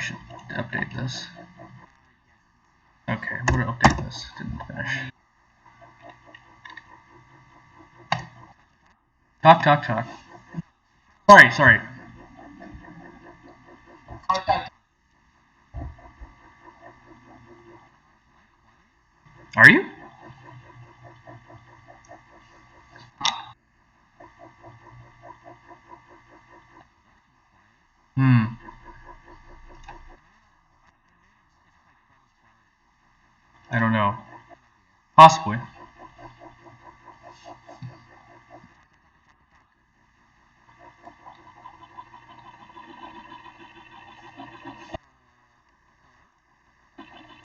should update this. Okay, I'm gonna update this. Didn't finish. Talk. Sorry. Are you? I don't know. Possibly.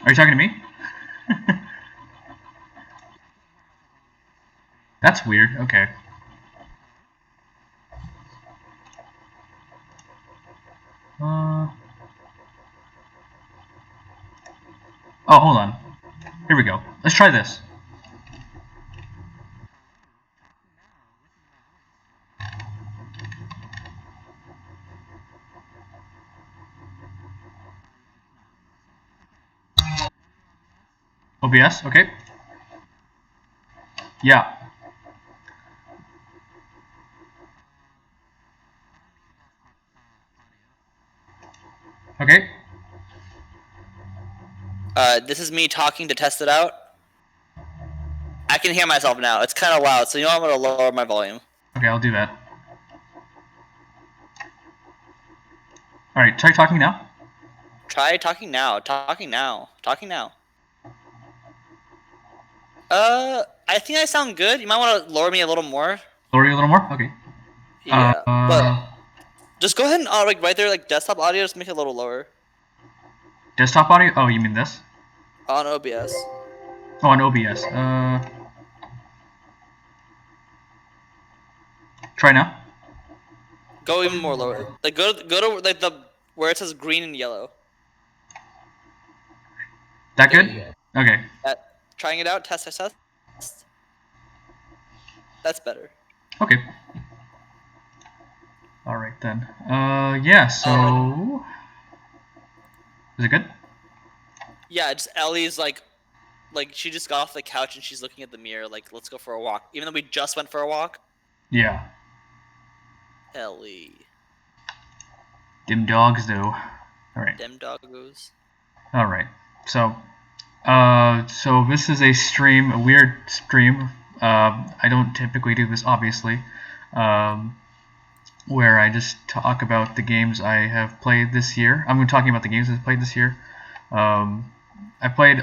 Are you talking to me? That's weird. Okay. Oh, hold on. Here we go. Let's try this. OBS, okay. Yeah. Okay. This is me talking to test it out. I can hear myself now. It's kind of loud, so I'm going to lower my volume. Okay, I'll do that. Alright, try talking now. Try talking now. Talking now. I think I sound good. You might want to lower me a little more. Lower you a little more? Okay. Yeah, but just go ahead and like right there, like desktop audio, just make it a little lower. Desktop audio? Oh, you mean this? On OBS. Oh, on OBS. Try now. Go even more lower. Like go to like the where it says green and yellow. That good? Okay. Trying it out. Test. That's better. Okay. Alright then. Yeah, so... Is it good? Yeah, just Ellie's like she just got off the couch and she's looking at the mirror like, let's go for a walk. Even though we just went for a walk. Yeah. Ellie. Dim dogs, though. Alright. Dim doggos. Alright. So this is a stream, a weird stream. I don't typically do this, obviously. Where I just talk about the games I have played this year. I'm talking about the games I've played this year. I played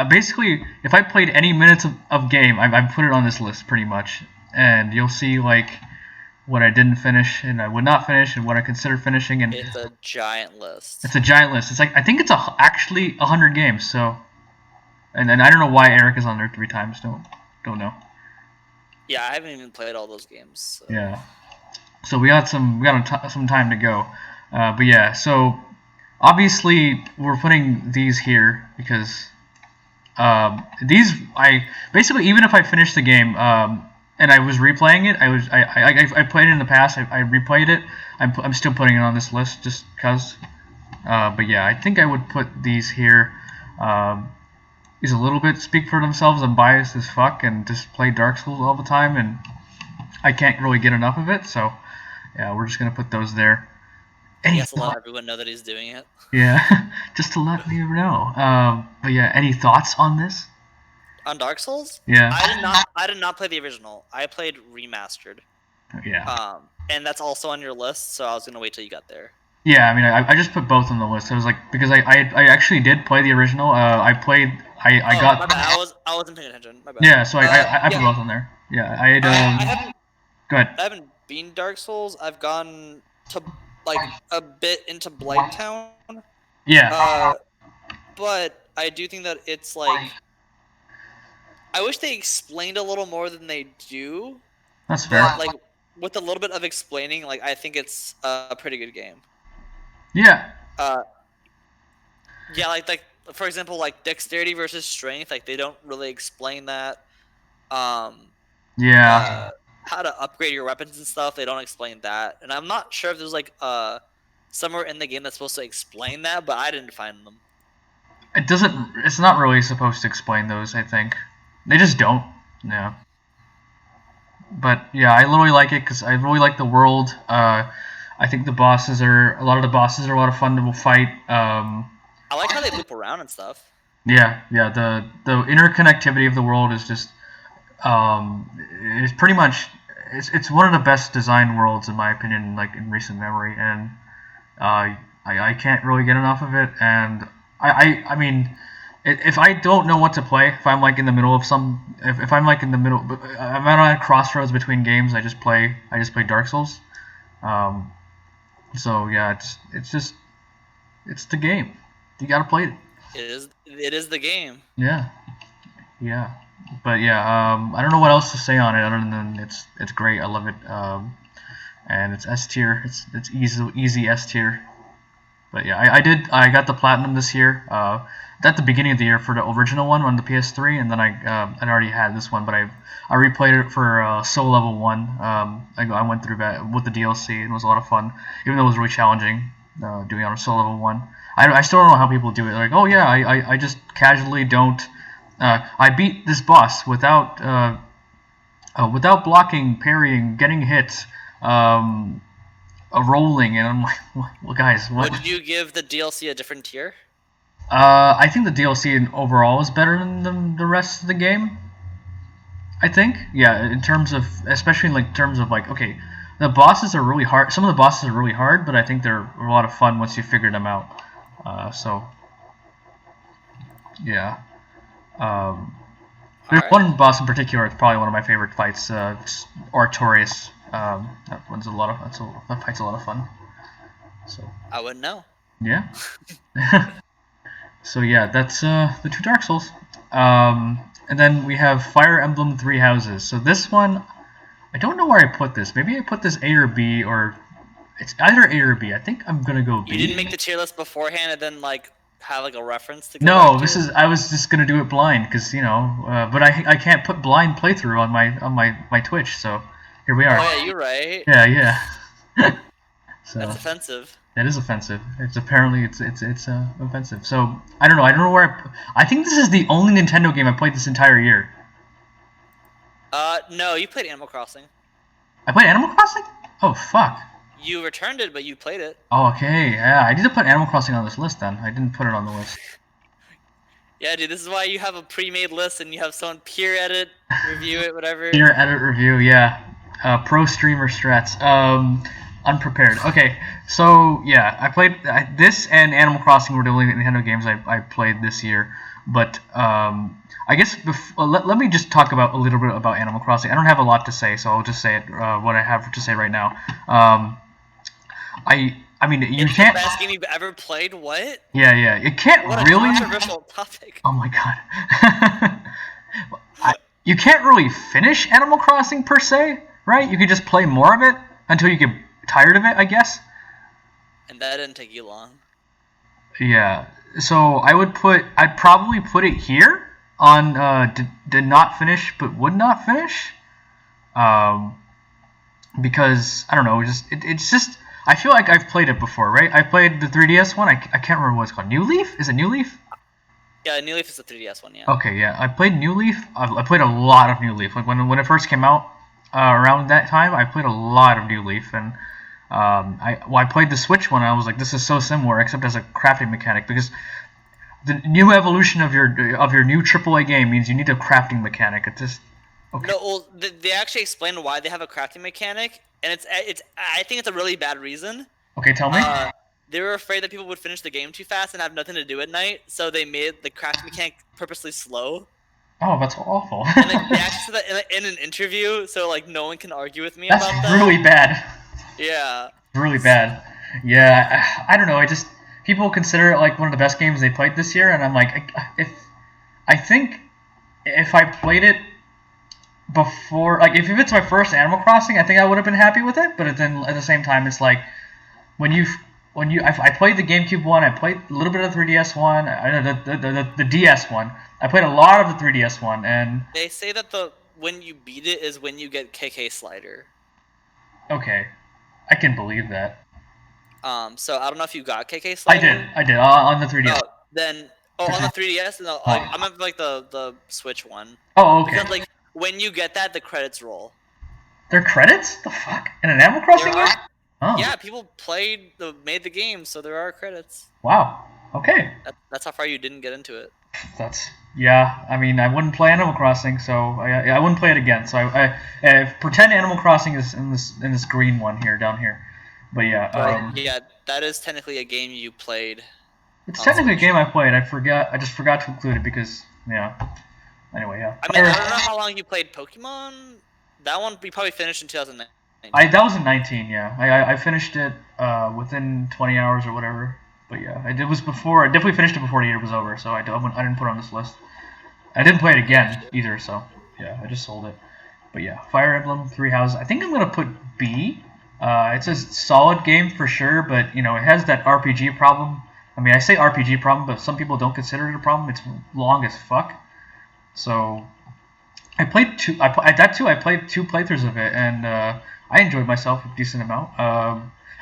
basically, if I played any minutes of game, I've put it on this list pretty much, and you'll see like what I didn't finish and I would not finish and what I consider finishing. And it's a giant list. It's a giant list. It's like I think it's actually 100 games. So, and I don't know why Eric is on there 3 times. Don't know. Yeah, I haven't even played all those games. So. Yeah. So we got some time to go, but yeah. So obviously we're putting these here because these basically, even if I finished the game and I was replaying it, I played it in the past. I replayed it. I'm still putting it on this list just because. But yeah, I think I would put these here. These a little bit speak for themselves. I'm biased as fuck and just play Dark Souls all the time, and I can't really get enough of it. So yeah, we're just gonna put those there. He has to let everyone know that he's doing it. Yeah, just to let me know. But yeah, any thoughts on this? On Dark Souls? Yeah. I did not play the original. I played remastered. Yeah. And that's also on your list, so I was gonna wait till you got there. Yeah, I mean, I just put both on the list. I was like, because I actually did play the original. I played. I got. My bad. I wasn't paying attention. My bad. Yeah, so I put both on there. Yeah, I haven't. Go ahead. I haven't beaten Dark Souls. I've gone to like a bit into Blighttown. Yeah. But I do think that it's like. I wish they explained a little more than they do. That's fair. But, like with a little bit of explaining, like I think it's a pretty good game. Yeah. Yeah, like for example, like dexterity versus strength, like they don't really explain that. Yeah. How to upgrade your weapons and stuff, they don't explain that, and I'm not sure if there's like somewhere in the game that's supposed to explain that, but I didn't find them. It doesn't. It's not really supposed to explain those. I think they just don't. Yeah. But yeah, I really like it because I really like the world. I think a lot of the bosses are a lot of fun to fight. I like how they loop around and stuff. Yeah. The interconnectivity of the world is just it's pretty much it's one of the best designed worlds in my opinion, like in recent memory, and I can't really get enough of it. And I mean, if I don't know what to play, if I'm like in the middle of if I'm like in the middle, I'm at a crossroads between games, I just play Dark Souls. Um, so yeah, it's the game. You gotta play it. It is the game. Yeah, yeah. But yeah, I don't know what else to say on it other than it's great. I love it. And it's S tier. It's easy S tier. But yeah, I got the platinum this year. At the beginning of the year for the original one on the PS3, and then I'd already had this one, but I replayed it for Soul Level 1. I went through that with the DLC, and it was a lot of fun, even though it was really challenging doing it on Soul Level 1. I still don't know how people do it. Like, oh yeah, I just casually don't. I beat this boss without blocking, parrying, getting hit, rolling, and I'm like, well, guys, what? Would you give the DLC a different tier? I think the DLC overall is better than the rest of the game. I think, yeah, in terms of, especially in terms of okay, the bosses are really hard. Some of the bosses are really hard, but I think they're a lot of fun once you figure them out. So, yeah. There's one boss in particular. It's probably one of my favorite fights. It's Artorias. That fight's a lot of fun. So. I wouldn't know. Yeah. So yeah, that's the 2 Dark Souls. And then we have Fire Emblem Three Houses. So this one, I don't know where I put this. Maybe I put this A or B, or it's either A or B. I think I'm gonna go B. You didn't make the tier list beforehand and then have a reference to go No, I was just gonna do it blind because but I can't put blind playthrough on my Twitch, so here we are. Oh yeah, you're right. Yeah. So that's offensive. That is offensive. It's apparently it's offensive. So I don't know where I think this is the only Nintendo game I played this entire year. No, you played Animal Crossing. I played Animal Crossing? Oh fuck. You returned it, but you played it. Oh, okay, yeah. I need to put Animal Crossing on this list then. I didn't put it on the list. Yeah, dude, this is why you have a pre-made list and you have someone peer edit, review it, whatever. Peer edit review, yeah. Pro streamer strats. Unprepared. Okay, so yeah, I played this and Animal Crossing were the only Nintendo games I played this year. But I guess let me just talk about a little bit about Animal Crossing. I don't have a lot to say, so I'll just say it what I have to say right now. I mean, you can't. The best game you've ever played? What? Yeah. It can't what a really. Controversial topic. Oh my god. You can't really finish Animal Crossing per se, right? You could just play more of it until you get tired of it, I guess. And that didn't take you long. Yeah. So I'd probably put it here on did not finish but would not finish. Because I don't know, it's just I feel like I've played it before, right? I played the 3DS one. I can't remember what it's called. New Leaf? Is it New Leaf? Yeah, New Leaf is the 3DS one, yeah. Okay, yeah. I played New Leaf. I played a lot of New Leaf. Like when it first came out, around that time, I played a lot of New Leaf, and I played the Switch one. And I was like, this is so similar, except as a crafting mechanic, because the new evolution of your new AAA game means you need a crafting mechanic. It's just okay. No, well, they actually explained why they have a crafting mechanic, and it's I think it's a really bad reason. Okay, tell me. They were afraid that people would finish the game too fast and have nothing to do at night, so they made the crafting mechanic purposely slow. Oh, that's awful. And they actually said that in an interview, so no one can argue with me about that. That's really bad. Yeah. Really bad. Yeah, I don't know. People consider it like one of the best games they played this year, and I'm like, I think if I played it before, if it's my first Animal Crossing, I think I would have been happy with it. But then at the same time, it's like I played the GameCube one, I played a little bit of the 3DS one, the DS one. I played a lot of the 3DS one, and they say that when you beat it is when you get KK Slider. Okay, I can believe that. So I don't know if you got KK I Slider. did on the 3DS. On the 3DS, no, like I meant like the Switch one. Oh, okay. Because like when you get that, the credits roll. There are credits? The fuck? In an Animal There Crossing game? are. Oh. Yeah, people made the game, so there are credits. Wow. Okay. That's how far you didn't get into it. That's yeah. I mean, I wouldn't play Animal Crossing, so I wouldn't play it again. So I pretend Animal Crossing is in this green one here down here. But yeah. But yeah, that is technically a game you played. It's on technically a Switch. game I played. I just forgot to include it because yeah. Anyway, yeah. I mean, I don't know how long you played Pokemon. That one we probably finished in 2019. That was in 19. Yeah. I finished it within 20 hours or whatever. But yeah, it was before. I definitely finished it before the year was over. So I didn't put it on this list. I didn't play it again either. So yeah, I just sold it. But yeah, Fire Emblem Three Houses. I think I'm gonna put B. It's a solid game for sure, but it has that RPG problem. I mean, I say RPG problem, but some people don't consider it a problem. It's long as fuck. So I played two. I played 2 playthroughs of it, and I enjoyed myself a decent amount.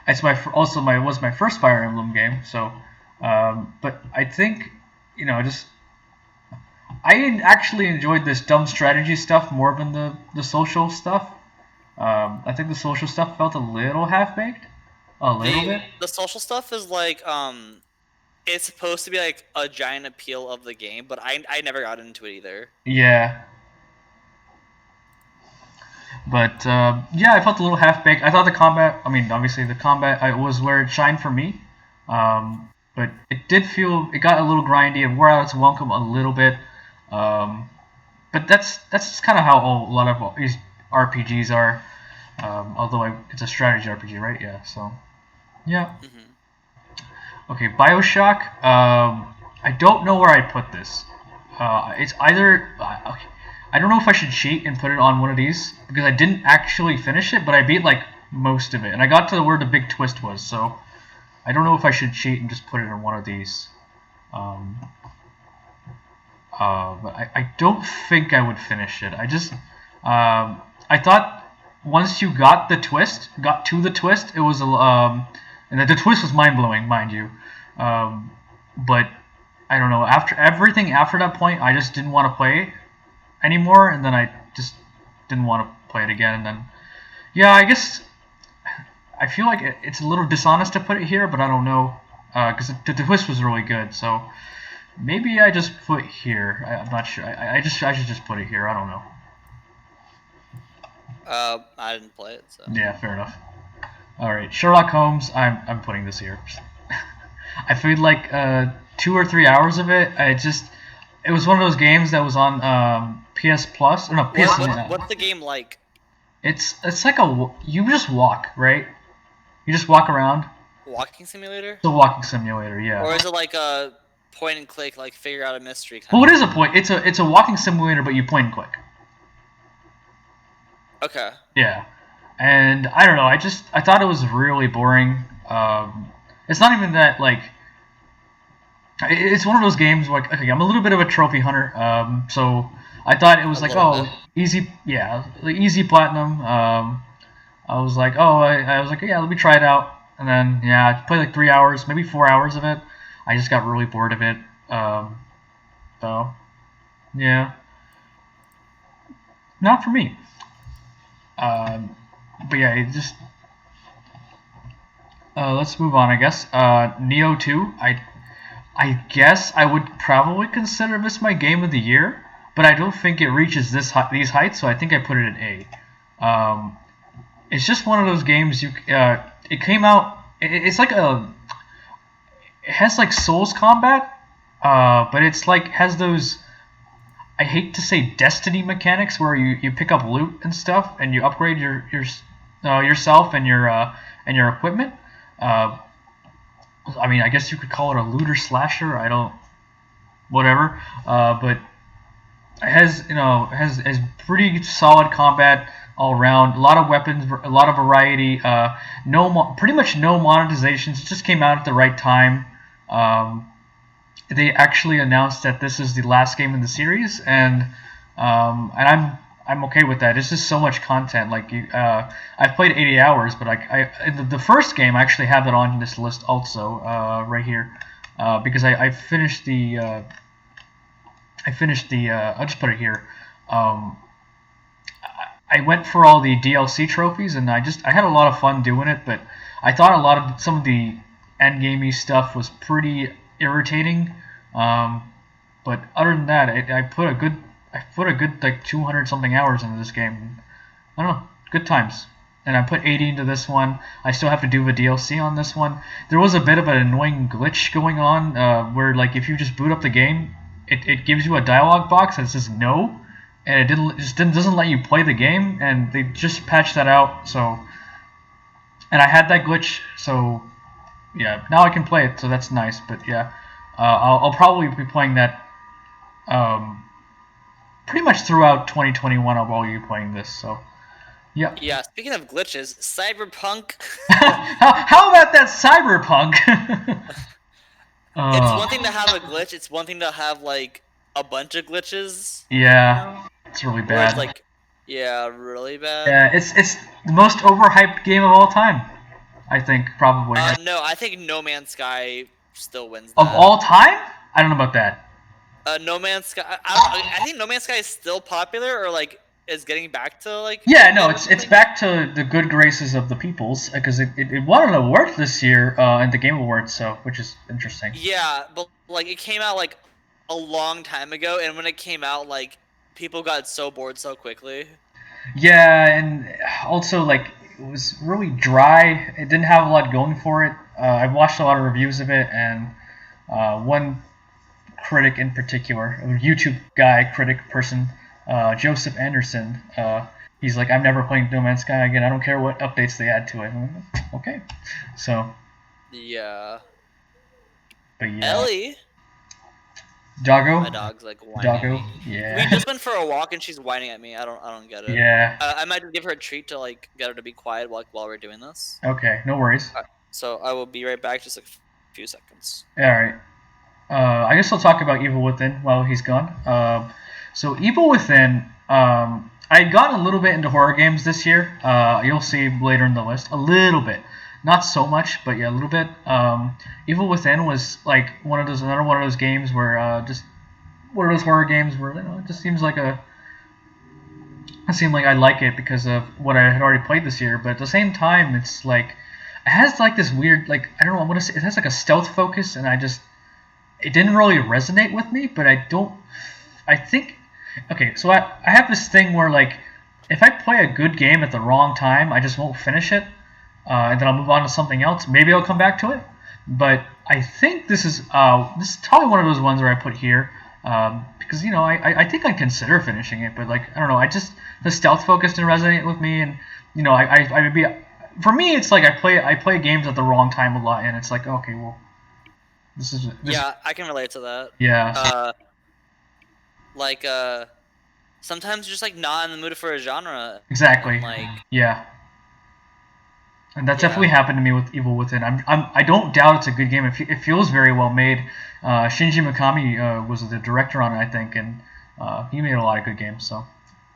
It's was my first Fire Emblem game. So, but I think just I actually enjoyed this dumb strategy stuff more than the social stuff. I think the social stuff felt a little half-baked. A little bit. The social stuff is like it's supposed to be like a giant appeal of the game, but I never got into it either. Yeah. But yeah, I felt a little half-baked. I thought the combat, I mean, obviously the combat was where it shined for me. But it got a little grindy. It wore out its welcome a little bit. But that's kind of how a lot of these RPGs are. Although it's a strategy RPG, right? Yeah. So yeah. Okay, Bioshock. I don't know where I put this. It's either okay. I don't know if I should cheat and put it on one of these because I didn't actually finish it, but I beat like most of it, and I got to where the big twist was. So I don't know if I should cheat and just put it in one of these. But I don't think I would finish it. I thought once you got to the twist, it was and the twist was mind blowing, mind you. But I don't know. After everything after that point, I just didn't want to play anymore, and then I just didn't want to play it again. And then yeah, I guess I feel like it's a little dishonest to put it here, but I don't know because the twist was really good. So. Maybe I just put here. I'm not sure. I should just put it here. I don't know. I didn't play it, so. Yeah, fair enough. All right, Sherlock Holmes. I'm putting this here. I feel like 2 or 3 hours of it. It was one of those games that was on PS Plus. Or no, PS. What's the game like? It's like you just walk, right? You just walk around. Walking simulator. It's a walking simulator, yeah. Or is it like a point and click, like figure out a mystery? Well, it is a point. It's a walking simulator, but you point and click. Okay. Yeah, and I don't know. I thought it was really boring. It's not even that like. It's one of those games where okay, I'm a little bit of a trophy hunter. So I thought it was easy. Yeah, like easy platinum. I was like, I was like, yeah, let me try it out. And then yeah, I played like 3 hours, maybe 4 hours of it. I just got really bored of it. So yeah, not for me. But yeah, it just let's move on. I guess Neo 2. I guess I would probably consider this my game of the year, but I don't think it reaches these heights. So I think I put it at A. It's just one of those games. It came out. It's like it has like Souls combat, but it's like has those. I hate to say Destiny mechanics where you pick up loot and stuff and you upgrade yourself and your equipment. I mean, I guess you could call it a looter slasher. I don't, whatever. But it has pretty solid combat all around. A lot of weapons, a lot of variety. Pretty much no monetizations. It just came out at the right time. They actually announced that this is the last game in the series, and I I'm okay with that. It's just so much content. Like I've played 80 hours, but the first game I actually have it on this list also right here because I finished the I'll just put it here. I went for all the DLC trophies, and I had a lot of fun doing it. But I thought some of the end gamey stuff was pretty irritating. But other than that, I put a good like 200 something hours into this game. I don't know, good times. And I put 80 into this one. I still have to do the DLC on this one. There was a bit of an annoying glitch going on where like if you just boot up the game, it gives you a dialog box that says no, and doesn't let you play the game. And they just patched that out. So, and I had that glitch. So yeah, now I can play it. So that's nice. But yeah, I'll probably be playing that. Pretty much throughout 2021, I'll probably be playing this. So, yeah. Yeah. Speaking of glitches, Cyberpunk. how about that Cyberpunk? It's one thing to have a glitch. It's one thing to have like a bunch of glitches. Yeah, it's really bad. It's like, yeah, really bad. Yeah, it's the most overhyped game of all time. I think probably. No, I think No Man's Sky still wins. Of all time? I don't know about that. No Man's Sky. I think No Man's Sky is still popular, or like is getting back to like. Yeah, no, it's back to the good graces of the peoples because it won an award this year in the Game Awards, so which is interesting. Yeah, but like it came out like a long time ago, and when it came out, like people got so bored so quickly. Yeah, and also like it was really dry. It didn't have a lot going for it. I've watched a lot of reviews of it, and one critic in particular, a YouTube guy, person, Joseph Anderson, he's like, I'm never playing No Man's Sky again. I don't care what updates they add to it. Okay, so. Yeah. But yeah. Ellie. Doggo. My dog's like whining. Doggo. At me. Yeah. We just went for a walk and she's whining at me. I don't get it. Yeah. I might just give her a treat to like get her to be quiet while we're doing this. Okay, no worries. So I will be right back. Just a few seconds. All right. I guess I'll talk about Evil Within while he's gone. So Evil Within, I had gotten a little bit into horror games this year. You'll see later in the list. A little bit. Not so much, but yeah, a little bit. Evil Within was like another one of those games where just one of those horror games where it just seems like it seemed like I like it because of what I had already played this year. But at the same time, it's like it has like this weird I don't know, I want to say it has like a stealth focus, and it didn't really resonate with me. But I think okay, so I have this thing where like if I play a good game at the wrong time, I just won't finish it. And then I'll move on to something else. Maybe I'll come back to it. But I think this is probably one of those ones where I put here because I think I'd consider finishing it, but like I don't know, the stealth focus didn't resonate with me, and I would be, for me it's like I play games at the wrong time a lot, and it's like okay, well yeah, I can relate to that. Yeah. Sometimes you're just like not in the mood for a genre. Exactly. And, yeah. And that definitely happened to me with Evil Within. I don't doubt it's a good game. It feels very well made. Shinji Mikami was the director on it, I think, and he made a lot of good games. So,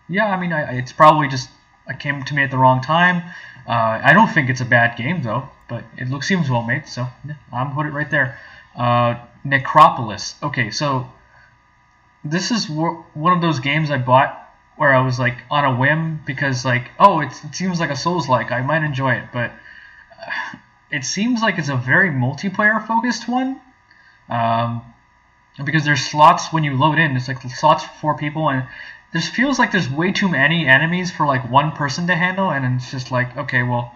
yeah, I mean, it's probably just it came to me at the wrong time. I don't think it's a bad game though, but it seems well made. So, yeah, I'm put it right there. Necropolis. Okay, so this is one of those games I bought where I was like on a whim because like, oh, it seems like a Souls-like, I might enjoy it, but it seems like it's a very multiplayer focused one, because there's slots when you load in. It's like slots for 4 people, and there feels like there's way too many enemies for like one person to handle, and it's just like, okay, well,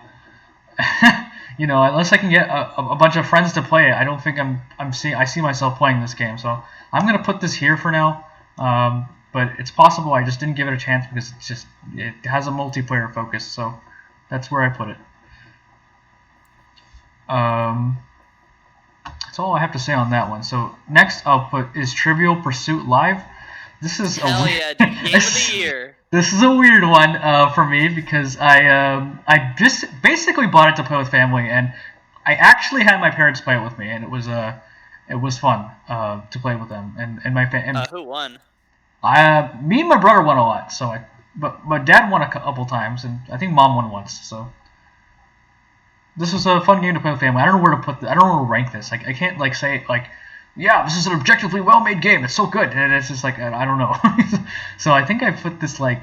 unless I can get a bunch of friends to play it, I don't think I see myself playing this game. So I'm gonna put this here for now. But it's possible I just didn't give it a chance because it has a multiplayer focus, so that's where I put it. That's all I have to say on that one. So next I'll put is Trivial Pursuit Live. This is Hell yeah, dude, game of the year. This is a weird one for me because I just basically bought it to play with family, and I actually had my parents play it with me, and it was fun to play with them and my family. Who won? Me and my brother won a lot, so but Dad won a couple times, and I think Mom won once. So this was a fun game to play with family. I don't know where to put. I don't know where to rank this. Like I can't like say like, yeah, this is an objectively well-made game. It's so good, and it's just like I don't know. So I think I put this like,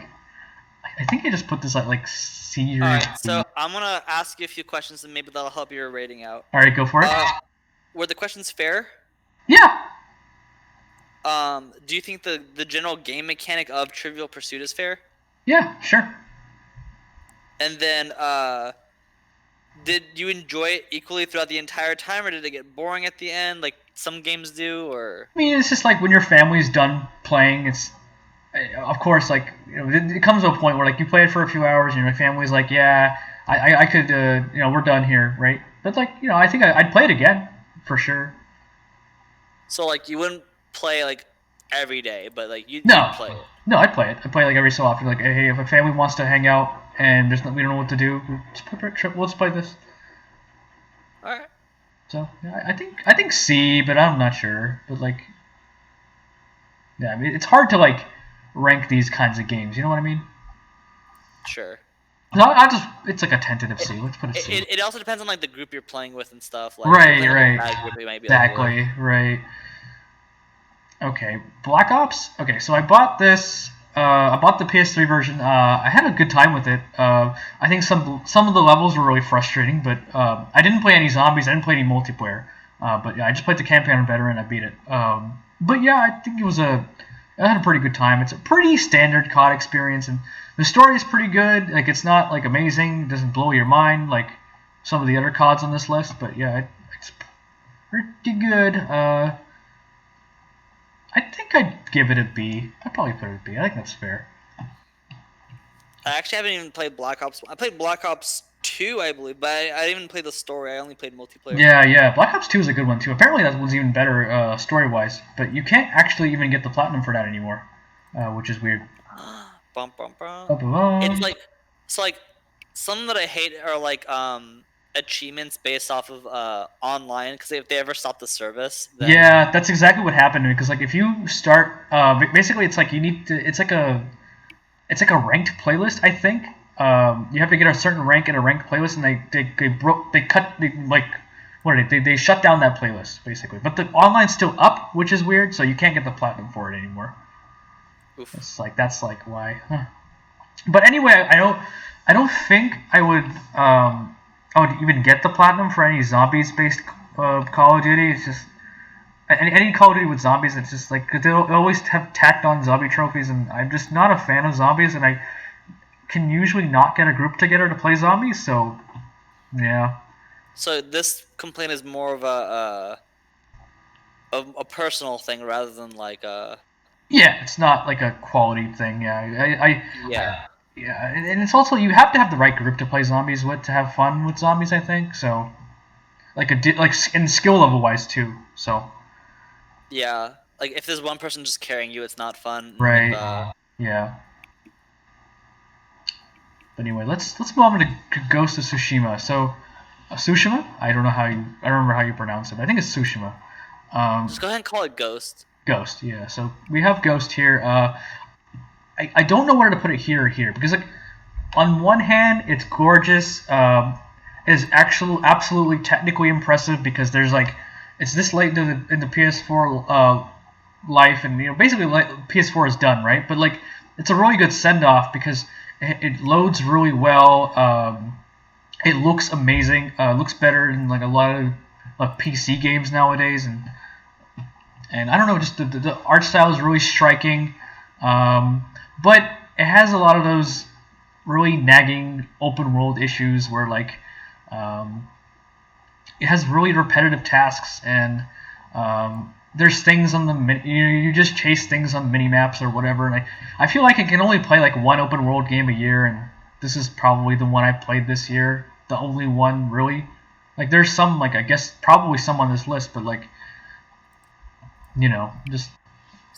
I think I just put this at like C or All right, D. so I'm gonna ask you a few questions, and maybe that'll help your rating out. All right, go for it. Were the questions fair? Yeah. Do you think the general game mechanic of Trivial Pursuit is fair? Yeah, sure. And then, did you enjoy it equally throughout the entire time, or did it get boring at the end, like some games do? Or I mean, it's just like when your family's done playing, it's of course like it comes to a point where like you play it for a few hours and your family's like, yeah, I could we're done here, right? But like I think I'd play it again for sure. So like you wouldn't play like every day, but like you'd play it. No, I'd play it. I'd play like every so often. Like, hey, if a family wants to hang out and we don't know what to do, let's play this. All right. So yeah, I think C, but I'm not sure. But like, yeah, I mean, it's hard to like rank these kinds of games. You know what I mean? Sure. No, it's like a tentative C. Let's put a C. It also depends on like the group you're playing with and stuff. Like, right. Group, might be exactly. Like, right. Okay, Black Ops. Okay, so I bought this. I bought the PS3 version. I had a good time with it. I think some of the levels were really frustrating, but I didn't play any zombies. I didn't play any multiplayer. But yeah, I just played the campaign on Veteran. I beat it. But yeah, I think I had a pretty good time. It's a pretty standard COD experience, and the story is pretty good. Like it's not like amazing. It doesn't blow your mind like some of the other CODs on this list. But yeah, it's pretty good. I think I'd give it a B. I'd probably put it a B. I think that's fair. I actually haven't even played Black Ops. I played Black Ops 2, I believe, but I didn't even play the story. I only played multiplayer. Yeah. Black Ops 2 is a good one, too. Apparently that one's even better story-wise. But you can't actually even get the platinum for that anymore, which is weird. Bum, bum, bum. It's like... So, like, some that I hate are, like, achievements based off of online, because if they ever stop the service, then... Yeah, that's exactly what happened to me, because like if you start basically it's like you need to it's like a ranked playlist, I think. You have to get a certain rank in a ranked playlist, and they shut down that playlist basically, but the online's still up, which is weird, so you can't get the platinum for it anymore. Oof. That's like why, but anyway, I don't think I would even get the platinum for any zombies-based Call of Duty. It's just any Call of Duty with zombies. It's just like they always have tacked on zombie trophies, and I'm just not a fan of zombies. And I can usually not get a group together to play zombies. So, yeah. So this complaint is more of a personal thing rather than like a. Yeah, it's not like a quality thing. Yeah, Yeah. Yeah, and it's also you have to have the right group to play zombies with to have fun with zombies. I think so, like and skill level wise too. So. Yeah, like if there's one person just carrying you, it's not fun. Right. Yeah. But anyway, let's move on to Ghost of Tsushima. So, Tsushima. I don't remember how you pronounce it. I think it's Tsushima. Just go ahead and call it Ghost. Ghost. Yeah. So we have Ghost here. I don't know where to put it here or here, because like on one hand it's gorgeous, is actually absolutely technically impressive, because there's like it's this late in the PS4 life, and basically like, PS4 is done, right? But like it's a really good send off because it loads really well. It looks amazing. Looks better than like a lot of PC games nowadays, and I don't know, just the art style is really striking. But it has a lot of those really nagging open world issues where like it has really repetitive tasks, and there's things on the you just chase things on mini maps or whatever, and I feel like I can only play like one open world game a year, and this is probably the one I played this year, the only one really. Like there's some like I guess probably some on this list, but like just.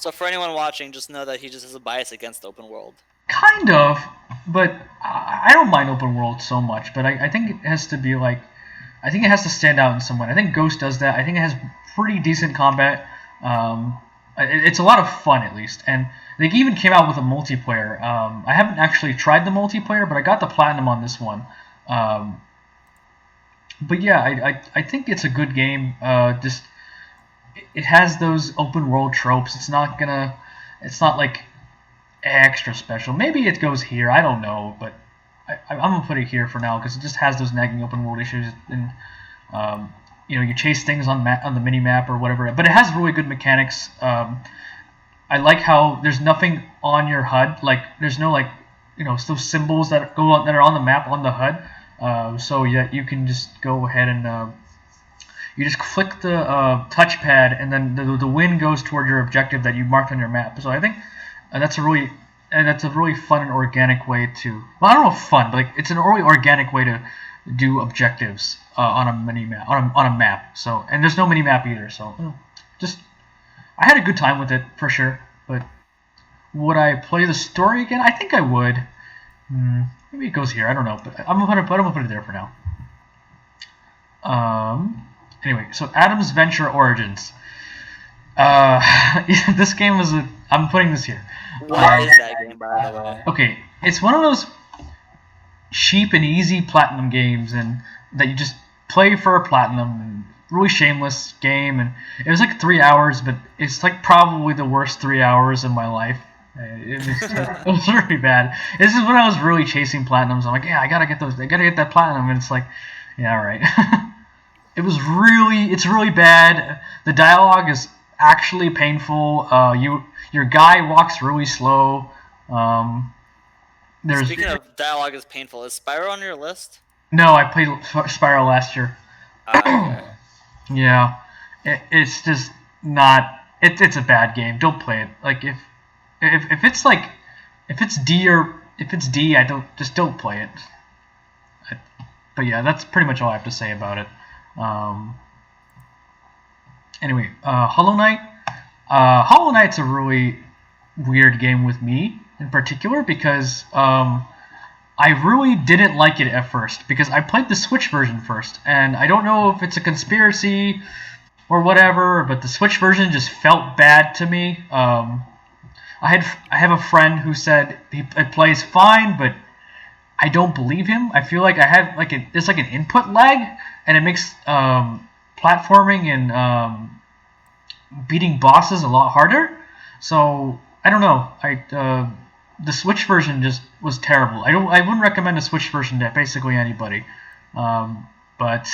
So for anyone watching, just know that he just has a bias against open world. Kind of, but I don't mind open world so much. But I think it has to be like, I think it has to stand out in some way. I think Ghost does that. I think it has pretty decent combat. I It's a lot of fun, at least, and they even came out with a multiplayer. I haven't actually tried the multiplayer, but I got the platinum on this one. But yeah, I think it's a good game. Just it has those open world tropes. It's not like extra special. Maybe it goes here. I don't know, but I'm gonna put it here for now because it just has those nagging open world issues, and you chase things on the mini map or whatever. But it has really good mechanics. I like how there's nothing on your HUD. Like there's no those symbols that are on the map on the HUD. So yeah, you can just go ahead and you just click the touchpad, and then the wind goes toward your objective that you marked on your map. So I think that's a really fun and organic way to. Well, I don't know if fun, but it's a really organic way to do objectives on a mini map on a map. So, and there's no mini map either. So just I had a good time with it for sure. But would I play the story again? I think I would. Maybe it goes here. I don't know, but I'm gonna put it there for now. Anyway, so Adam's Venture Origins. This game is I'm putting this here. What is that game, by the way? Okay, it's one of those cheap and easy platinum games, and that you just play for a platinum. And really shameless game, and it was like 3 hours, but it's like probably the worst 3 hours of my life. It was really bad. This is when I was really chasing platinums. I'm like, yeah, I gotta get that platinum, and it's like, yeah, all right. It's really bad. The dialogue is actually painful. Your guy walks really slow. Speaking of dialogue is painful, is Spyro on your list? No, I played Spyro last year. Okay. Yeah, it's just not. It's a bad game. Don't play it. Like if it's D, don't play it. But yeah, that's pretty much all I have to say about it. Anyway, Hollow Knight. Hollow Knight's a really weird game with me in particular because I really didn't like it at first because I played the Switch version first, and I don't know if it's a conspiracy or whatever, but the Switch version just felt bad to me. I have a friend who said it plays fine, but I don't believe him. I feel like I have there's like an input lag, and it makes platforming and beating bosses a lot harder. So I don't know. The Switch version just was terrible. I wouldn't recommend the Switch version to basically anybody. But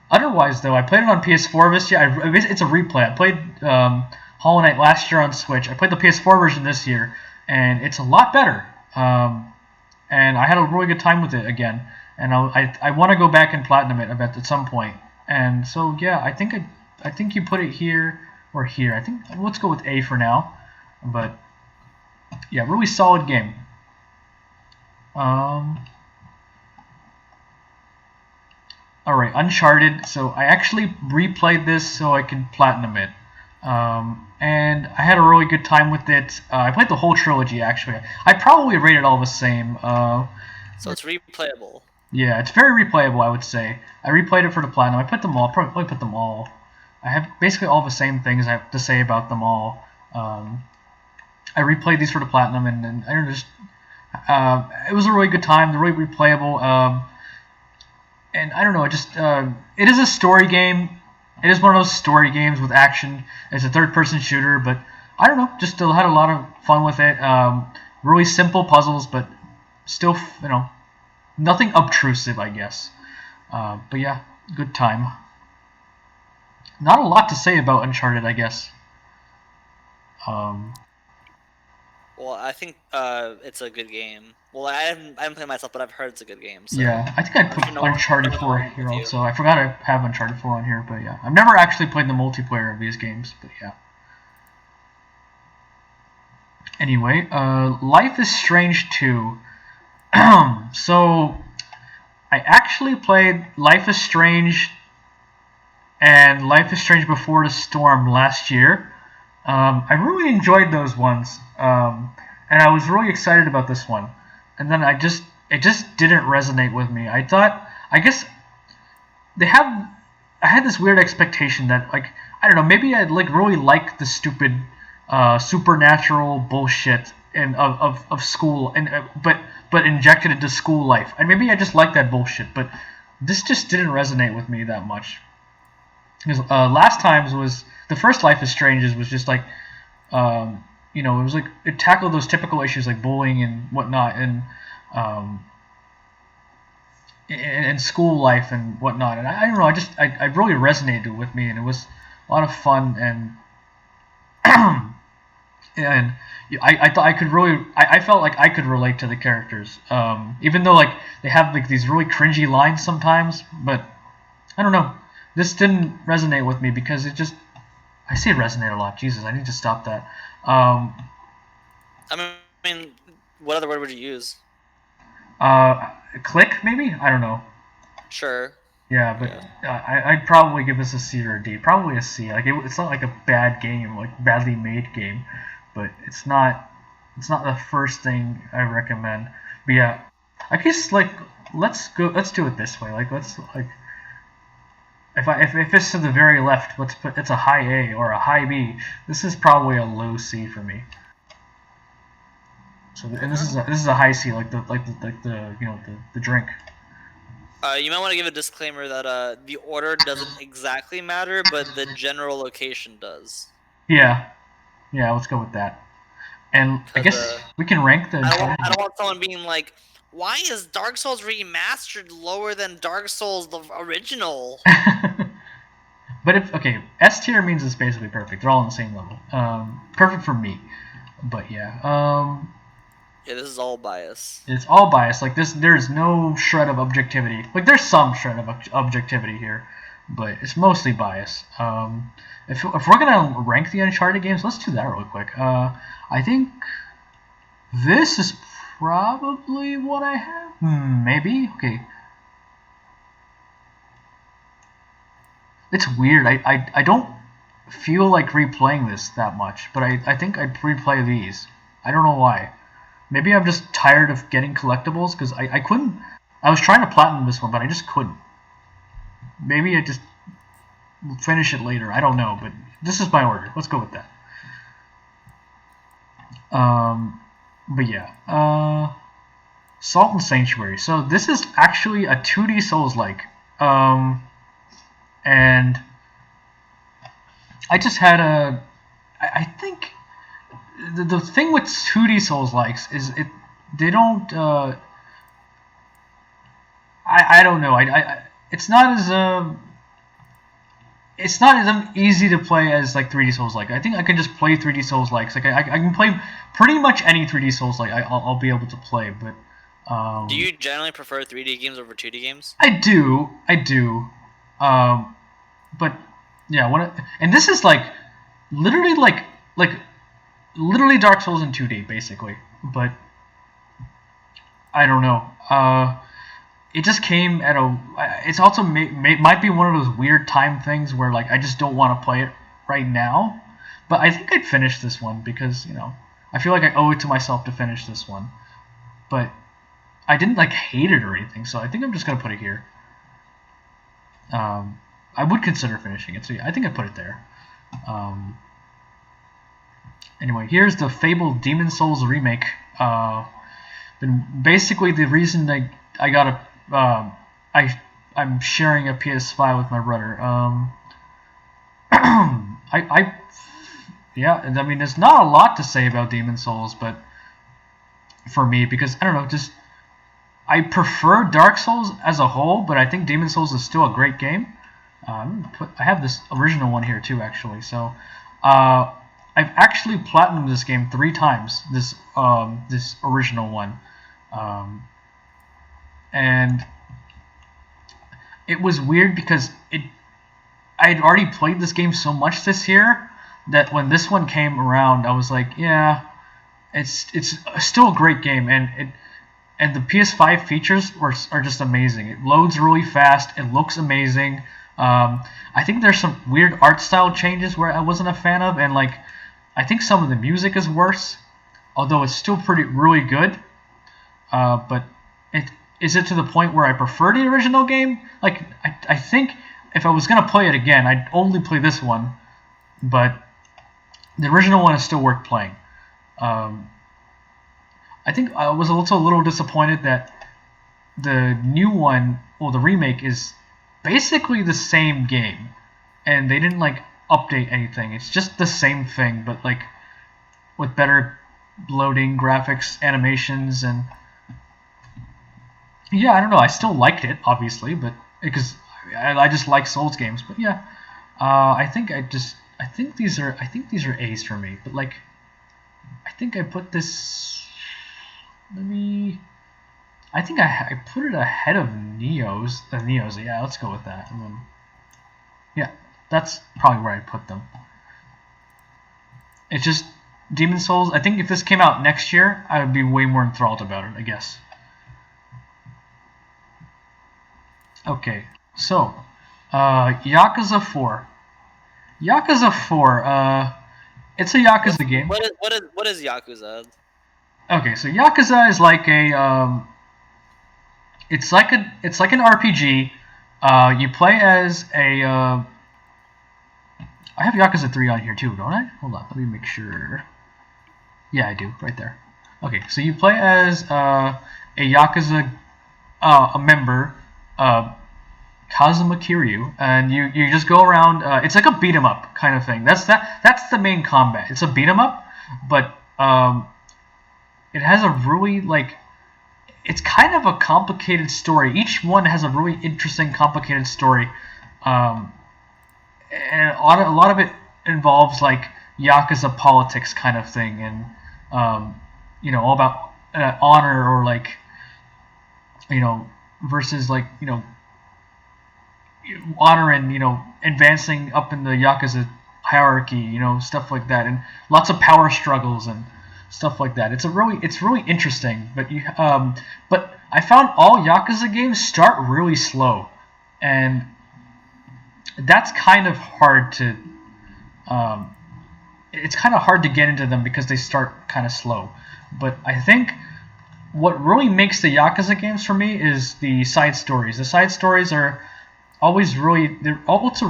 otherwise, though, I played it on PS4 this year. It's a replay. I played Hollow Knight last year on Switch. I played the PS4 version this year, and it's a lot better. And I had a really good time with it again. And I want to go back and platinum it at some point. And so yeah, I think you put it here or here. I think let's go with A for now. But yeah, really solid game. Alright, Uncharted. So I actually replayed this so I could platinum it. And I had a really good time with it. I played the whole trilogy, actually. I probably rate it all the same. So it's replayable. Yeah, it's very replayable, I would say. I replayed it for the platinum. I put them all. Probably put them all. I have basically all the same things I have to say about them all. I replayed these for the platinum, and I don't just. It was a really good time. They're really replayable. And I don't know. It is a story game. It is one of those story games with action. It's a third-person shooter, but I don't know. Just had a lot of fun with it. Really simple puzzles, but still, nothing obtrusive, I guess. But yeah, good time. Not a lot to say about Uncharted, I guess. Well, I think it's a good game. Well, I haven't played it myself, but I've heard it's a good game. So. Yeah, I think I'd put Uncharted 4 here also. I forgot to have Uncharted 4 on here, but yeah. I've never actually played the multiplayer of these games, but yeah. Anyway, Life is Strange 2. So, I actually played Life is Strange and Life is Strange Before the Storm last year. I really enjoyed those ones, and I was really excited about this one. And then it just didn't resonate with me. I guess they have I had this weird expectation that like I don't know, maybe I'd like really like the stupid supernatural bullshit and of school and but injected into school life. And maybe I just like that bullshit, but this just didn't resonate with me that much. Because last times was the first Life is Strange was just like it was like it tackled those typical issues like bullying and whatnot um, and school life and whatnot. And I don't know, I really resonated with me, and it was a lot of fun and and I thought I could really I felt like I could relate to the characters, even though like they have like these really cringy lines sometimes. But I don't know, this didn't resonate with me because it just I say resonate a lot. Jesus, I need to stop that. I mean, what other word would you use? Click maybe? I don't know. Sure. Yeah, but I'd probably give this a C or a D. Probably a C. Like it's not like a bad game, like badly made game, but it's not the first thing I recommend. But yeah, I guess like let's do it this way. Like let's like if it's to the very left, let's put it's a high A or a high B. This is probably a low C for me. So and this is a high C, like the the drink. You might want to give a disclaimer that the order doesn't exactly matter, but the general location does. Yeah, let's go with that. And I guess we can rank the. I don't want someone being like, "Why is Dark Souls Remastered lower than Dark Souls the original?" But if okay, S tier means it's basically perfect. They're all on the same level. Perfect for me. But yeah. Yeah, this is all bias. It's all bias. Like this, there's no shred of objectivity. Like there's some shred of objectivity here, but it's mostly bias. If we're gonna rank the Uncharted games, let's do that real quick. I think this is probably what I have. Maybe. Okay. It's weird. I don't feel like replaying this that much, but I think I'd replay these. I don't know why. Maybe I'm just tired of getting collectibles because I couldn't. I was trying to platinum this one, but I just couldn't. Maybe I just finish it later. I don't know, but this is my order. Let's go with that. But yeah. Salt and Sanctuary. So this is actually a 2D Souls-like. And I just had a. I think the thing with 2D Souls-likes is they don't. I don't know. It's not as it's not as easy to play as like 3D Souls-like. I think I can just play 3D Souls-likes. Like I can play pretty much any 3D Souls-like. I'll be able to play. But do you generally prefer 3D games over 2D games? I do. But yeah, and this is like literally literally Dark Souls in 2D basically. But I don't know. It just came at a. It's also might be one of those weird time things where like I just don't want to play it right now. But I think I'd finish this one because I feel like I owe it to myself to finish this one. But I didn't like hate it or anything, so I think I'm just gonna put it here. I would consider finishing it, so yeah, I think I put it there. Anyway, here's the fabled Demon Souls remake. Basically the reason I got a I'm sharing a PS5 with my brother. Yeah, I mean there's not a lot to say about Demon Souls, but for me because I don't know, just I prefer Dark Souls as a whole, but I think Demon Souls is still a great game. I have this original one here too, actually. So I've actually platinumed this game 3 times. This original one. And it was weird because I had already played this game so much this year that when this one came around, I was like, yeah, it's still a great game, and the PS5 features are just amazing. It loads really fast. It looks amazing. I think there's some weird art style changes where I wasn't a fan of, and like I think some of the music is worse, although it's still really good. But is it to the point where I prefer the original game? Like I think if I was gonna play it again, I'd only play this one, but the original one is still worth playing. I think I was also a little disappointed that the new one, well, the remake, is basically the same game, and they didn't like update anything. It's just the same thing, but like with better loading, graphics, animations, and yeah, I don't know. I still liked it, obviously, but because I just like Souls games. But yeah, I think these are A's for me. But like, I think I put this. I think I put it ahead of Neo's. Neo's, yeah. Let's go with that. And then, yeah, that's probably where I put them. It's just Demon Souls. I think if this came out next year, I would be way more enthralled about it, I guess. Okay, so Yakuza 4. Yakuza 4. It's a Yakuza game. What is Yakuza? Okay, so Yakuza is like a it's like an RPG. You play as a I have Yakuza 3 on here too, don't I? Hold on, let me make sure. Yeah, I do, right there. Okay, so you play as a Yakuza a member, Kazuma Kiryu, and you just go around. It's like a beat 'em up kind of thing. That's the main combat. It's a beat 'em up, but it has a really it's kind of a complicated story. Each one has a really interesting, complicated story, and a lot of it involves like Yakuza politics kind of thing, and all about honor, or like versus like honor and advancing up in the Yakuza hierarchy, stuff like that, and lots of power struggles and stuff like that. It's really interesting, but but I found all Yakuza games start really slow, and that's kind of hard to it's kind of hard to get into them because they start kind of slow. But I think what really makes the Yakuza games for me is the side stories. The side stories are always really they're always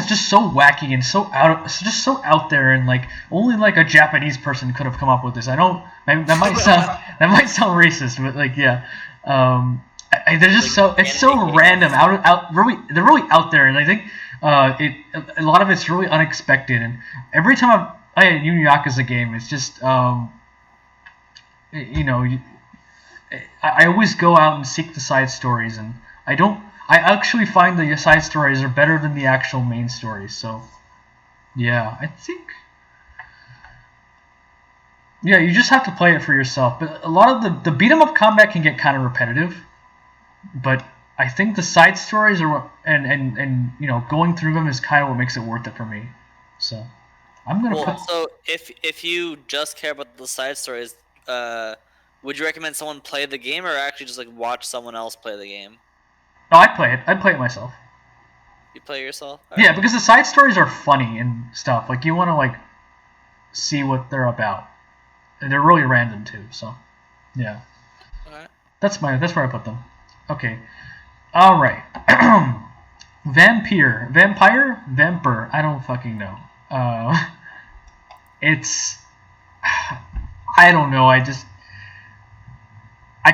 just so wacky and so out there, and like only like a Japanese person could have come up with this. That might sound racist, but like yeah, they're just it's so random, they're really out there, and I think a lot of it's really unexpected. And every time I play a new Yakuza game, it's just I always go out and seek the side stories, and I actually find the side stories are better than the actual main stories. So, yeah, I think... Yeah, you just have to play it for yourself. But a lot of the beat-em-up combat can get kind of repetitive. But I think the side stories are and going through them is kind of what makes it worth it for me. So, I'm going to So, if you just care about the side stories, would you recommend someone play the game, or actually just like watch someone else play the game? No, I'd play it. I'd play it myself. You play it yourself? Yeah, because the side stories are funny and stuff. Like, you want to, like, see what they're about. And they're really random, too, so, yeah. Alright. That's where I put them. Okay. Alright. Vampire? Vamper? I don't fucking know. It's... I don't know, I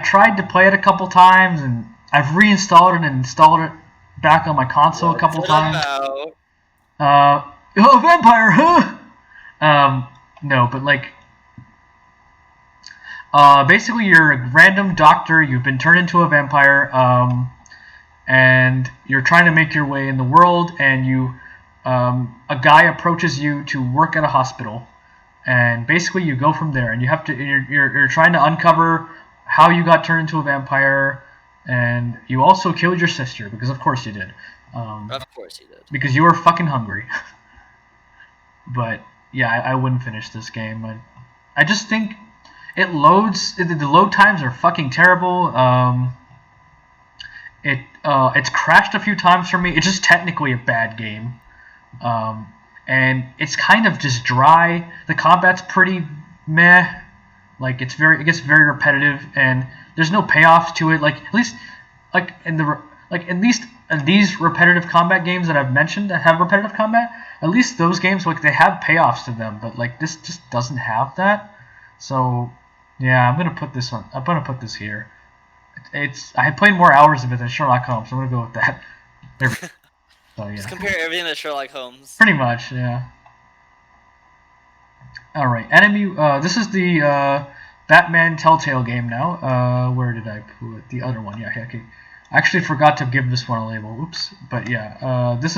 tried to play it a couple times, and I've reinstalled it and installed it back on my console a couple times. Vampire, huh? No, but like, basically you're a random doctor. You've been turned into a vampire, and you're trying to make your way in the world. And a guy approaches you to work at a hospital, and basically you go from there. And you have to, you're trying to uncover how you got turned into a vampire. And you also killed your sister, because of course you did. Of course you did. Because you were fucking hungry. But, yeah, I wouldn't finish this game. I just think it loads... The load times are fucking terrible. It's crashed a few times for me. It's just technically a bad game. And it's kind of just dry. The combat's pretty meh. Like, it gets very repetitive, and there's no payoffs to it. Like, at least like in least in these repetitive combat games that I've mentioned that have repetitive combat, at least those games like they have payoffs to them, but like this just doesn't have that. So yeah, I'm gonna put this one. I'm gonna put this here. I had played more hours of it than Sherlock Holmes, so I'm gonna go with that. So yeah. Just compare everything to Sherlock Holmes. Pretty much, yeah. All right, enemy. This is the Batman Telltale game now. Where did I put the other one? Yeah, okay. I actually forgot to give this one a label. Oops. But yeah, these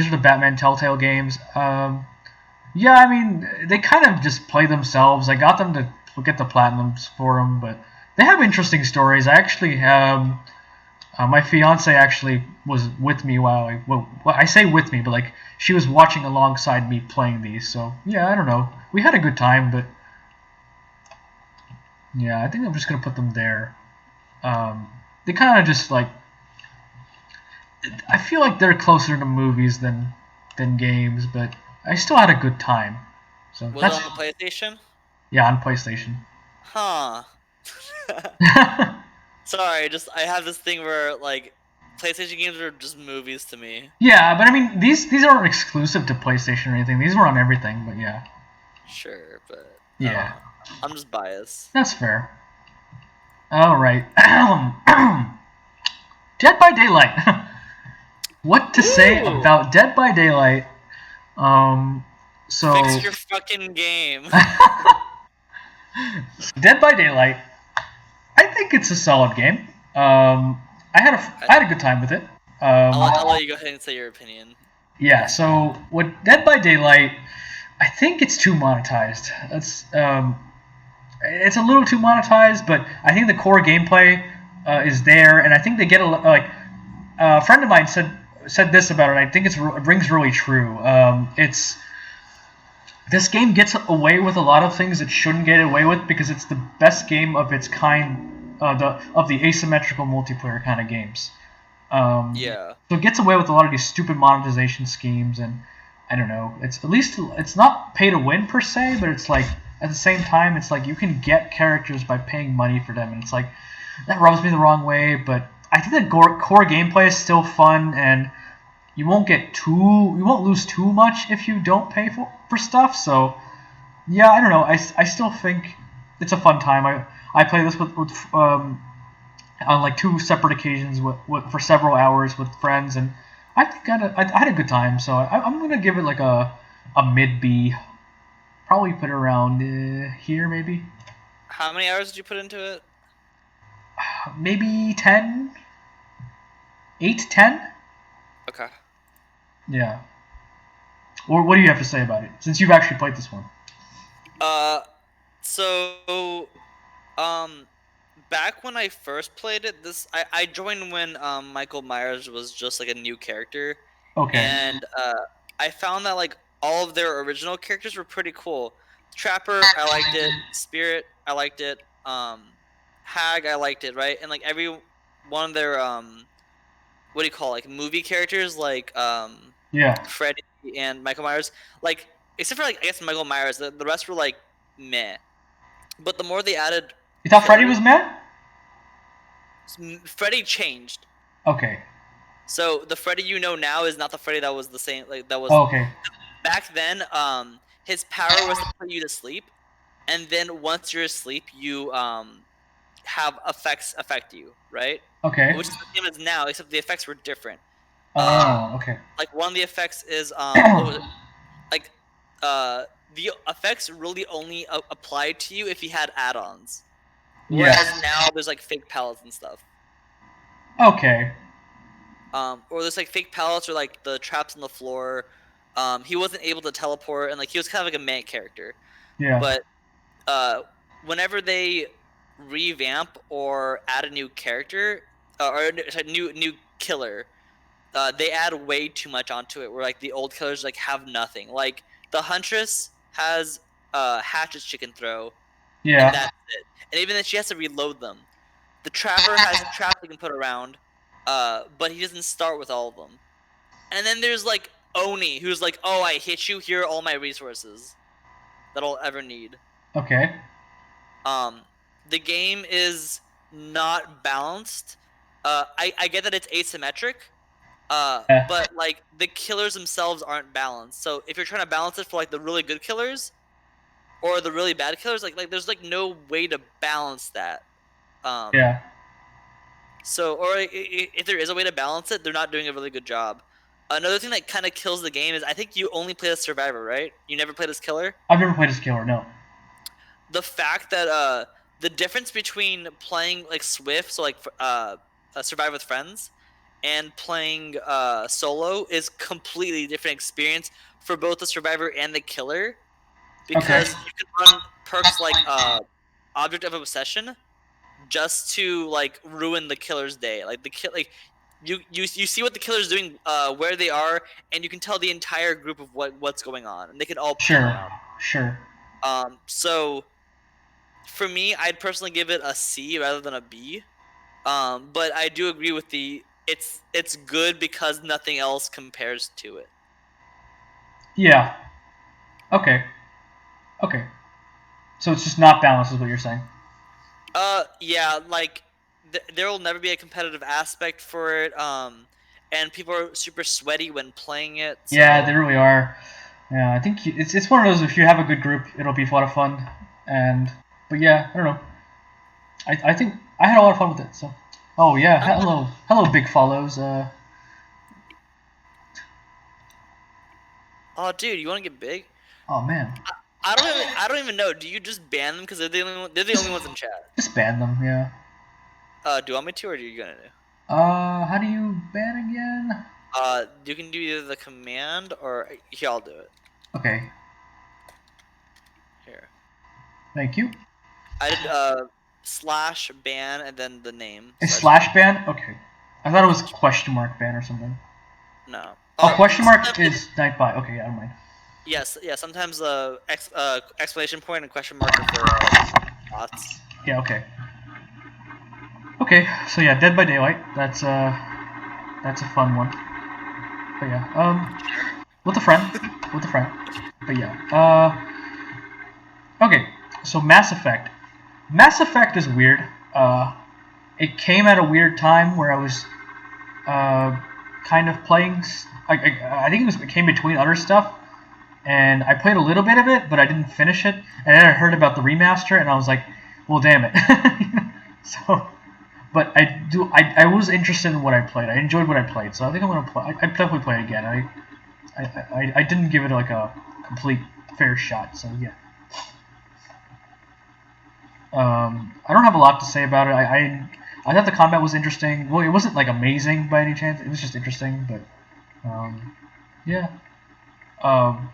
are the Batman Telltale games. Yeah, I mean they kind of just play themselves. I got them to get the platinums for them, but they have interesting stories. I actually my fiance actually was with me while I say with me, but like she was watching alongside me playing these. So yeah, I don't know. We had a good time, but yeah, I think I'm just gonna put them there. They kind of just like I feel like they're closer to movies than games, but I still had a good time. So Was that's it on the PlayStation? yeah on PlayStation. Huh. Sorry, just I have this thing where like PlayStation games are just movies to me. Yeah, but I mean these aren't exclusive to PlayStation or anything. These were on everything, but yeah. Sure, but Yeah. I'm just biased. That's fair. All right. Dead by Daylight. What to say Ooh! about Dead by Daylight? So Fix your fucking game. Dead by Daylight. I think it's a solid game. I had a good time with it. I'll let you go ahead and say your opinion. Yeah. So with Dead by Daylight, I think it's too monetized. It's a little too monetized, but I think the core gameplay is there, and I think they get a friend of mine said this about it. And I think it rings really true. This game gets away with a lot of things it shouldn't get away with because it's the best game of its kind, of the asymmetrical multiplayer kind of games. Yeah. So it gets away with a lot of these stupid monetization schemes, and I don't know. It's not pay to win per se, but it's like at the same time, it's like you can get characters by paying money for them, and it's like that rubs me the wrong way. But I think the core gameplay is still fun, and you won't lose too much if you don't pay for stuff. So yeah, I don't know. I still think it's a fun time. I play this with on like two separate occasions for several hours with friends, and I think I had a good time. So I'm gonna give it like a mid B. Probably put it around here maybe. How many hours did you put into it? Maybe 10, 8, 10. Okay. Yeah. Or what do you have to say about it since you've actually played this one? So, back when I first played it, I joined when Michael Myers was just like a new character. Okay. And I found that like all of their original characters were pretty cool. Trapper, I liked it. Spirit, I liked it. Hag, I liked it, right? And like every one of their what do you call like movie characters like Yeah. Freddy and Michael Myers, like except for like I guess Michael Myers, the rest were like meh. But the more they added, You thought Freddy was mad? Freddy changed. Okay. So the Freddy you know now is not the Freddy that was the same. Like that was Okay. back then. His power was to put you to sleep, and then once you're asleep, you have effects affect you, right? Okay. Which is the same as now, except the effects were different. Okay. Like one of the effects is what was it? Like the effects really only applied to you if you had add-ons. Whereas now there's like fake palettes and stuff. Okay. Or there's like fake pallets or like the traps on the floor. He wasn't able to teleport, and like he was kind of like a man character. Yeah. But whenever they revamp or add a new character or sorry, new killer, they add way too much onto it. Where like the old killers like have nothing. Like the Huntress has hatchets she can throw, Yeah. and that's it. And even then, she has to reload them. The Trapper has traps he can put around, but he doesn't start with all of them. And then there's like Oni, who's like, "Oh, I hit you. Here are all my resources that I'll ever need." Okay. The game is not balanced. I get that it's asymmetric, Yeah. but like the killers themselves aren't balanced. So if you're trying to balance it for like the really good killers or the really bad killers, like there's like no way to balance that. Yeah. So or if there is a way to balance it, they're not doing a really good job. Another thing that kind of kills the game is I think you only play as survivor, right? You never played as killer. I've never played as killer. No. The fact that the difference between playing like Swift, so like survive with friends, and playing solo is completely different experience for both the survivor and the killer, Okay. because you can run perks like object of obsession just to like ruin the killer's day. Like you see what the killer's doing, where they are, and you can tell the entire group of what's going on, and they can all plan Sure. around. Sure. So for me, I'd personally give it a C rather than a B. But I do agree with it's good because nothing else compares to it. Yeah. Okay. Okay. So it's just not balanced, is what you're saying. Yeah, like there will never be a competitive aspect for it. And people are super sweaty when playing it. So. Yeah, they really are. Yeah, I think it's one of those. If you have a good group, it'll be a lot of fun. But yeah, I don't know. I think I had a lot of fun with it. So. Oh yeah, hello, big follows. Oh, dude, you want to get big? Oh man. I don't even know. Do you just ban them because they're the only ones in chat? Just ban them. Yeah. Do you want me to, or are you gonna do? How do you ban again? You can do either the command or here. I'll do it. Okay. Here. Thank you. I did slash ban and then the name. Is slash ban? Okay. I thought it was question mark ban or something. No. Oh, question mark is night by. Okay, yeah, never mind. Yes, yeah. Sometimes exclamation point and question mark are for bots. Yeah, okay. Okay, so yeah, Dead by Daylight. That's a fun one. But yeah, with a friend, But yeah, okay. So Mass Effect. Mass Effect is weird. It came at a weird time where I was kind of playing. I think it came between other stuff, and I played a little bit of it, but I didn't finish it. And then I heard about the remaster, and I was like, well, damn it. So, but I was interested in what I played. I enjoyed what I played, so I think I'm gonna play. I definitely play it again. I didn't give it like a complete fair shot, so yeah. I don't have a lot to say about it. I thought the combat was interesting. Well, it wasn't like amazing by any chance. It was just interesting, but yeah. Um,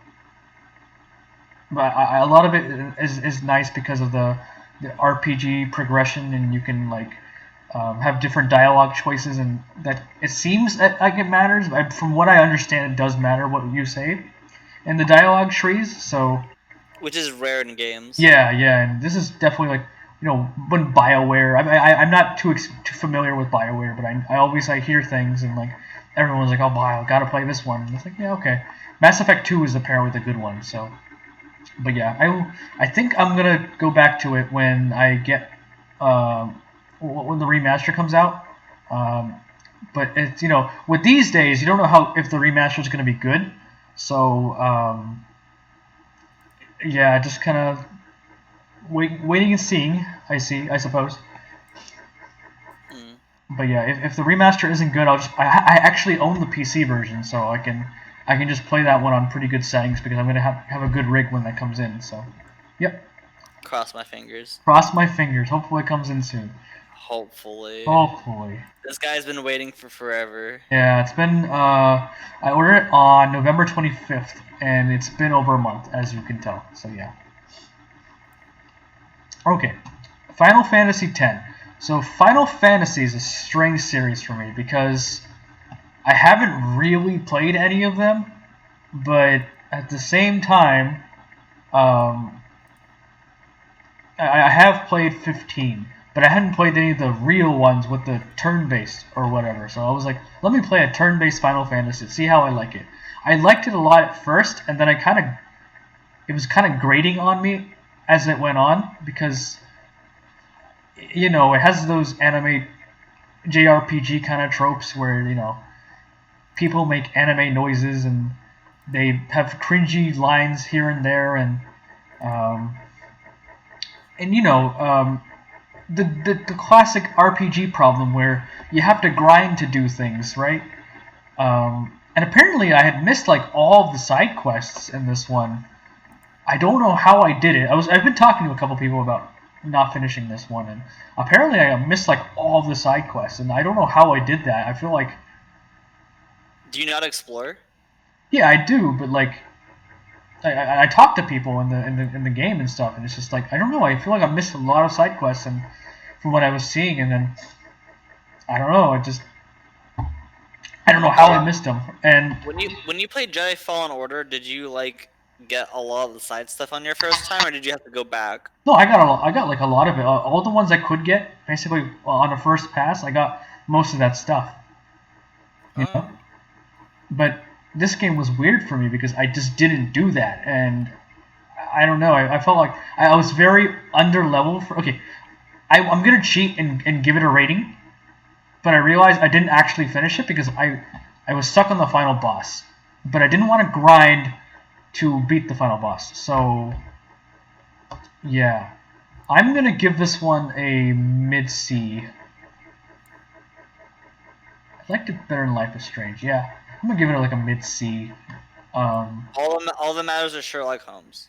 but a lot of it is nice because of the RPG progression, and you can like have different dialogue choices, and that it seems like it matters. But from what I understand, it does matter what you say in the dialogue trees. So. Which is rare in games. Yeah, and this is definitely like, when BioWare. I'm not too familiar with BioWare, but I always hear things, and like everyone's like, oh, Bio, gotta play this one. And it's like, yeah, okay. Mass Effect 2 is apparently the good one, so. But yeah, I think I'm gonna go back to it when I get when the remaster comes out. But it's with these days, you don't know if the remaster is gonna be good, so yeah, just kind of waiting and seeing. I suppose. But yeah, if the remaster isn't good, I actually own the PC version, so I can just play that one on pretty good settings because I'm gonna have a good rig when that comes in. So, yep. Cross my fingers. Cross my fingers. Hopefully it comes in soon. Hopefully. This guy's been waiting for forever. Yeah, it's been. I ordered it on November 25th, and it's been over a month, as you can tell. So yeah. Okay, Final Fantasy X. So Final Fantasy is a strange series for me because I haven't really played any of them, but at the same time, I have played 15, but I hadn't played any of the real ones with the turn-based or whatever. So I was like, let me play a turn-based Final Fantasy, see how I like it. I liked it a lot at first, and then it was kind of grating on me as it went on because it has those anime JRPG kind of tropes where people make anime noises and they have cringy lines here and there, and um, the classic RPG problem where you have to grind to do things, right? And apparently I had missed like all of the side quests in this one. I don't know how I did it. I've been talking to a couple people about not finishing this one, and apparently I missed like all of the side quests, and I don't know how I did that. I feel like. Do you not explore? Yeah, I do, but like, I talk to people in the game and stuff, and it's just like I don't know. I feel like I missed a lot of side quests, and from what I was seeing, and then I don't know. I don't know how I missed them. And when you played Jedi Fallen Order, did you like get a lot of the side stuff on your first time, or did you have to go back? No, I got like a lot of it. All the ones I could get, basically on the first pass, I got most of that stuff. You know? But this game was weird for me because I just didn't do that, and I don't know. I felt like I was very under leveled for. Okay, I'm gonna cheat and give it a rating, but I realized I didn't actually finish it because I was stuck on the final boss, but I didn't want to grind to beat the final boss. So yeah, I'm gonna give this one a mid C. I liked it better than Life is Strange. Yeah, I'm gonna give it like a mid C. All that matters is Sherlock Holmes.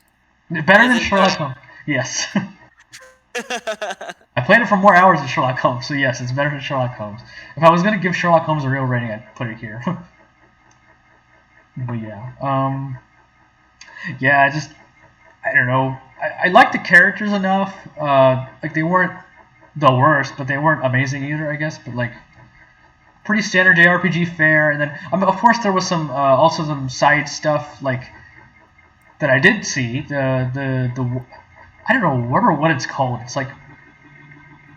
Better than Sherlock Holmes. Yes. I played it for more hours than Sherlock Holmes, so yes, it's better than Sherlock Holmes. If I was gonna give Sherlock Holmes a real rating, I'd put it here. But yeah, yeah, I don't know. I like the characters enough. Like they weren't the worst, but they weren't amazing either, I guess. But like, pretty standard JRPG fare. And then, of course, there was some also some side stuff like that I did see. The I don't know what it's called. It's like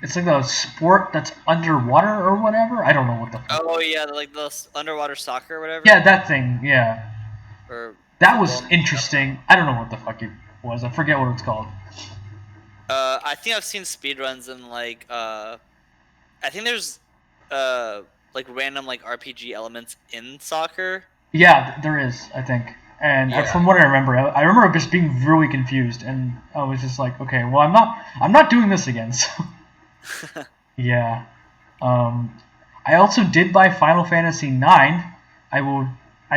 the sport that's underwater or whatever. I don't know what the fuck. Oh yeah, like the underwater soccer or whatever. Yeah, that thing. Yeah. Or that was interesting. I don't know what the fuck it was. I forget what it's called. I think I've seen speedruns and like I think there's like random like RPG elements in soccer. Yeah, there is, I think. And Yeah. From what I remember just being really confused, and I was just like, okay, well, I'm not doing this again. So yeah. I also did buy Final Fantasy IX. I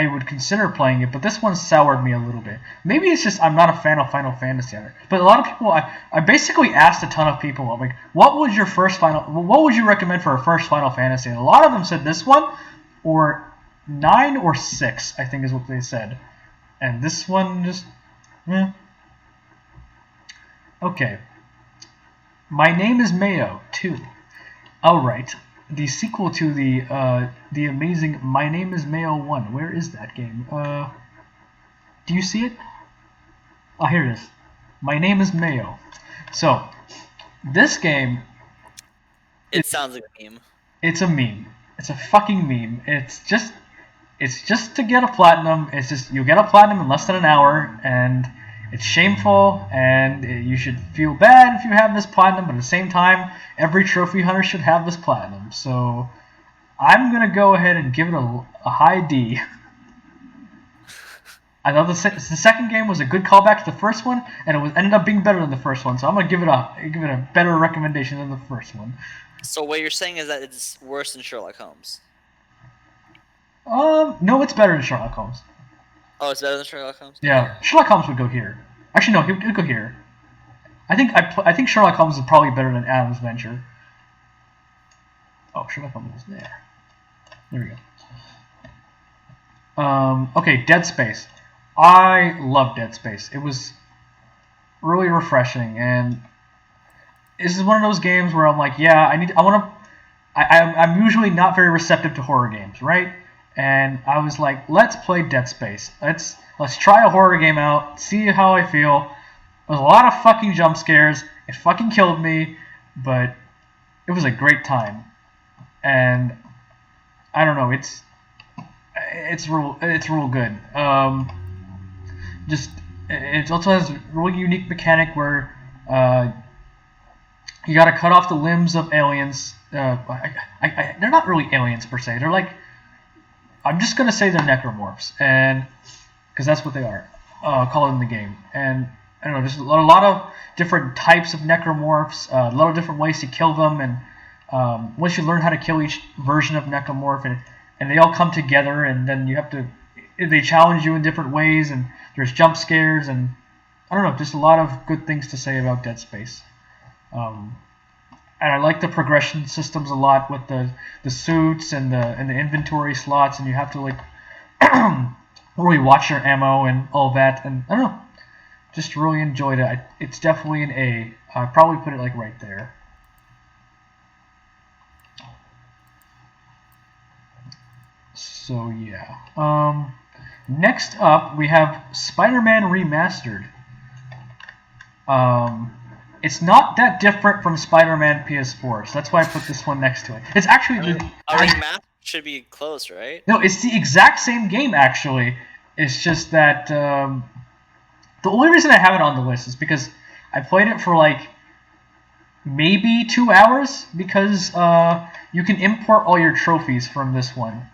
would consider playing it, but this one soured me a little bit. Maybe it's just I'm not a fan of Final Fantasy. But a lot of people, I basically asked a ton of people, I'm like, what would you recommend for a first Final Fantasy? And a lot of them said this one, or 9 or 6, I think is what they said. And this one just, Okay. My Name is Mayo 2. Alright. The sequel to the amazing My Name is Mayo 1. Where is that game? Do you see it? Oh, here it is. My Name is Mayo. So, this game... It sounds like a meme. It's a meme. It's a fucking meme. It's just to get a platinum. It's just, you get a platinum in less than an hour, and it's shameful, and you should feel bad if you have this platinum, but at the same time, every trophy hunter should have this platinum. So, I'm going to go ahead and give it a high D. I thought the second game was a good callback to the first one, and it ended up being better than the first one. So I'm gonna give it a better recommendation than the first one. So what you're saying is that it's worse than Sherlock Holmes? No, it's better than Sherlock Holmes. Oh, it's better than Sherlock Holmes? Yeah, Sherlock Holmes would go here. Actually, no, he'd go here. I think Sherlock Holmes is probably better than Adam's Venture. Oh, Sherlock Holmes is there. There we go. Okay, Dead Space. I love Dead Space. It was really refreshing, and this is one of those games where I'm like, yeah, I'm usually not very receptive to horror games, right? And I was like, let's play Dead Space. Let's try a horror game out, see how I feel. It was a lot of fucking jump scares. It fucking killed me, but it was a great time. And I don't know, it's real good. Just it also has a really unique mechanic where You got to cut off the limbs of aliens. They're not really aliens per se. They're like, I'm just gonna say they're necromorphs, and because that's what they are, called in the game. And I don't know, there's a lot of different types of necromorphs, a lot of different ways to kill them, and once you learn how to kill each version of necromorph, and they all come together, and then you have to, they challenge you in different ways, and there's jump scares, and I don't know, just a lot of good things to say about Dead Space. And I like the progression systems a lot with the suits and the inventory slots, and you have to like really watch your ammo and all that. And I don't know, just really enjoyed it. It's definitely an A. I'd probably put it like right there. So yeah. Next up we have Spider-Man Remastered. It's not that different from Spider-Man PS4, so that's why I put this one next to it. It's actually remaster should be close, right? No, it's the exact same game actually. It's just that the only reason I have it on the list is because I played it for like maybe 2 hours because you can import all your trophies from this one,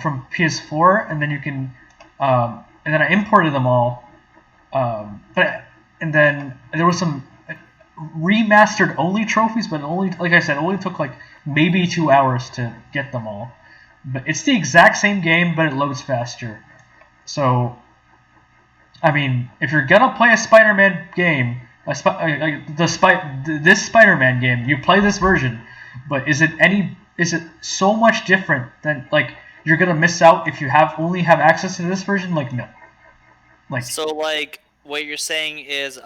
from PS4, and then you can and then I imported them all, and then there was some remastered only trophies, but only, like I said, it only took like maybe 2 hours to get them all. But it's the exact same game, but it loads faster. So, I mean, if you're gonna play a Spider-Man game, this Spider-Man game, you play this version. But is it so much different than, like, you're gonna miss out if you only have access to this version? Like, no. Like, so like what you're saying is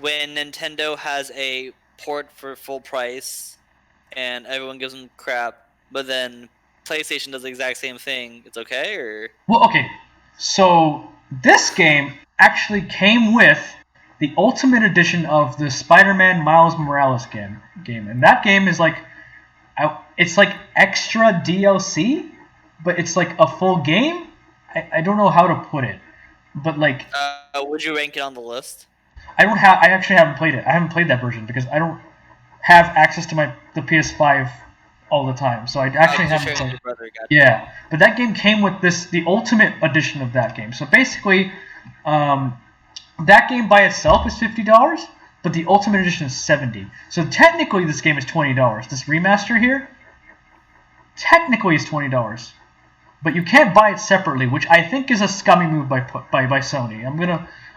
when Nintendo has a port for full price and everyone gives them crap, but then PlayStation does the exact same thing, it's okay? Or well, okay, so this game actually came with the Ultimate Edition of the Spider-Man Miles Morales game, and that game is like, it's like extra DLC, but it's like a full game. I don't know how to put it, but like, would you rank it on the list? I actually haven't played it. I haven't played that version because I don't have access to the PS5 all the time. So I actually haven't played it. Yeah, but that game came with the Ultimate Edition of that game. So basically, that game by itself is $50, but the Ultimate Edition is $70. So technically, this game is $20. This remaster here, technically, is $20. But you can't buy it separately, which I think is a scummy move by Sony.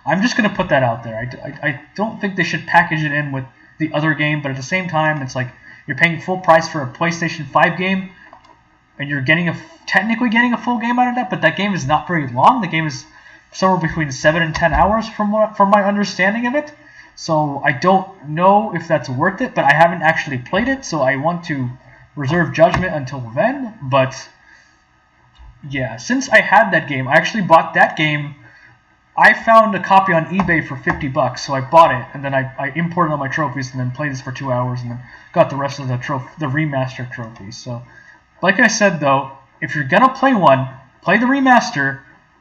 I'm just gonna put that out there. I don't think they should package it in with the other game, but at the same time, it's like you're paying full price for a PlayStation 5 game, and you're technically getting a full game out of that. But that game is not very long. The game is somewhere between 7 and 10 hours from my understanding of it. So I don't know if that's worth it, but I haven't actually played it, so I want to reserve judgment until then. But yeah, since I had that game, I actually bought that game. I found a copy on eBay for $50, so I bought it, and then I imported all my trophies, and then played this for 2 hours, and then got the rest of the remaster trophies. So, like I said though, if you're gonna play one, play the remaster,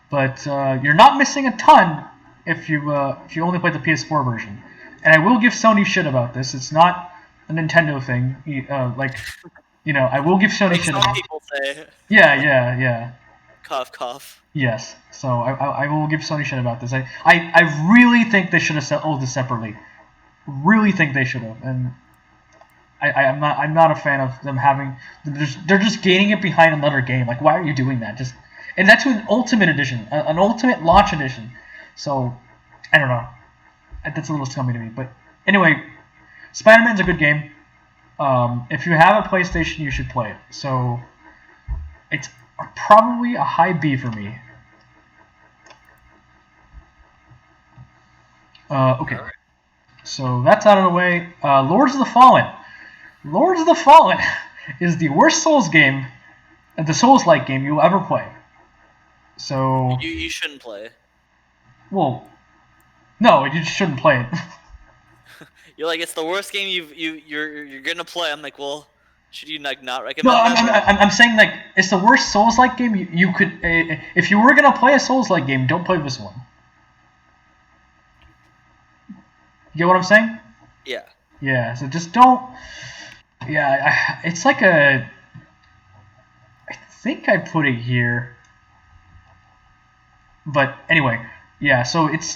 but you're not missing a ton if you only play the PS4 version. And I will give Sony shit about this. It's not a Nintendo thing. I will give Sony shit about it. People say. Yeah. Cough, cough. Yes, so I will give Sony shit about this. I really think they should have sold this separately. Really think they should have, and I'm not a fan of them having. They're just gaining it behind another game. Like, why are you doing that? And that's an Ultimate Edition, an Ultimate Launch Edition. So I don't know. That's a little scummy to me, but anyway, Spider-Man's a good game. If you have a PlayStation, you should play it. So it's probably a high B for me. Okay. So that's out of the way. Lords of the Fallen. Lords of the Fallen is the worst Souls game, the Souls-like game you'll ever play. So you shouldn't play. Well, no, you shouldn't play it. You're like, it's the worst game you're gonna play. I'm like, well, should you not recommend? No, I'm saying like it's the worst Souls-like game you could. If you were gonna play a Souls-like game, don't play this one. You get what I'm saying? Yeah. Yeah, so just don't. Yeah, it's like a. I think I put it here, but anyway, yeah. So it's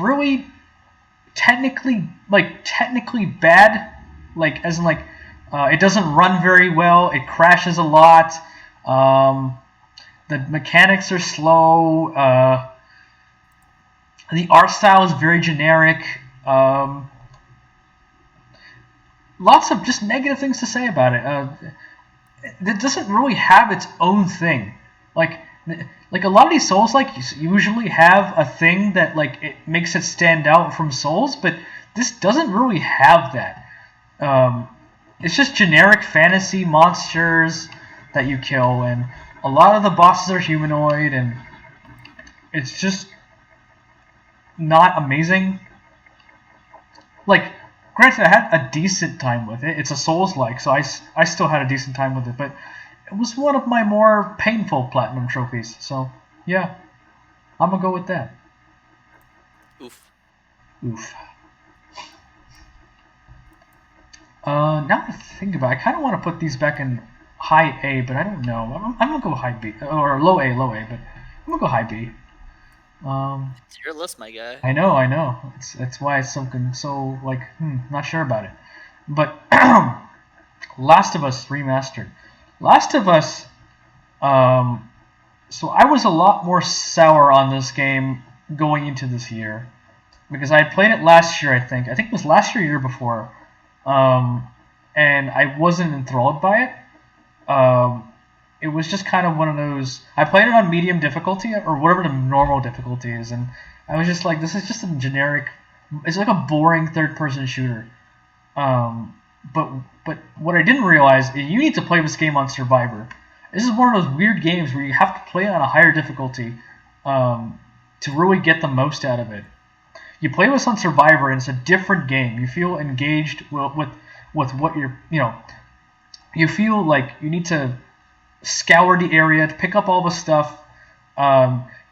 really technically bad, like as in like it doesn't run very well. It crashes a lot. Um, the mechanics are slow. The art style is very generic. Lots of just negative things to say about it. It doesn't really have its own thing. Like like a lot of these Souls like usually have a thing that like it makes it stand out from Souls, but this doesn't really have that. Um, it's just generic fantasy monsters that you kill, and a lot of the bosses are humanoid, and it's just not amazing. Like, granted, I had a decent time with it. It's a Souls-like, so I still had a decent time with it, but it was one of my more painful platinum trophies. So, yeah, I'm gonna go with that. Oof. Oof. Now that I think about it, I kind of want to put these back in high A, but I don't know. I'm gonna go high B, or low A, but I'm gonna go high B. It's your list, my guy. I know. It's why it's so like not sure about it. But Last of Us Remastered. Last of Us. So I was a lot more sour on this game going into this year because I had played it last year. I think it was last year, year before, um, and I wasn't enthralled by it. It was just kind of one of those. I played it on medium difficulty or whatever the normal difficulty is, and I was just like, this is just a generic. It's like a boring third-person shooter. Um, but but what I didn't realize is you need to play this game on Survivor. This is one of those weird games where you have to play it on a higher difficulty to really get the most out of it. You play this on Survivor, and it's a different game. You feel engaged with what you're you feel like you need to scour the area to pick up all the stuff.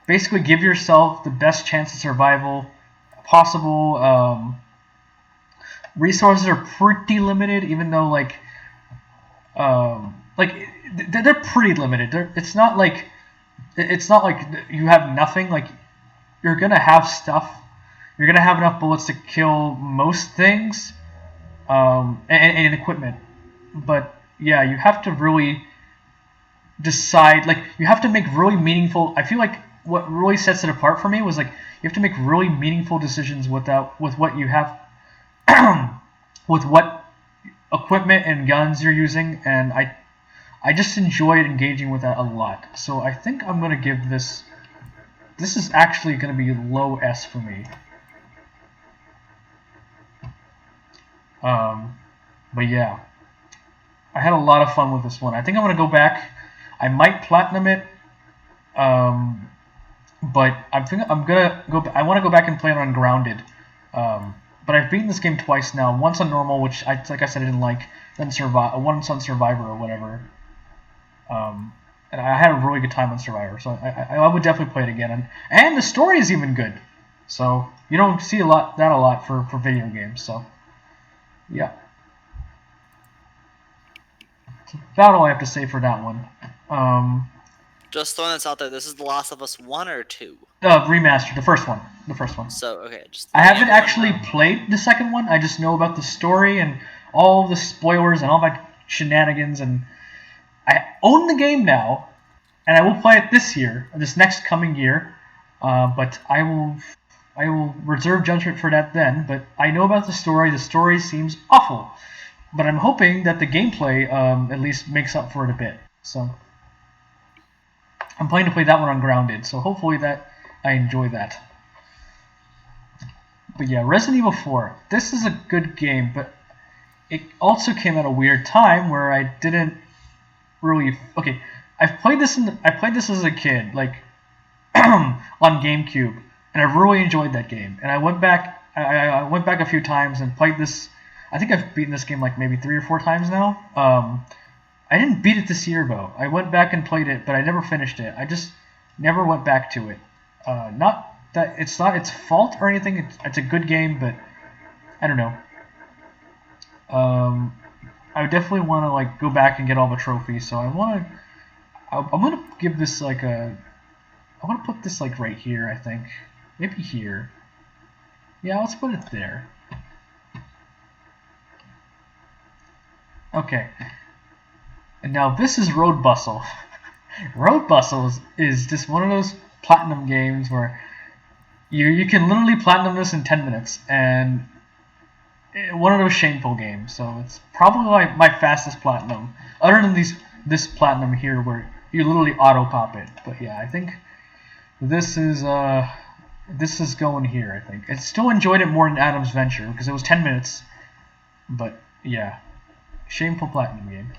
Basically, give yourself the best chance of survival possible. Resources are pretty limited, even though like they're pretty limited. It's not like you have nothing. Like you're gonna have stuff. You're gonna have enough bullets to kill most things, and equipment. But yeah, you have to really decide. Like you have to make really meaningful. I feel like what really sets it apart for me was like you have to make really meaningful decisions with what you have, with what equipment and guns you're using, and I just enjoyed engaging with that a lot. So I think I'm gonna give this. This is actually gonna be low S for me. But yeah, I had a lot of fun with this one. I think I'm gonna go back. I might platinum it, um, but I'm gonna go. I want to go back and play it on Grounded. But I've beaten this game twice now. Once on normal, which like I said I didn't like. Then once on Survivor or whatever. And I had a really good time on Survivor, so I would definitely play it again. And the story is even good. So you don't see a lot for video games. So yeah. About all I have to say for that one. Just throwing this out there. This is The Last of Us 1 or 2? Remastered, the first one. So okay, just. I haven't actually played the second one. I just know about the story and all the spoilers and all my shenanigans. And I own the game now, and I will play it this next coming year. But I will reserve judgment for that then. But I know about the story. The story seems awful. But I'm hoping that the gameplay at least makes up for it a bit. So I'm planning to play that one on Grounded. So hopefully that I enjoy that. But yeah, Resident Evil 4. This is a good game, but it also came at a weird time where I didn't really. Okay, I played this as a kid, like on GameCube, and I really enjoyed that game. And I went back. I went back a few times and played this. I think I've beaten this game like maybe 3 or 4 times now. I didn't beat it this year though. I went back and played it, but I never finished it. I just never went back to it. Not that it's not its fault or anything. It's a good game, but I don't know. I would definitely want to like go back and get all the trophies. So I'm gonna give this like a. I want to put this like right here. I think maybe here. Yeah, let's put it there. Okay. And now this is Road Bustle. Road Bustle is just one of those platinum games where you can literally platinum this in 10 minutes, and one of those shameful games. So it's probably my fastest platinum, other than this platinum here where you literally auto pop it. But yeah, I think this is going here. I think I still enjoyed it more than Adam's Venture because it was 10 minutes. But yeah, shameful platinum game.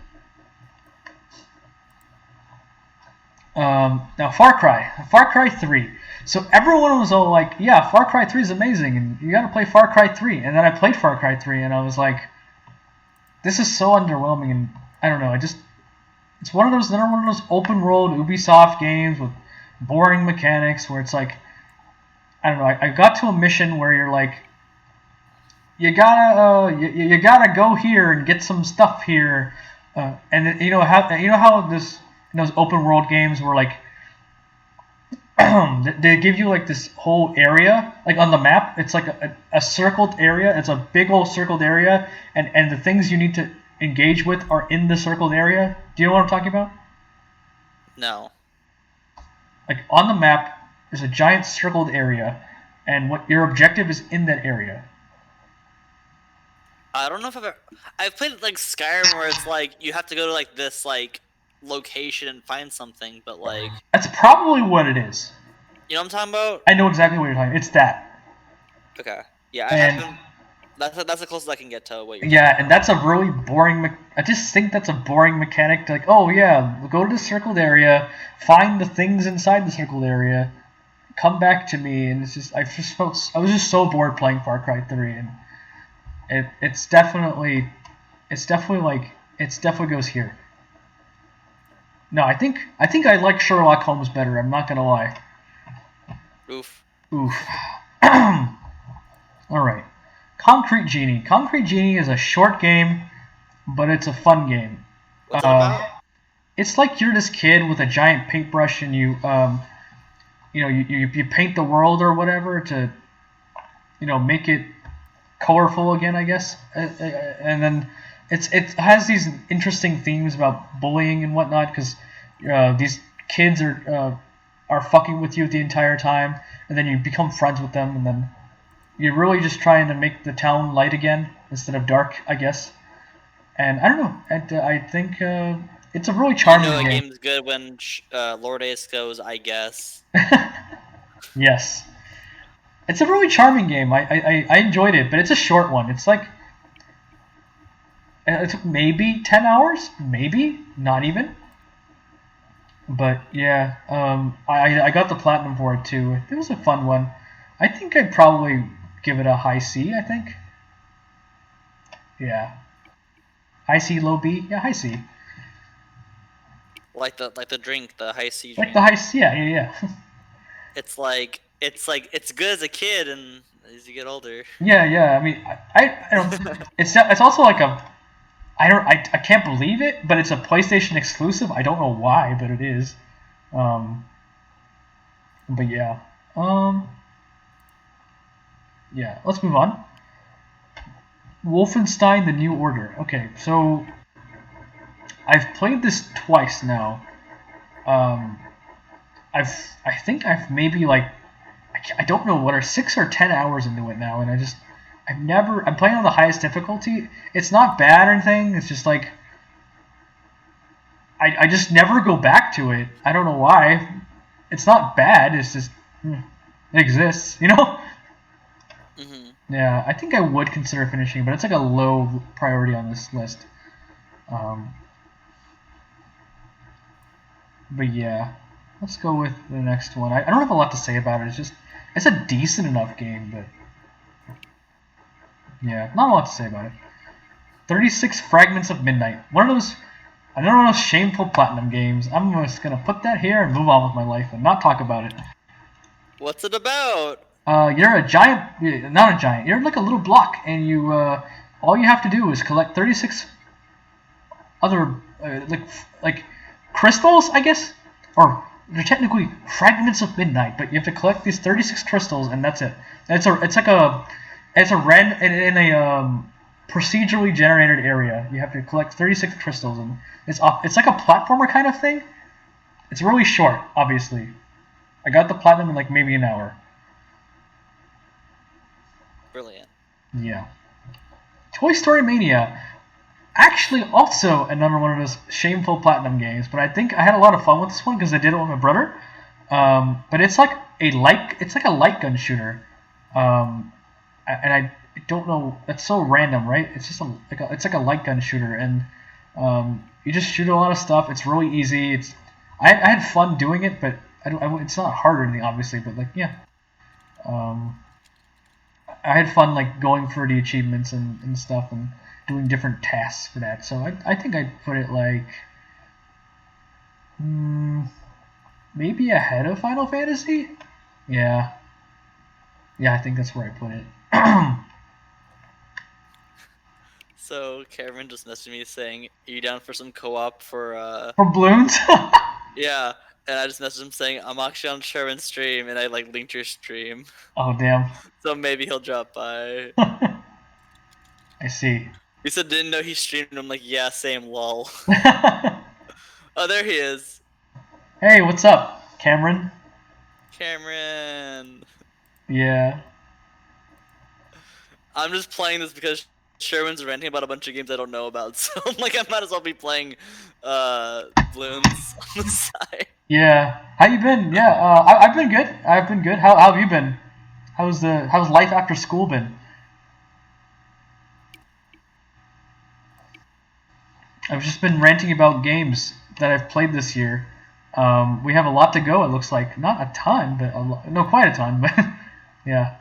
Now Far Cry 3. So everyone was all like, yeah, Far Cry 3 is amazing, and you gotta play Far Cry 3. And then I played Far Cry 3, and I was like, this is so underwhelming, and I don't know, it's another one of those open world Ubisoft games with boring mechanics where it's like, I don't know, I got to a mission where you're like, you gotta go here and get some stuff here, and you know how those open world games were like they give you like this whole area like on the map. It's like a circled area. It's a big old circled area, and the things you need to engage with are in the circled area. Do you know what I'm talking about? No. Like on the map, there's a giant circled area, and what your objective is in that area. I don't know if I've played like Skyrim where it's like you have to go to like this like location and find something, but like that's probably what it is. You know what I'm talking about? I know exactly what you're talking about. It's that. Okay. Yeah, that's the closest I can get to what you're talking about. And that's a really boring. I just think that's a boring mechanic. To like, oh yeah, go to the circled area, find the things inside the circled area, come back to me, and it's just I was just so bored playing Far Cry 3, and it definitely goes here. No, I think I like Sherlock Holmes better. I'm not gonna lie. Oof. All right. Concrete Genie. Concrete Genie is a short game, but it's a fun game. What's it about? It's like you're this kid with a giant paintbrush, and you paint the world or whatever to, make it colorful again, I guess. And then it has these interesting themes about bullying and whatnot, because these kids are fucking with you the entire time, and then you become friends with them, and then you're really just trying to make the town light again instead of dark, I guess. And I don't know. I think it's a really charming game. A game's good when Lourdes goes, I guess. Yes. It's a really charming game. I enjoyed it, but it's a short one. It's like it took maybe 10 hours, maybe not even. But yeah, I got the platinum for it too. It was a fun one. I think I'd probably give it a high C. I think. Yeah. High C, low B. Yeah, high C. Like the drink, the high C. Like the high C. Yeah. It's good as a kid, and as you get older. Yeah. I mean, I don't. It's also like I can't believe it, but it's a PlayStation exclusive. I don't know why, but it is. But yeah. Yeah, let's move on. Wolfenstein: The New Order. Okay, so I've played this twice now. I think I've maybe like I don't know what are 6 or 10 hours into it now, and I'm playing on the highest difficulty. It's not bad or anything. It's just like I just never go back to it. I don't know why. It's not bad. It's just it exists, Mm-hmm. Yeah, I think I would consider finishing, but it's like a low priority on this list. But yeah, let's go with the next one. I don't have a lot to say about it. It's a decent enough game, but yeah, not a lot to say about it. 36 Fragments of Midnight. Another one of those shameful platinum games. I'm just gonna put that here and move on with my life and not talk about it. What's it about? You're a giant, not a giant. You're like a little block, and you all you have to do is collect 36 other like crystals, I guess, or they're technically fragments of midnight, but you have to collect these 36 crystals, and that's it. It's like a in a procedurally generated area. You have to collect 36 crystals, and it's like a platformer kind of thing. It's really short, obviously. I got the platinum in like maybe an hour. Brilliant. Yeah. Toy Story Mania. Actually, also another one of those shameful platinum games, but I think I had a lot of fun with this one because I did it with my brother. But it's like a light gun shooter, and I don't know. That's so random, right? It's just it's like a light gun shooter, and you just shoot a lot of stuff. It's really easy. I had fun doing it, but it's not hard or anything, obviously. But like, yeah. Um, I had fun like going for the achievements and stuff and doing different tasks for that. So I think I'd put it like maybe ahead of Final Fantasy. Yeah, I think that's where I put it. So Cameron just messaged me saying, "Are you down for some co-op for?" For balloons. Yeah, and I just messaged him saying, "I'm actually on Sherman's stream," and I like linked your stream. Oh damn. So maybe he'll drop by. I see. He said didn't know he streamed. I'm like, yeah, same, lol. Oh, there he is. Hey, what's up, Cameron? Cameron. Yeah. I'm just playing this because Sherman's ranting about a bunch of games I don't know about, so I'm like, I might as well be playing balloons on the side. Yeah. How you been? Yeah. I've been good. I've been good. How have you been? How's life after school been? I've just been ranting about games that I've played this year. We have a lot to go. It looks like not a ton, but no, quite a ton. But yeah,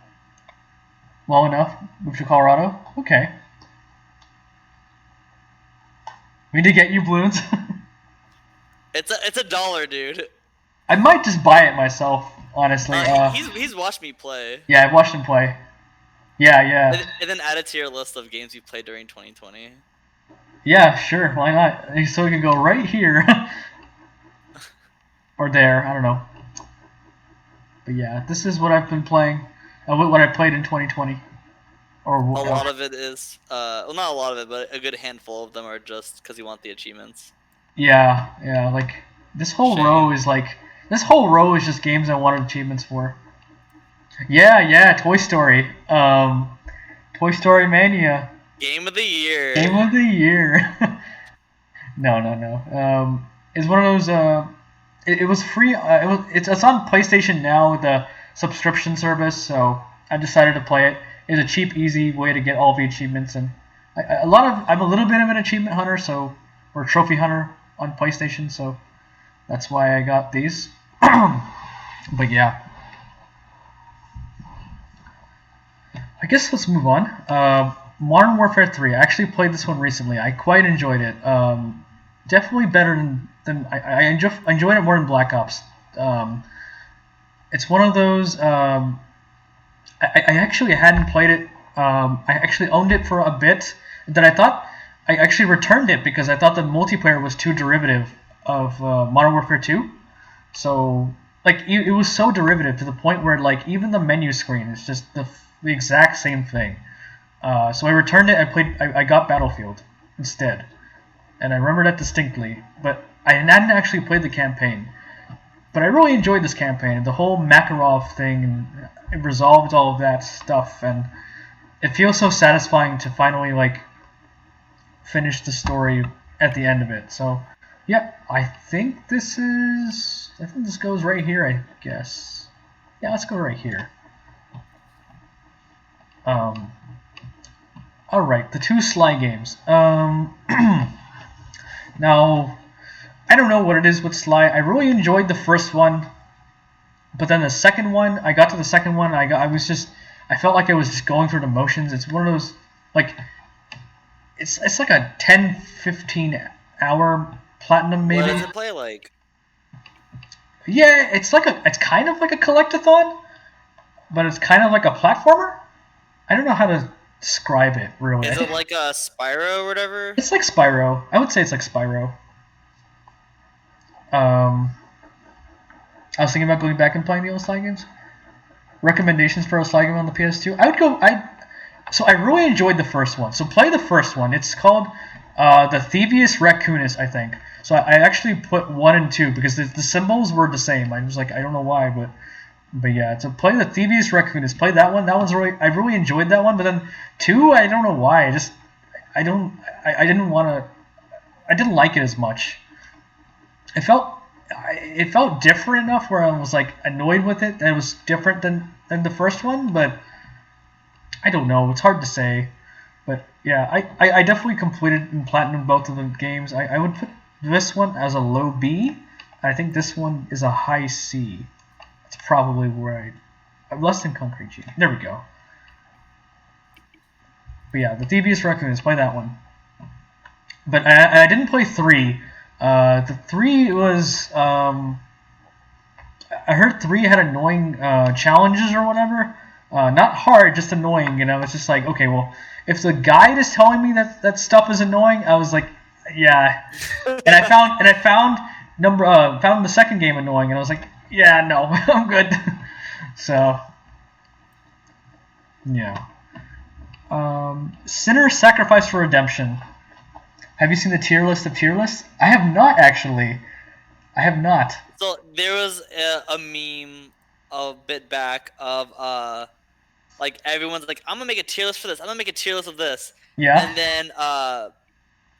long enough. Move to Colorado. Okay. We need to get you balloons. It's $1, dude. I might just buy it myself, honestly. He's watched me play. Yeah, I've watched him play. Yeah. And then add it to your list of games you played during 2020. Yeah, sure. Why not? So we can go right here. Or there. I don't know. But yeah, this is what I've been playing. What I played in 2020. Or a lot of it is, well, not a lot of it, but a good handful of them are just because you want the achievements. Yeah. Like this whole row is just games I wanted achievements for. Yeah. Toy Story. Toy Story Mania. Game of the year. Game of the year. No. It's one of those. It was free. It's on PlayStation Now with the subscription service. So I decided to play it. It's a cheap, easy way to get all the achievements, and I'm a little bit of an achievement hunter, or trophy hunter on PlayStation. So that's why I got these. But yeah, I guess let's move on. Modern Warfare 3. I actually played this one recently. I quite enjoyed it. Definitely better than I enjoyed it more than Black Ops. It's one of those. I actually hadn't played it. I actually owned it for a bit. Then I thought I actually returned it because I thought the multiplayer was too derivative of Modern Warfare 2. So like it was so derivative to the point where like even the menu screen is just the exact same thing. So I returned it. I got Battlefield instead, and I remember that distinctly. But I hadn't actually played the campaign. But I really enjoyed this campaign. The whole Makarov thing, and it resolved all of that stuff, and it feels so satisfying to finally like finish the story at the end of it. So, yeah, I think this goes right here. I guess. Yeah, let's go right here. All right, the two Sly games. Now, I don't know what it is with Sly. I really enjoyed the first one, but then the second one, I got to the second one, I felt like I was just going through the motions. It's one of those like it's like a 10-15 hour platinum maybe. What does it play like? Yeah, it's kind of like a collectathon, but it's kind of like a platformer. I don't know how to describe it really. Is it like a Spyro or whatever? It's like Spyro. I would say it's like Spyro. I was thinking about going back and playing the old Sly games. Recommendations for a Sly game on the PS2. I would go. So I really enjoyed the first one. So play the first one. It's called the Thievius Raccoonus, I think. So I actually put 1 and 2 because the symbols were the same. I was like, I don't know why, but yeah. So play the Thievius Raccoonus. Play that one. That one's I really enjoyed that one. But then 2, I don't know why. I didn't want to. I didn't like it as much. It felt different enough where I was like annoyed with it. That it was different than the first one, but I don't know. It's hard to say. But yeah, I definitely completed and platinum both of the games. I would put this one as a low B. I think this one is a high C. It's probably where I'm less than Concrete G. There we go. But yeah, the Thievius Raccoonus, play that one. But I didn't play 3. The 3 was I heard 3 had annoying challenges or whatever. Not hard, just annoying. It's just like, okay, well, if the guide is telling me that stuff is annoying, I was like, yeah. And I found the second game annoying, and I was like, yeah, no, I'm good. So yeah. Sinner Sacrifice for Redemption. Have you seen the tier list of tier lists? I have not, actually. I have not. So there was a meme a bit back of like everyone's like, I'm gonna make a tier list for this. I'm gonna make a tier list of this. Yeah. And then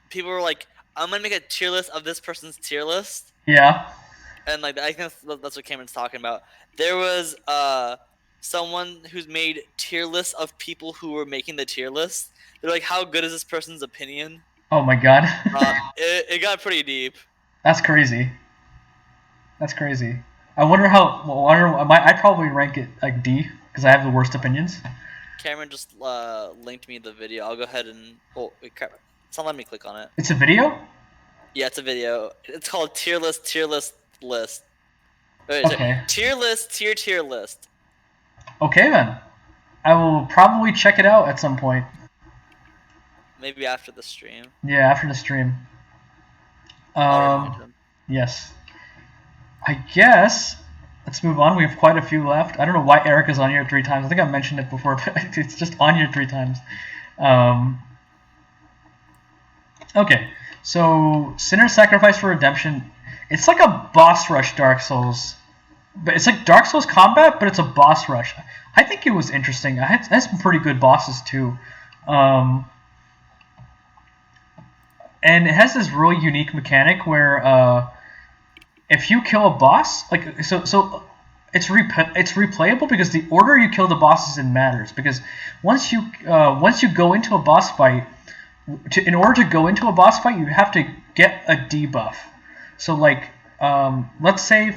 people were like, I'm gonna make a tier list of this person's tier list. Yeah. And like I think that's what Cameron's talking about. There was someone who's made tier lists of people who were making the tier list. They're like, how good is this person's opinion? Oh my god. It got pretty deep. That's crazy. That's crazy. I wonder I'd probably rank it like D because I have the worst opinions. Cameron just linked me the video. I'll go ahead and wait, crap. It's not letting me click on it. It's a video? Yeah, it's a video. It's called tier list list. Wait, okay. Tier list tier list. Okay then. I will probably check it out at some point. Maybe after the stream. Yeah, after the stream. Yes. I guess let's move on. We have quite a few left. I don't know why Erica's on here 3 times. I think I mentioned it before, but it's just on here 3 times. Okay, so Sinner Sacrifice for Redemption. It's like a boss rush Dark Souls. But it's like Dark Souls combat, but it's a boss rush. I think it was interesting. I had some pretty good bosses too. And it has this really unique mechanic where if you kill a boss, like so it's replayable because the order you kill the bosses in matters. Because once you go into a boss fight, in order to go into a boss fight, you have to get a debuff. So like let's say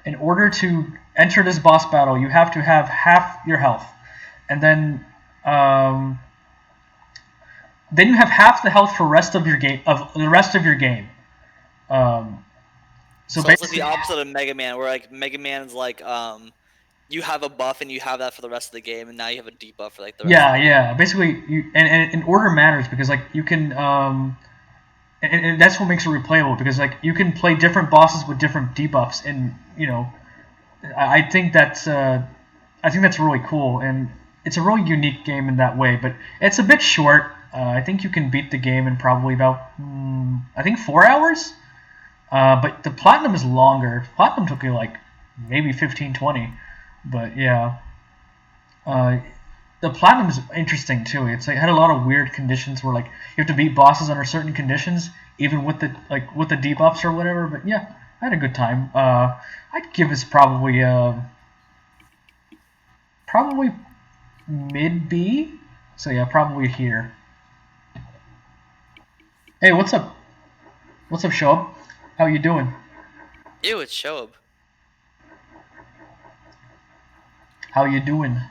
in order to enter this boss battle, you have to have half your health, and then you have half the health for the rest of your game. So it's like the opposite of Mega Man, where like Mega Man's like you have a buff and you have that for the rest of the game, and now you have a debuff for like the rest of the game. Yeah. Basically, and order matters because like you can and that's what makes it replayable because like you can play different bosses with different debuffs, and I think that's really cool, and it's a really unique game in that way. But it's a bit short. I think you can beat the game in probably about 4 hours. But the platinum is longer. Platinum took you like maybe 15-20. But yeah. The platinum is interesting too. It's like had a lot of weird conditions where like you have to beat bosses under certain conditions, even with the debuffs or whatever. But yeah, I had a good time. I'd give this probably mid B. So yeah, probably here. Hey, what's up? What's up, Shoab? How you doing? Ew, it's Shoab. How you doing?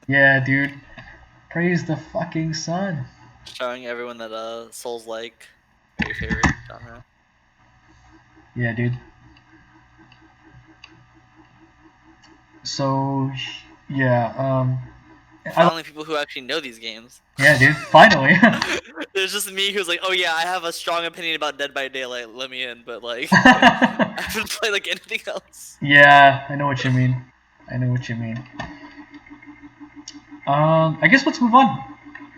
Yeah, dude. Praise the fucking sun. Showing everyone that Souls like your favorite genre. Yeah, dude. So, yeah. Finally, people who actually know these games. Yeah, dude. Finally. There's just me who's like, oh yeah, I have a strong opinion about Dead by Daylight. Let me in, but like, I haven't played like anything else. Yeah, I know what you mean. I know what you mean. I guess let's move on.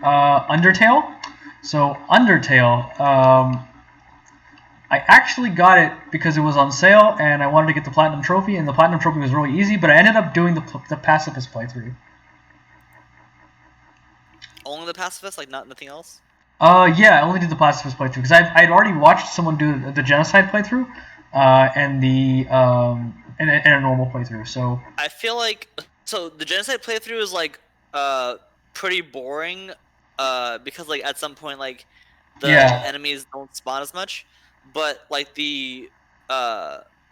Undertale. So Undertale. I actually got it because it was on sale, and I wanted to get the Platinum Trophy, and the Platinum Trophy was really easy, but I ended up doing the Pacifist playthrough. Only the pacifist, like nothing else. Yeah, I only did the Pacifist playthrough because I'd already watched someone do the Genocide playthrough, and a normal playthrough. So I feel like the Genocide playthrough is like pretty boring, because like at some point like the enemies don't spawn as much, but like the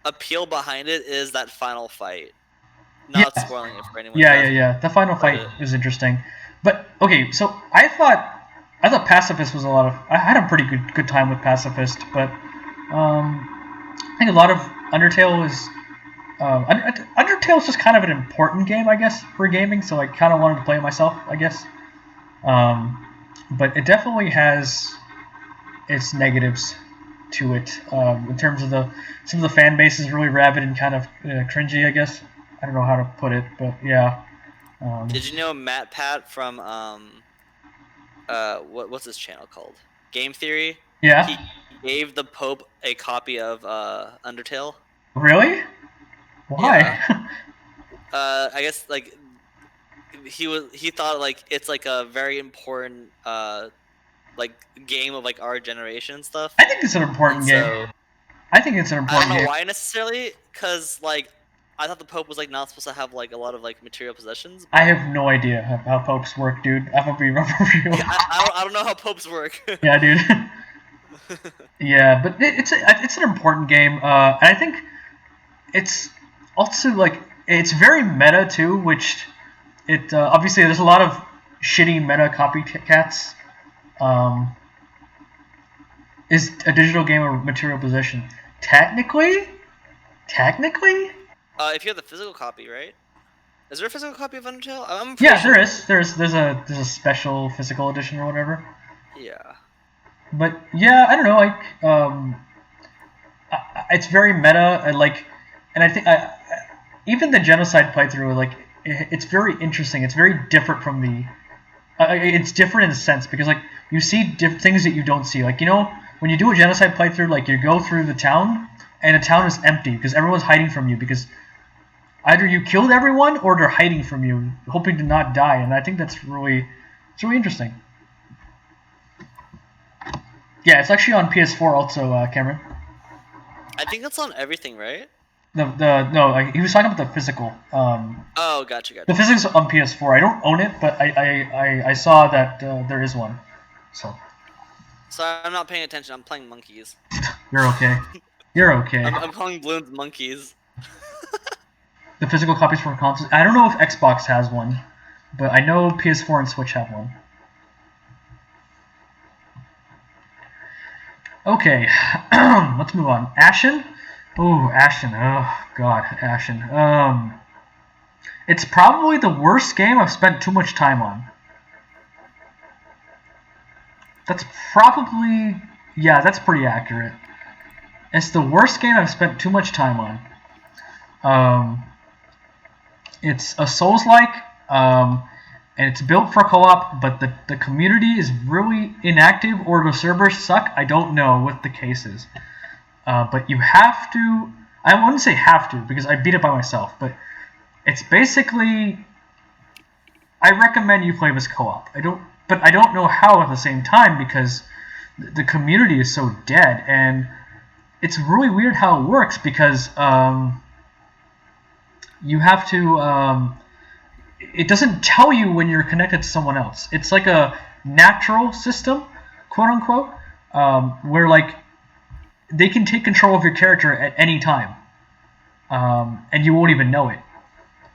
appeal behind it is that final fight. Not spoiling it for anyone. Yeah. The final fight is interesting, but okay. So I thought Pacifist was a lot of. I had a pretty good time with Pacifist, but I think a lot of Undertale is. Undertale is just kind of an important game, I guess, for gaming. So I kind of wanted to play it myself, I guess. But it definitely has its negatives to it in terms of some of the fan base is really rabid and kind of cringy, I guess. I don't know how to put it, but yeah. Did you know Matt Pat from what's his channel called? Game Theory? Yeah. He gave the Pope a copy of Undertale. Really? Why? Yeah. I guess like he thought like it's like a very important like game of like our generation and stuff. I think it's an important game. I think it's an important game. I don't know why necessarily, because like I thought the Pope was like not supposed to have like a lot of like material possessions. I have no idea how popes work, dude. I'm gonna be real. I don't know how popes work. Yeah, dude. Yeah, but it's an important game. And I think it's also like it's very meta too, which it obviously there's a lot of shitty meta copycats. Is a digital game of material possession? Technically. If you have the physical copy, right? Is there a physical copy of Undertale? Yeah, there is. There's a special physical edition or whatever. Yeah. But yeah, I don't know. Like, it's very meta. And I think even the Genocide playthrough, like, it's very interesting. It's very different from the. It's different in a sense because like you see things that you don't see. Like when you do a Genocide playthrough, like you go through the town and the town is empty because everyone's hiding from you because either you killed everyone or they're hiding from you, hoping to not die. And I think it's really interesting. Yeah, it's actually on PS4 also, Cameron. I think it's on everything, right? No, he was talking about the physical. Oh, gotcha. The physic's on PS4. I don't own it, but I saw that there is one. So. Sorry, I'm not paying attention. I'm playing monkeys. You're okay. You're okay. I'm calling balloons monkeys. The physical copies for consoles. I don't know if Xbox has one, but I know PS4 and Switch have one. Okay, let's move on. Ashen. Ooh, Ashen. Oh God, Ashen. It's probably the worst game I've spent too much time on. That's probably, yeah, that's pretty accurate. It's the worst game I've spent too much time on. It's a Souls-like, and it's built for co-op, but the community is really inactive, or the servers suck. I don't know what the case is. But you have to, I wouldn't say have to, because I beat it by myself, but it's basically, I recommend you play this co-op. But I don't know how at the same time, because the community is so dead, and it's really weird how it works, because you have to, it doesn't tell you when you're connected to someone else. It's like a natural system, quote unquote, where like they can take control of your character at any time, and you won't even know it.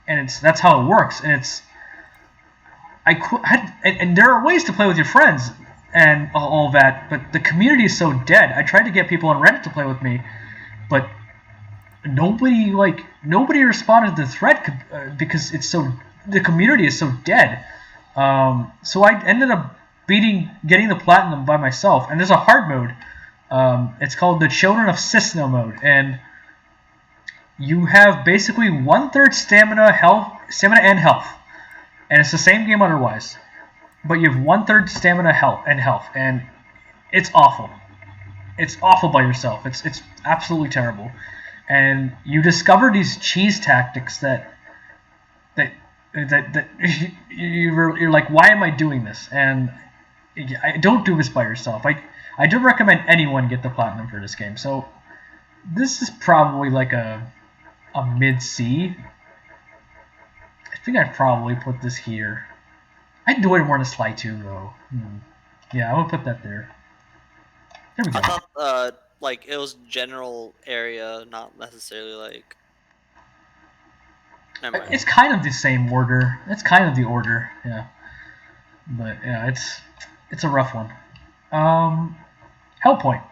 And that's how it works. And and there are ways to play with your friends and all that, but the community is so dead. I tried to get people on Reddit to play with me, but nobody responded to the thread because the community is so dead. So I ended up getting the platinum by myself, and there's a hard mode. It's called the Children of Cisno mode, and you have basically 1/3 stamina and health, and it's the same game otherwise, but you have 1/3 stamina health, and it's awful. It's awful by yourself. It's absolutely terrible, and you discover these cheese tactics that you're like, why am I doing this? And I don't do this by yourself. I do recommend anyone get the platinum for this game. So this is probably like a mid C. I think I'd probably put this here. I'd do it more in a Sly 2 though. Yeah, I would put that there. There we go. I thought like it was general area, not necessarily like. Never mind. It's kind of the same order. It's kind of the order, yeah. But yeah, it's a rough one. Hellpoint.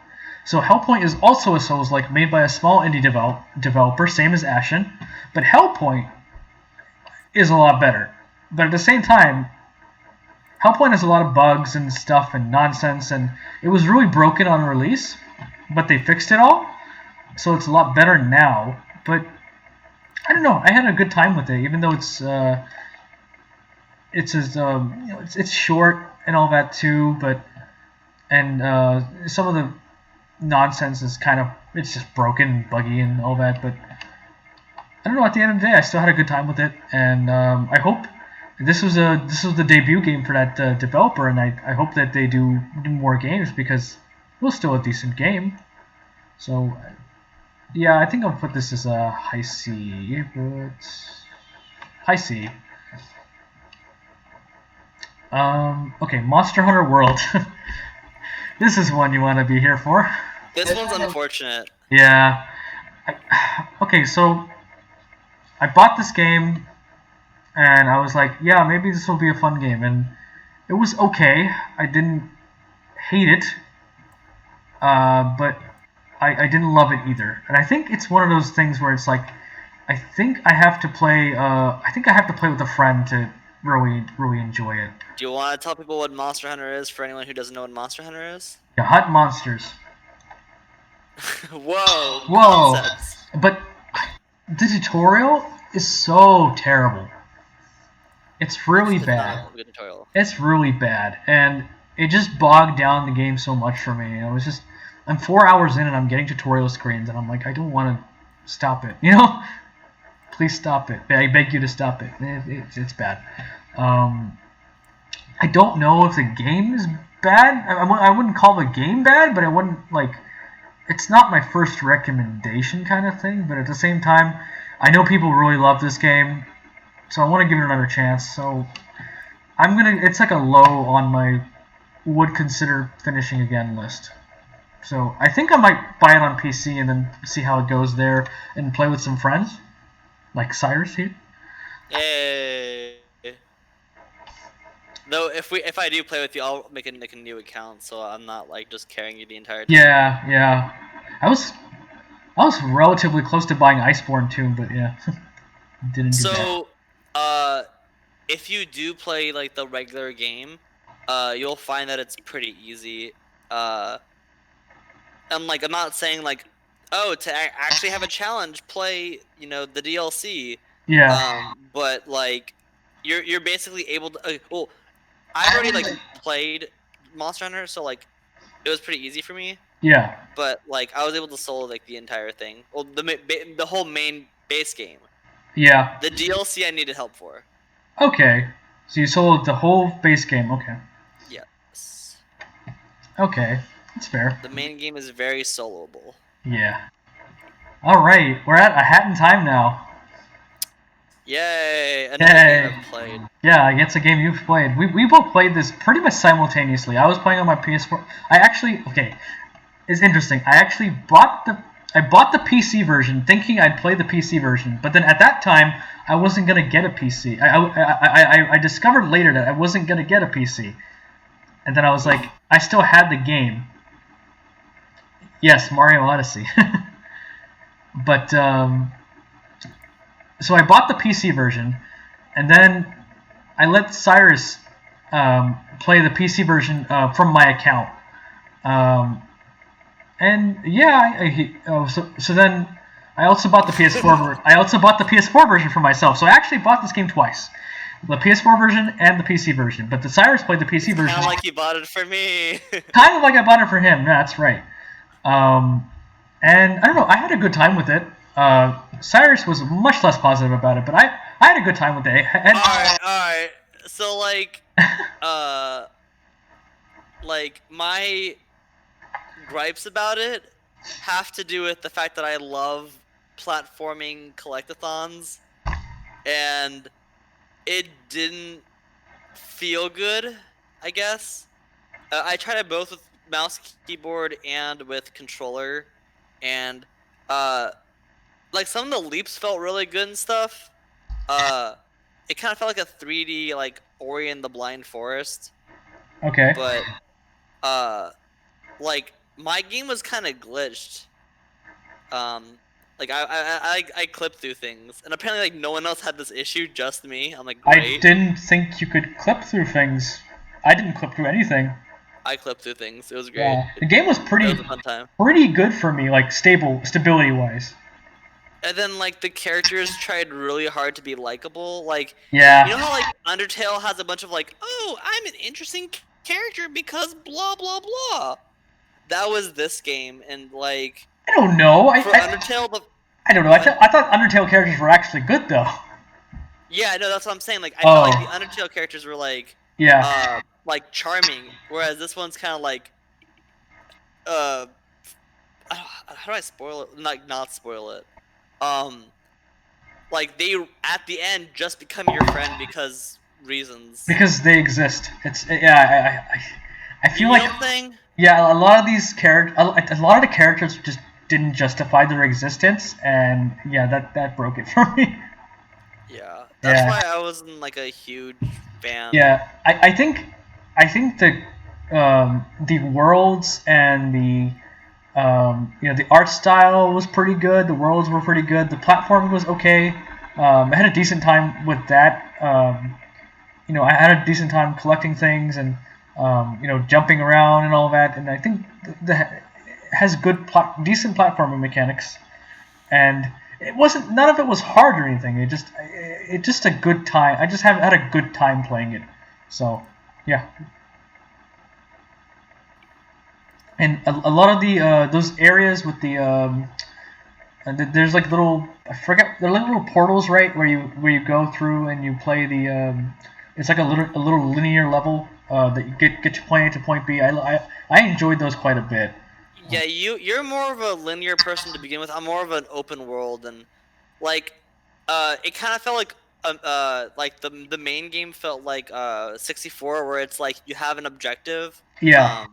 So Hellpoint is also a Souls-like made by a small indie developer, same as Ashen, but Hellpoint is a lot better. But at the same time, Hellpoint has a lot of bugs and stuff and nonsense, and it was really broken on release, but they fixed it all, so it's a lot better now. But I don't know, I had a good time with it, even though it's short and all that too, and some of the nonsense is it's just broken and buggy and all that, but I don't know, at the end of the day I still had a good time with it, and I hope this was the debut game for that developer, and I hope that they do more games, because it was still a decent game. So yeah, I think I'll put this as a high C, but high C. Okay, Monster Hunter World. This is one you want to be here for. This one's unfortunate. Yeah. Okay, so I bought this game, and I was like, yeah, maybe this will be a fun game, and it was okay. I didn't hate it, but I didn't love it either. And I think it's one of those things where it's like, I think I have to play with a friend to really enjoy it. Do you want to tell people what Monster Hunter is for anyone who doesn't know what Monster Hunter is? Yeah, hunt monsters. Whoa. Whoa. Concepts. But the tutorial is so terrible. It's really bad. Not a good tutorial. It's really bad, and it just bogged down the game so much for me. I'm 4 hours in and I'm getting tutorial screens, and I'm like, I don't want to stop it. Please stop it. I beg you to stop it. It's bad. I don't know if the game is bad. I wouldn't call the game bad, but I wouldn't it's not my first recommendation kind of thing. But at the same time, I know people really love this game, so I want to give it another chance. So it's like a low on my would consider finishing again list. So I think I might buy it on PC and then see how it goes there and play with some friends, like Cyrus here. Yay! Though if I do play with you, I'll make a new account, so I'm not just carrying you the entire time. Yeah. I was relatively close to buying Iceborne too, but yeah, didn't do that. So, if you do play the regular game, you'll find that it's pretty easy. And I'm not saying to actually have a challenge, play the DLC. Yeah. But you're basically able to. Well, I've already played Monster Hunter, so it was pretty easy for me. Yeah. But I was able to solo the entire thing. Well, the whole main base game. Yeah. The DLC I needed help for. Okay. So you soloed the whole base game. Okay. Yes. Okay. That's fair. The main game is very soloable. Yeah. All right, we're at a hat in time now. Yay! Another game I've played. Yeah, it's a game you've played. We both played this pretty much simultaneously. I was playing on my PS4. It's interesting. I actually bought the PC version thinking I'd play the PC version, but then at that time I wasn't gonna get a PC. I discovered later that I wasn't gonna get a PC, and then I was like, I still had the game. Yes, Mario Odyssey. But so I bought the PC version, and then I let Cyrus play the PC version from my account. And yeah, so then I also bought the PS4. I also bought the PS4 version for myself. So I actually bought this game twice, the PS4 version and the PC version. But the Cyrus played the PC version. Kind of like you bought it for me. Kind of like I bought it for him. Yeah, that's right. And I don't know. I had a good time with it. Cyrus was much less positive about it, but I had a good time with it. And, all right. So like my gripes about it have to do with the fact that I love platforming collectathons, and it didn't feel good, I guess. I tried it both with mouse, keyboard, and with controller, and like some of the leaps felt really good and stuff. It kind of felt like a 3D like Ori and the Blind Forest. Okay. But like my game was kind of glitched. Like I clipped through things, and apparently like no one else had this issue, just me. I'm like, great. I didn't think you could clip through things. I didn't clip through anything. I clipped through things. It was great. Yeah. The game was It pretty was a fun time. pretty good for me, like stability wise. And then like the characters tried really hard to be likable. Like, Yeah. you know how like Undertale has a bunch of like, oh, I'm an interesting character because blah blah blah. That was this game, and like I don't know. Undertale, I don't know. I thought Undertale characters were actually good though. Yeah, no, that's what I'm saying. Like I felt like the Undertale characters were like like charming, whereas this one's kind of like how do I spoil it? Like not spoil it. Like they at the end just become your friend because reasons. Because they exist. It's I feel like yeah, a lot of these characters, a lot of the characters just didn't justify their existence, and yeah, that broke it for me. Yeah, that's why I wasn't like a huge fan. Yeah, I think the worlds and the the art style was pretty good. The worlds were pretty good. The platform was okay. I had a decent time with that. I had a decent time collecting things and jumping around and all that. And I think that has good, decent platforming mechanics. And none of it was hard or anything. It just a good time. I just had a good time playing it. So yeah. And a lot of the those areas with the there's like little, I forget, they're like little portals, right, where you go through and you play the it's like a little linear level that you get to point A to point B. I enjoyed those quite a bit. Yeah, you're more of a linear person to begin with. I'm more of an open world, and like it kind of felt like the main game felt like 64, where it's like you have an objective. Yeah.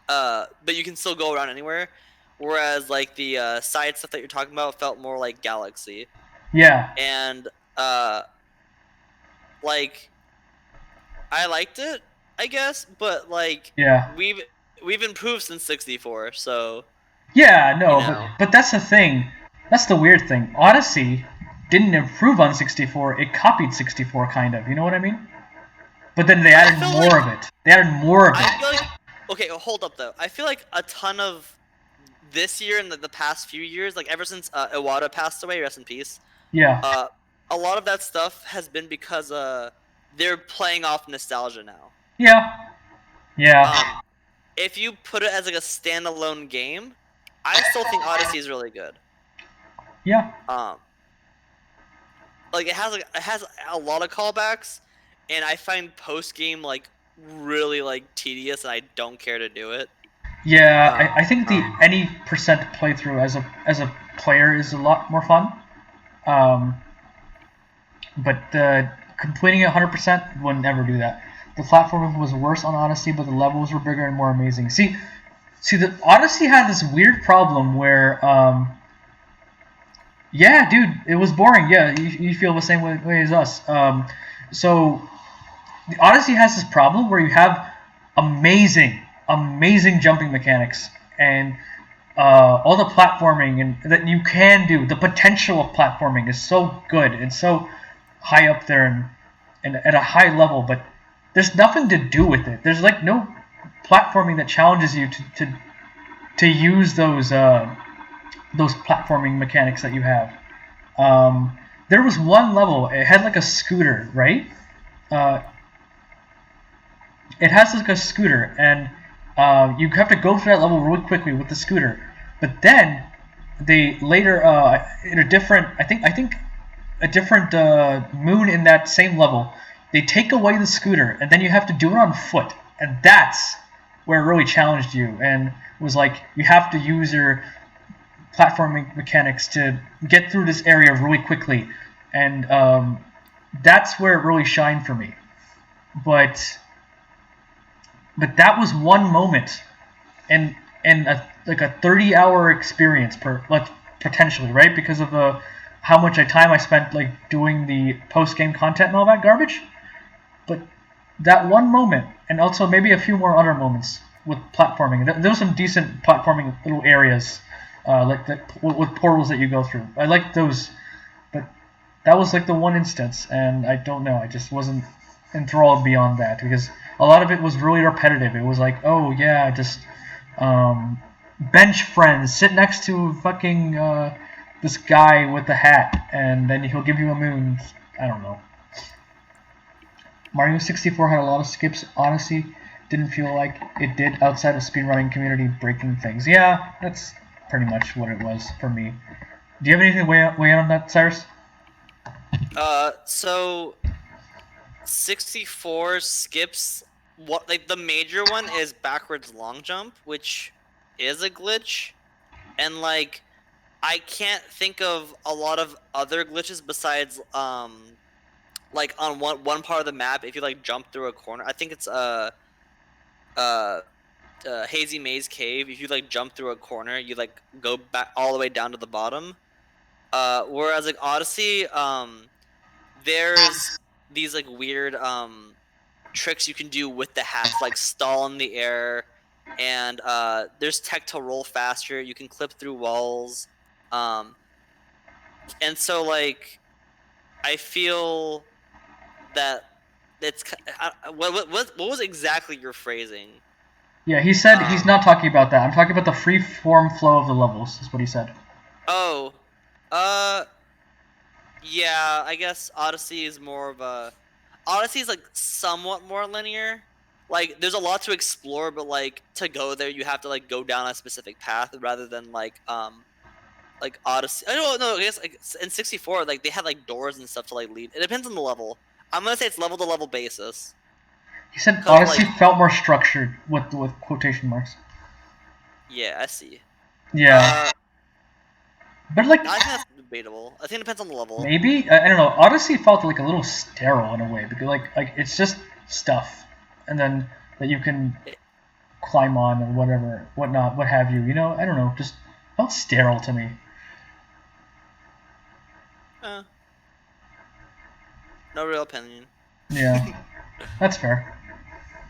But you can still go around anywhere. Whereas like the side stuff that you're talking about felt more like Galaxy. Yeah. And like I liked it, I guess, but like we've improved since 64, so yeah, no, but that's the thing. That's the weird thing. Odyssey didn't improve on 64. It copied 64 kind of. You know what I mean? But then they added more of it. They added more of it. I feel like, okay, hold up though. I feel like a ton of this year and the past few years, like ever since Iwata passed away, rest in peace. Yeah. A lot of that stuff has been because they're playing off nostalgia now. Yeah. Yeah. If you put it as like a standalone game, I still think Odyssey is really good. Yeah. Like it has a lot of callbacks, and I find post game like really like tedious, and I don't care to do it. Yeah, I think the any percent playthrough as a player is a lot more fun. But completing it 100% would never do that. The platforming was worse on Odyssey, but the levels were bigger and more amazing. See, the Odyssey had this weird problem where, yeah, dude, it was boring. Yeah, you feel the same way as us. So the Odyssey has this problem where you have amazing jumping mechanics, and all the platforming and that you can do. The potential of platforming is so good and so high up there and at a high level, but there's nothing to do with it. There's like no platforming that challenges you to use those platforming mechanics that you have. There was one level. It had like a scooter, right? It has like a scooter, and you have to go through that level really quickly with the scooter. But then they later in a different, I think a different moon in that same level, they take away the scooter, and then you have to do it on foot, and that's where it really challenged you, and was like you have to use your platforming mechanics to get through this area really quickly, and that's where it really shined for me. But that was one moment, and like a 30-hour experience potentially, right? Because of how much time I spent like doing the post-game content and all that garbage. But that one moment, and also maybe a few more other moments with platforming. There was some decent platforming little areas, with portals that you go through. I liked those, but that was like the one instance, and I don't know. I just wasn't enthralled beyond that because a lot of it was really repetitive. It was like, oh yeah, just bench friends, sit next to fucking this guy with the hat, and then he'll give you a moon. I don't know. Mario 64 had a lot of skips. Odyssey didn't feel like it did outside of speedrunning community breaking things. Yeah, that's pretty much what it was for me. Do you have anything to weigh in on that, Cyrus? So 64 skips. What like the major one is backwards long jump, which is a glitch, and like I can't think of a lot of other glitches besides like on one part of the map if you like jump through a corner. I think it's Hazy Maze Cave. If you like jump through a corner, you like go back all the way down to the bottom. Whereas like Odyssey, there's these like weird tricks you can do with the hat, like stall in the air, and there's tech to roll faster. You can clip through walls, and so like I feel that it's what was exactly your phrasing? Yeah, he said he's not talking about that. I'm talking about the free form flow of the levels. Is what he said. Oh, yeah. I guess Odyssey is more of a. Odyssey is like somewhat more linear. Like there's a lot to explore, but like to go there, you have to like go down a specific path rather than like Odyssey. I don't know. I guess like in 64, like they had like doors and stuff to like lead. It depends on the level. I'm gonna say it's level to level basis. He said Odyssey felt more structured with quotation marks. Yeah, I see. Yeah. But like, I think that's debatable. I think it depends on the level. Maybe I don't know. Odyssey felt like a little sterile in a way because like it's just stuff, and then that you can climb on or whatever, whatnot, what have you. You know, I don't know. Just felt sterile to me. No real opinion. Yeah, that's fair.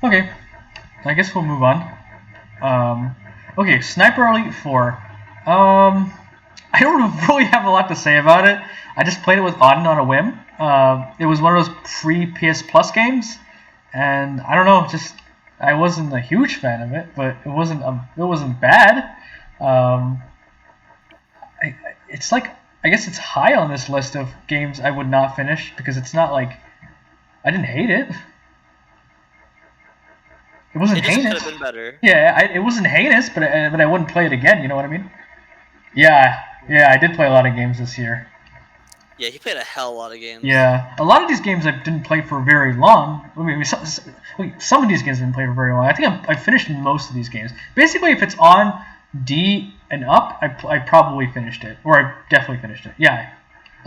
Okay, I guess we'll move on. Okay, Sniper Elite 4. I don't really have a lot to say about it. I just played it with Auden on a whim. It was one of those free PS Plus games, and I don't know, just I wasn't a huge fan of it, but it wasn't bad. It's like I guess it's high on this list of games I would not finish because it's not like I didn't hate it. It wasn't heinous. It just could have been better. Yeah, it wasn't heinous, but I wouldn't play it again. You know what I mean? Yeah, I did play a lot of games this year. Yeah, he played a hell of a lot of games. Yeah, a lot of these games I didn't play for very long. I mean, some of these games I didn't play for very long. I think I finished most of these games. Basically, if it's on D and up, I probably finished it, or I definitely finished it. Yeah,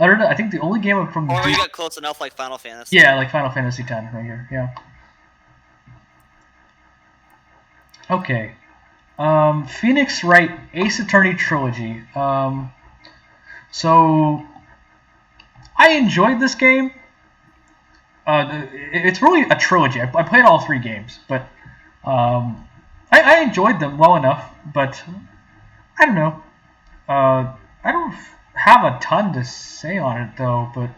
I think the only game from. Or you got close enough, like Final Fantasy. Yeah, like Final Fantasy X right here. Yeah. Okay. Phoenix Wright Ace Attorney Trilogy. So I enjoyed this game. It's really a trilogy. I played all three games, but I enjoyed them well enough. But I don't know. I don't have a ton to say on it though, but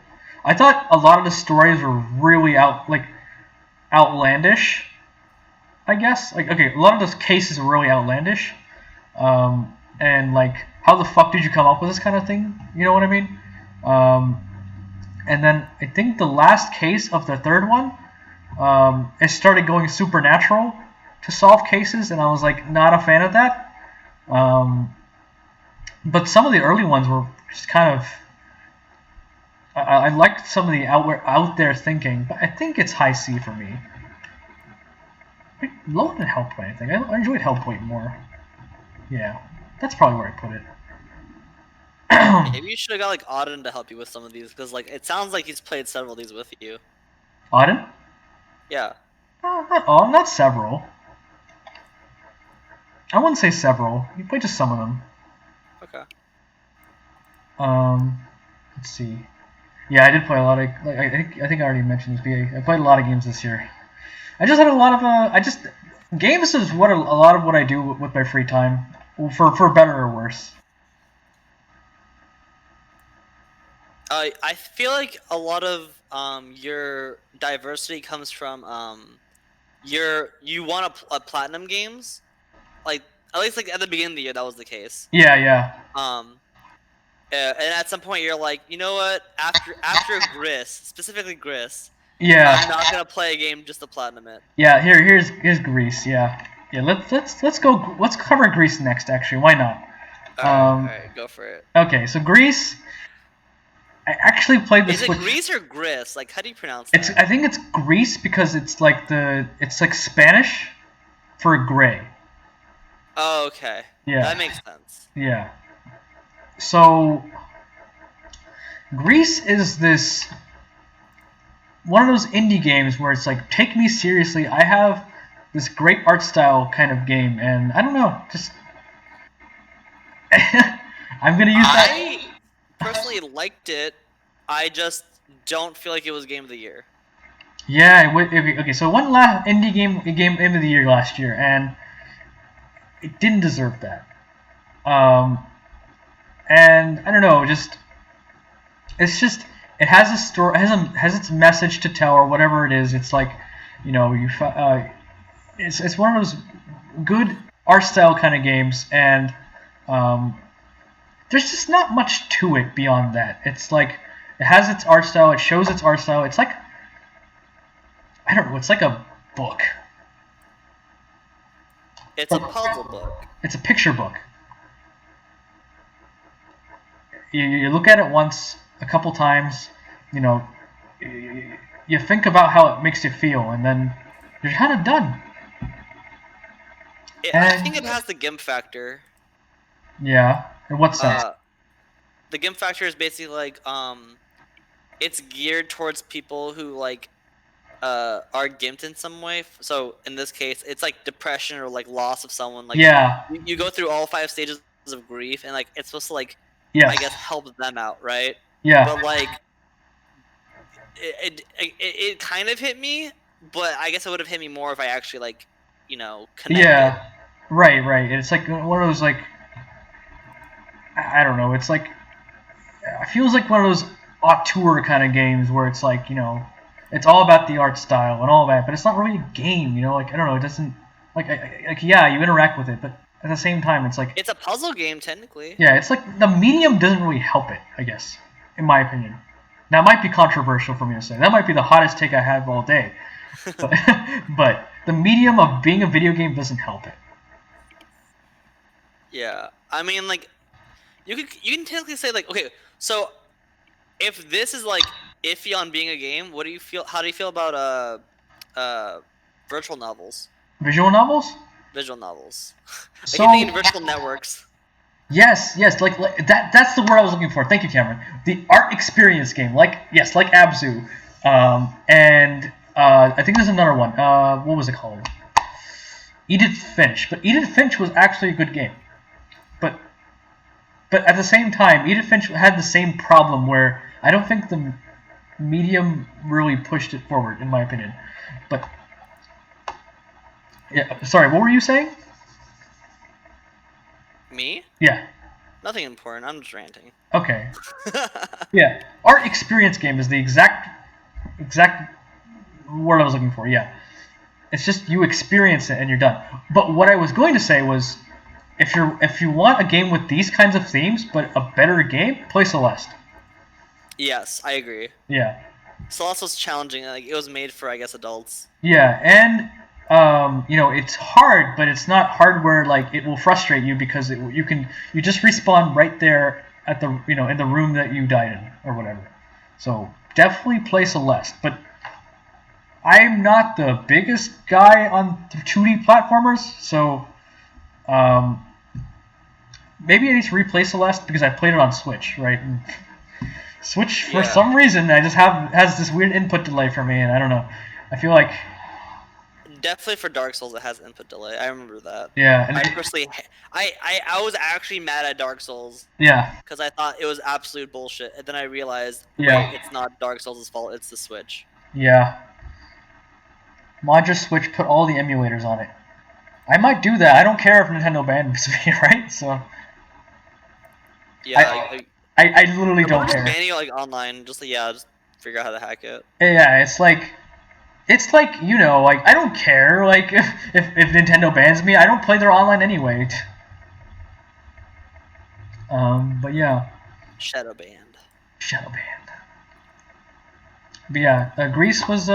I thought a lot of the stories were really outlandish. I guess okay, a lot of those cases are really outlandish, and like how the fuck did you come up with this kind of thing? You know what I mean? Um, and then I think the last case of the third one, it started going supernatural to solve cases, and I was like not a fan of that. But some of the early ones were just kind of. I liked some of the out there thinking, but I think it's high C for me. Lower than Hellpoint, I think. I enjoyed Hellpoint more. Yeah, that's probably where I put it. Maybe you should have got like Auden to help you with some of these, because like it sounds like he's played several of these with you. Auden? Yeah. Not all, not several. I wouldn't say several. You played just some of them. Okay. Let's see. Yeah, I did play a lot of. Like, I think I already mentioned this. But I played a lot of games this year. I just had a lot of. Games is what a lot of what I do with my free time, for better or worse. I feel like a lot of your diversity comes from you want to platinum games, like at least like at the beginning of the year that was the case. Yeah. And at some point you're like, you know what? After Gris, specifically Gris, Yeah. I'm not gonna play a game just to platinum it. Yeah. Here's Greece. Yeah. Let's go. Let's cover Greece next. Actually, why not? All right, go for it. Okay, so Greece. I actually played the Is Switch. it Greece or Gris? Like, how do you pronounce that? I think it's Greece because it's like Spanish for gray. Oh, okay. Yeah. That makes sense. Yeah. So Greece is this one of those indie games where it's like, take me seriously. I have this great art style kind of game, and I don't know, just I'm gonna use that. I personally liked it. I just don't feel like it was game of the year. Yeah. Okay. So one last indie game of the year last year, and it didn't deserve that. And I don't know, it's just it has a story, has its message to tell or whatever it is. It's like, it's one of those good art style kind of games, and there's just not much to it beyond that. It's like it has its art style, it shows its art style. It's like, I don't know, it's like a book. It's a puzzle book. It's a picture book. You look at it once, a couple times, you think about how it makes you feel, and then you're kind of done. I think it has the GIMP factor. Yeah. In what sense? The GIMP factor is basically like it's geared towards people who like are gimped in some way. So in this case, it's like depression or like loss of someone. Like, yeah. You go through all 5 stages of grief, and like it's supposed to like, yes. I guess, help them out, right? Yeah. But like it kind of hit me, but I guess it would have hit me more if I actually like, connected. Yeah. Right. It's like one of those, like, I don't know. It's like, it feels like one of those auteur kind of games where it's like, it's all about the art style and all that, but it's not really a game, like, I don't know, it doesn't, like yeah, you interact with it, but at the same time, it's like, it's a puzzle game technically. Yeah, it's like the medium doesn't really help it, I guess, in my opinion. Now, it might be controversial for me to say. That might be the hottest take I have all day. But the medium of being a video game doesn't help it. Yeah, I mean, like, you can technically say, like, okay, so if this is like iffy on being a game, what do you feel? How do you feel about virtual novels? Visual novels? Visual novels. So, I keep thinking virtual networks. Yes, like that. That's the word I was looking for. Thank you, Cameron. The art experience game, like Abzu, and I think there's another one. What was it called? Edith Finch. But Edith Finch was actually a good game. But at the same time, Edith Finch had the same problem where I don't think the medium really pushed it forward, in my opinion. But yeah, sorry, what were you saying? Me? Yeah. Nothing important. I'm just ranting. Okay. Yeah. Art experience game is the exact word I was looking for. Yeah. It's just you experience it and you're done. But what I was going to say was, if you want a game with these kinds of themes but a better game, play Celeste. Yes, I agree. Yeah. Celeste was challenging. Like it was made for, I guess, adults. Yeah, and it's hard, but it's not hard where like it will frustrate you because you just respawn right there at the in the room that you died in or whatever. So definitely play Celeste, but I'm not the biggest guy on 2D platformers, so maybe I need to replay Celeste because I played it on Switch, right? And Switch for some reason has this weird input delay for me, and I don't know. I feel like definitely for Dark Souls it has input delay. I remember that. Yeah, and I personally, I was actually mad at Dark Souls. Yeah. Because I thought it was absolute bullshit, and then I realized, Yeah. wait, it's not Dark Souls' fault. It's the Switch. Yeah. Module Switch put all the emulators on it. I might do that. I don't care if Nintendo bans me, right? So. Yeah. I literally don't care. Banning it like online, just figure out how to hack it. Yeah, it's like I don't care. Like if Nintendo bans me, I don't play their online anyway. But yeah. Shadow banned. But yeah, Greece was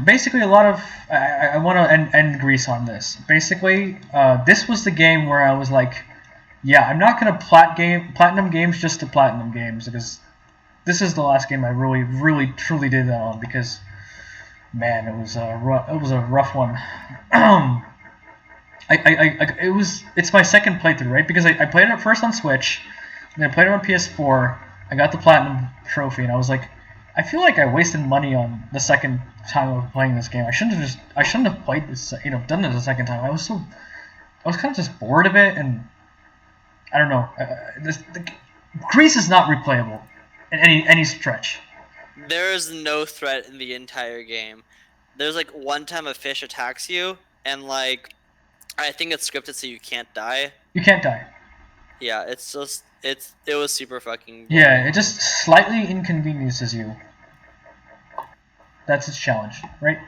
basically a lot of I want to end Greece on this. Basically, this was the game where I was like, yeah, I'm not gonna platinum games just to platinum games because this is the last game I really truly did that on because man, it was a rough one. It's my second playthrough, right? Because I played it first on Switch, and then I played it on PS4. I got the platinum trophy, and I was like, I feel like I wasted money on the second time of playing this game. I shouldn't have played this, done it the second time. I was kind of just bored of it, and I don't know. Greece is not replayable in any stretch. There is no threat in the entire game. There's like one time a fish attacks you, and like I think it's scripted so you can't die. You can't die. Yeah, it was super fucking boring. Yeah, it just slightly inconveniences you. That's its challenge, right?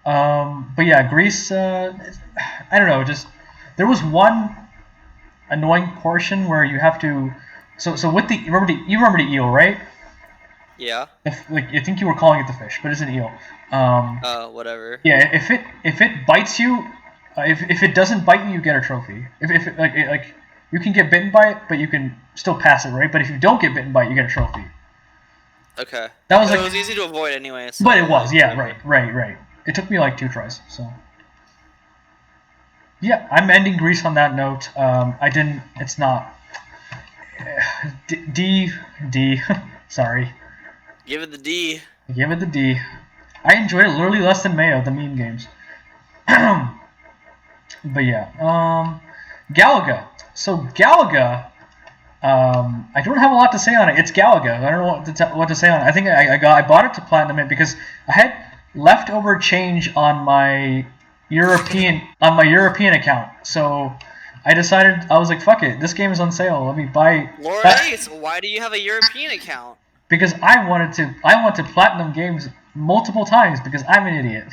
But yeah, Greece. I don't know. Just there was one annoying portion where you have to. So with you remember the eel, right? Yeah. I think you were calling it the fish, but it's an eel. Whatever. Yeah, if it bites you, if it doesn't bite you, you get a trophy. If it, you can get bitten by it, but you can still pass it, right? But if you don't get bitten by it, you get a trophy. Okay. It was easy to avoid anyway. So but it was, yeah, right. It took me like 2 tries, so. Yeah, I'm ending Greece on that note. It's not. D. Sorry. Give it the D. Give it the D. I enjoyed it literally less than Mayo, the meme games. But yeah, Galaga. So Galaga, I don't have a lot to say on it. It's Galaga. I don't know what to say on it. I think I bought it to platinum it because I had leftover change on my European account. So I decided I was like, fuck it. This game is on sale. Let me buy. Lord Ace, why do you have a European account? Because I want to platinum games multiple times because I'm an idiot.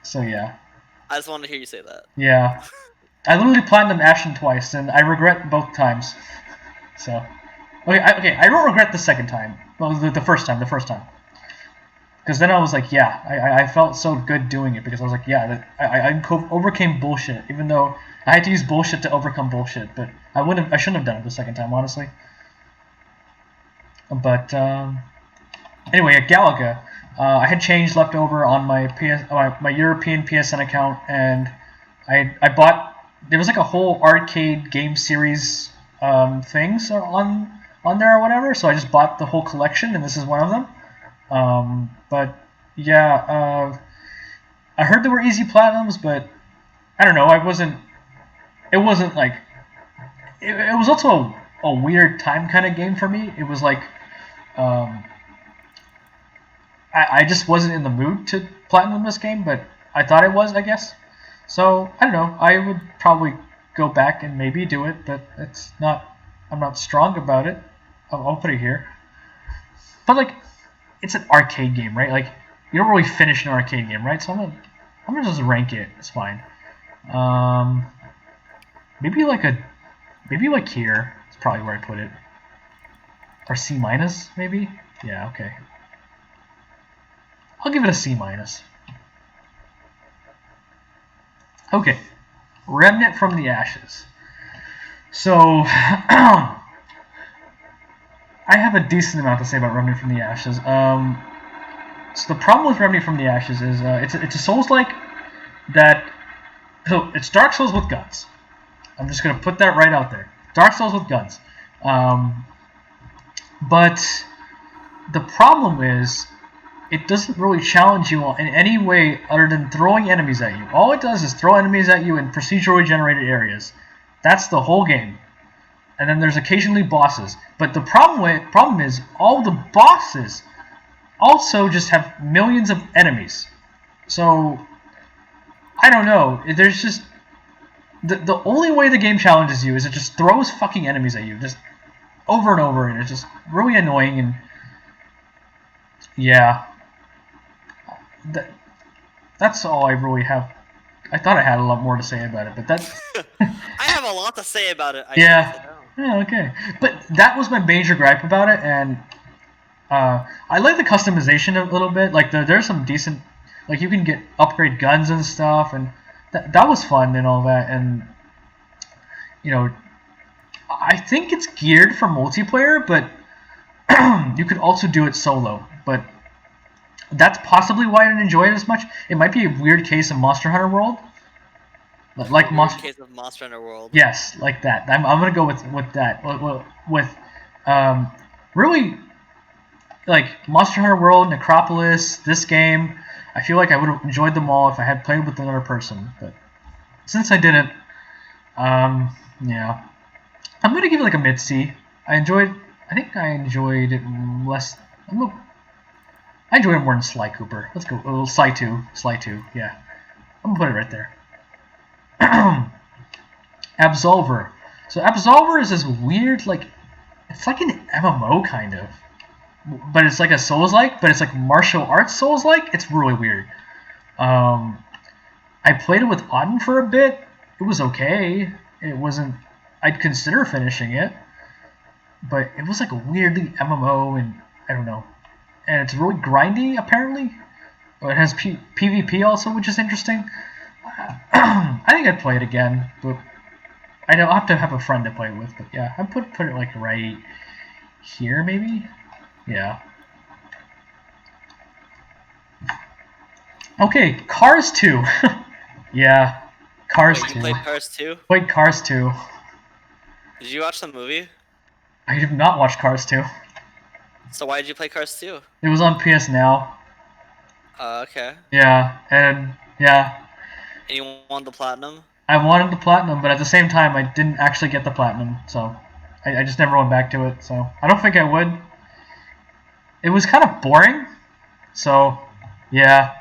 So yeah. I just wanted to hear you say that. Yeah. I literally platinum Ashen twice, and I regret both times. So, okay, I don't regret the second time. Well, the first time. Because then I was like, yeah, I felt so good doing it because I was like, yeah, I overcame bullshit, even though I had to use bullshit to overcome bullshit. But I shouldn't have done it the second time, honestly. But anyway, at Galaga, I had change left over on my my European PSN account, and I bought. There was like a whole arcade game series things on there or whatever, so I just bought the whole collection, and this is one of them. But yeah, I heard there were easy platinums, but I don't know. It wasn't like it was also a weird time kind of game for me. It was like I just wasn't in the mood to platinum this game, but I thought it was, I guess. So I don't know. I would probably go back and maybe do it, but it's not. I'm not strong about it. I'll put it here. But like, it's an arcade game, right? Like, you don't really finish an arcade game, right? So I'm gonna just rank it. It's fine. Um, maybe like here. It's probably where I put it. Or C minus, maybe. Yeah. Okay. I'll give it a C minus. Okay. Remnant from the Ashes. So, I have a decent amount to say about Remnant from the Ashes. So the problem with Remnant from the Ashes is it's a Souls-like that. So it's Dark Souls with guns. I'm just gonna put that right out there. Dark Souls with guns. But the problem is it doesn't really challenge you in any way other than throwing enemies at you. All it does is throw enemies at you in procedurally generated areas. That's the whole game. And then there's occasionally bosses. But the problem is all the bosses also just have millions of enemies. So I don't know. There's just the only way the game challenges you is it just throws fucking enemies at you, just over and over, and it's just really annoying. And yeah, that's all I really have. I thought I had a lot more to say about it, but that. I have a lot to say about it. Yeah. Okay. But that was my major gripe about it, and I like the customization a little bit. Like there's some decent, like you can upgrade guns and stuff, and that was fun and all that. And you know, I think it's geared for multiplayer, but you could also do it solo. But that's possibly why I didn't enjoy it as much. It might be a weird case of Monster Hunter World. Like case of Monster Hunter World. Yes, like that. I'm gonna go with that. With really like Monster Hunter World, Necropolis, this game. I feel like I would have enjoyed them all if I had played with another person. But since I didn't, yeah, I'm gonna give it like a mid C. I think I enjoyed it less. I enjoyed it more than Sly Cooper. Let's go. Sly 2. Sly 2. Yeah, I'm gonna put it right there. Absolver. So Absolver is this weird, like, it's like an MMO kind of, but it's like a Souls-like, but it's like martial arts Souls-like. It's really weird. I played it with Auden for a bit. It was okay. It wasn't. I'd consider finishing it, but it was like a weirdly MMO, and I don't know. And it's really grindy, apparently. It has PvP also, which is interesting. I think I'd play it again, but I'll have to have a friend to play it with. But yeah, I'd put it like right here, maybe. Yeah. Okay, Cars 2. Yeah, Cars 2. You played Cars 2? Played Cars 2. Did you watch the movie? I have not watched Cars 2. So why did you play Cars 2? It was on PS Now. Okay. Yeah, and yeah. And you won the platinum? I wanted the platinum, but at the same time, I didn't actually get the platinum, so I just never went back to it. So I don't think I would. It was kind of boring, so yeah,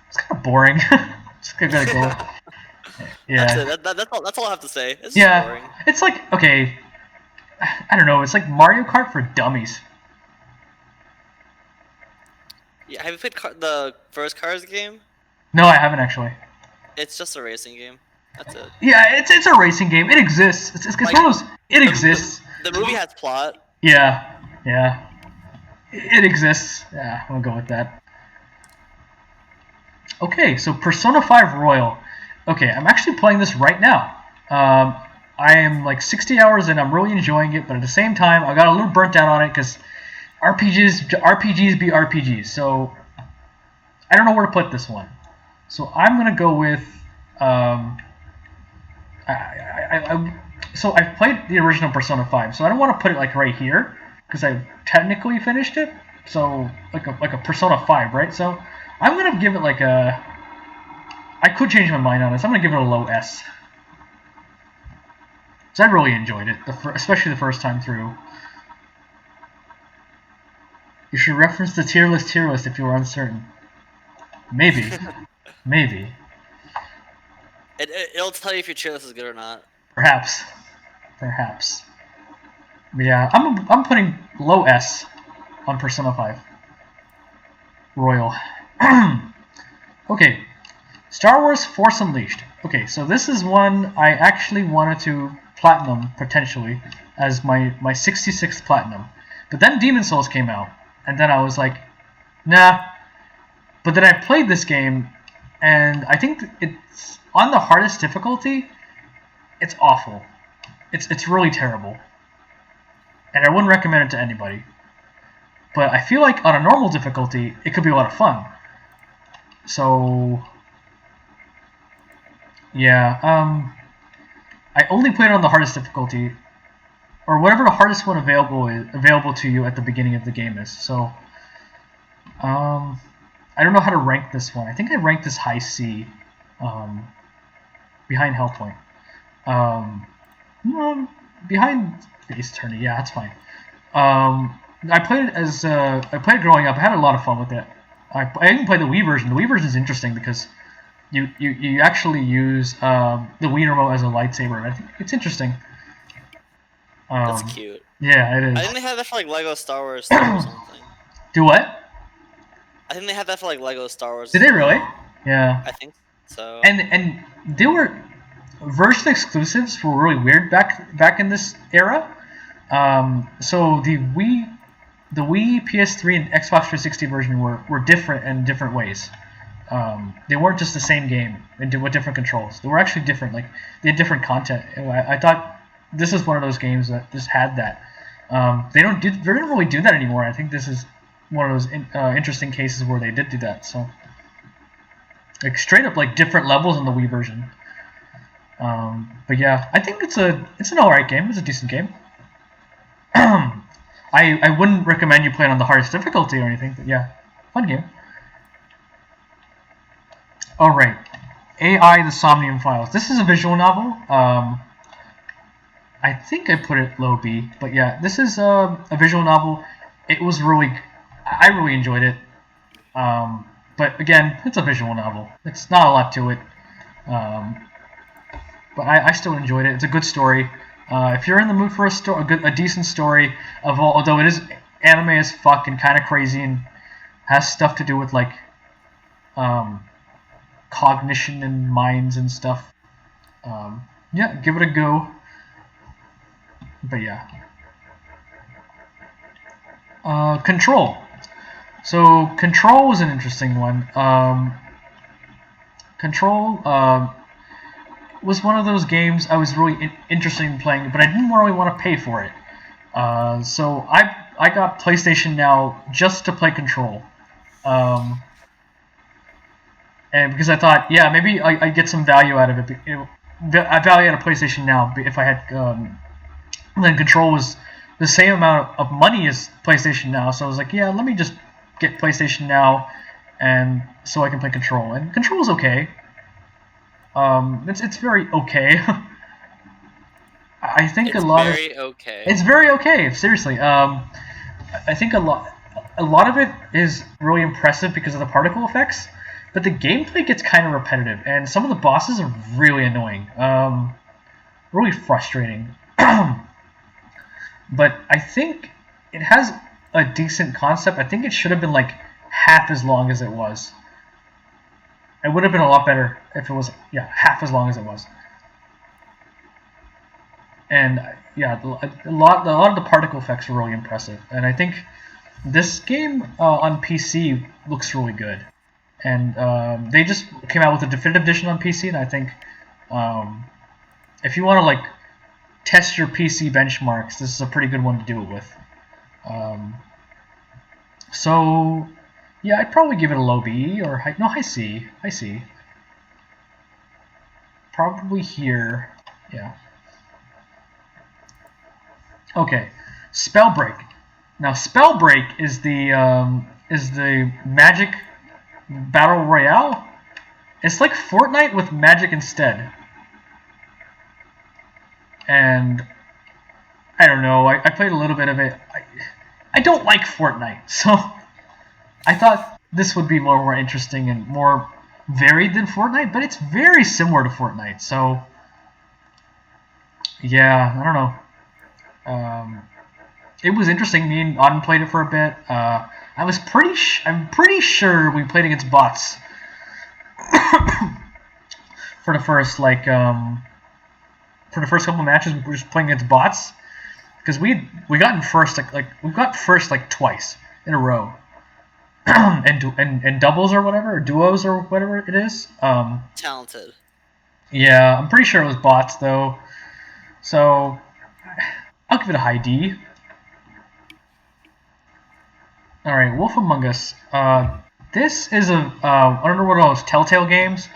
it's kind of boring. Just gonna go. Yeah. That's all I have to say. It's yeah, boring. It's like okay, I don't know. It's like Mario Kart for dummies. Yeah, have you played the first Cars game? No, I haven't actually. It's just a racing game. That's it. Yeah, it's a racing game. It exists. It's like, one of those. It exists. The movie has plot. Yeah. It exists. Yeah, I'm gonna go with that. Okay, so Persona 5 Royal. Okay, I'm actually playing this right now. I am like 60 hours in. I'm really enjoying it, but at the same time, I got a little burnt out on it because RPGs be RPGs. So I don't know where to put this one. So I'm gonna go with. So I've played the original Persona 5, so I don't want to put it like right here because I technically finished it. So like a Persona 5, right? So I'm gonna give it like a. I could change my mind on this. I'm gonna give it a low S. So I really enjoyed it, especially the first time through. You should reference the tier list if you were uncertain. Maybe. Maybe. It'll tell you if your tier list is good or not. Perhaps. Perhaps. But yeah, I'm putting low S on Persona 5. Royal. Okay. Star Wars Force Unleashed. Okay, so this is one I actually wanted to platinum, potentially, as my 66th platinum. But then Demon Souls came out, and then I was like, nah. But then I played this game, and I think it's on the hardest difficulty, it's awful. It's really terrible. And I wouldn't recommend it to anybody. But I feel like on a normal difficulty, it could be a lot of fun. So yeah, I only played it on the hardest difficulty, or whatever the hardest one available to you at the beginning of the game is. So, I don't know how to rank this one. I think I ranked this high C, behind Hellpoint. No, behind Ace Attorney. Yeah, that's fine. I played it as I played it growing up. I had a lot of fun with it. I even played the Wii version. The Wii version is interesting because you actually use the Wii remote as a lightsaber. I think it's interesting. That's cute. Yeah, it is. I think they had that for like Lego Star Wars too or something. Do what? I think they had that for like Lego Star Wars. Did they really? Yeah. I think so. And they were version exclusives were really weird back in this era. So the Wii, PS3, and Xbox 360 version were different in different ways. They weren't just the same game with different controls. They were actually different. Like they had different content. I thought this is one of those games that just had that. They don't really do that anymore. I think this is one of those interesting cases where they did do that. So like straight up like different levels in the Wii version. But yeah, I think it's an alright game. It's a decent game. I wouldn't recommend you play it on the hardest difficulty or anything, but yeah, fun game. Alright, AI the Somnium Files. This is a visual novel. I think I put it low B, but yeah, this is a visual novel. It was I really enjoyed it. But again, it's a visual novel. It's not a lot to it. But I still enjoyed it. It's a good story. If you're in the mood for a decent story, although it is anime as fuck and kind of crazy and has stuff to do with like cognition and minds and stuff, yeah, give it a go. But yeah, Control. So Control was an interesting one. Control was one of those games I was really interested in playing, but I didn't really want to pay for it. So I got PlayStation Now just to play Control. And because I thought, yeah, maybe I get some value out of it. I value out of PlayStation Now if I had. Then Control was the same amount of money as PlayStation Now, so I was like, yeah, let me just get PlayStation Now, and so I can play Control. And Control is okay. It's very okay. I think it's very okay. It's very okay. Seriously. I think a lot of it is really impressive because of the particle effects, but the gameplay gets kind of repetitive, and some of the bosses are really annoying. Really frustrating. But I think it has a decent concept. I think it should have been like half as long as it was. It would have been a lot better if it was, yeah, half as long as it was. And yeah, a lot of the particle effects were really impressive. And I think this game on PC looks really good. And they just came out with a definitive edition on PC, and I think if you want to like test your PC benchmarks, this is a pretty good one to do it with. So yeah, I'd probably give it a low B or high C. High C. Probably here. Yeah. Okay. Spellbreak. Now Spellbreak is the magic battle royale. It's like Fortnite with magic instead. And I don't know. I played a little bit of it. I don't like Fortnite, so I thought this would be more interesting and more varied than Fortnite, but it's very similar to Fortnite. So yeah, I don't know. It was interesting. Me and Auden played it for a bit. I'm pretty sure we played against bots for the first for the first couple of matches. We were just playing against bots because we got in first we got first like twice in a row. and doubles or whatever, or duos or whatever it is. Talented. Yeah, I'm pretty sure it was bots though. So I'll give it a high D. All right, Wolf Among Us. This is I don't know what all those Telltale games.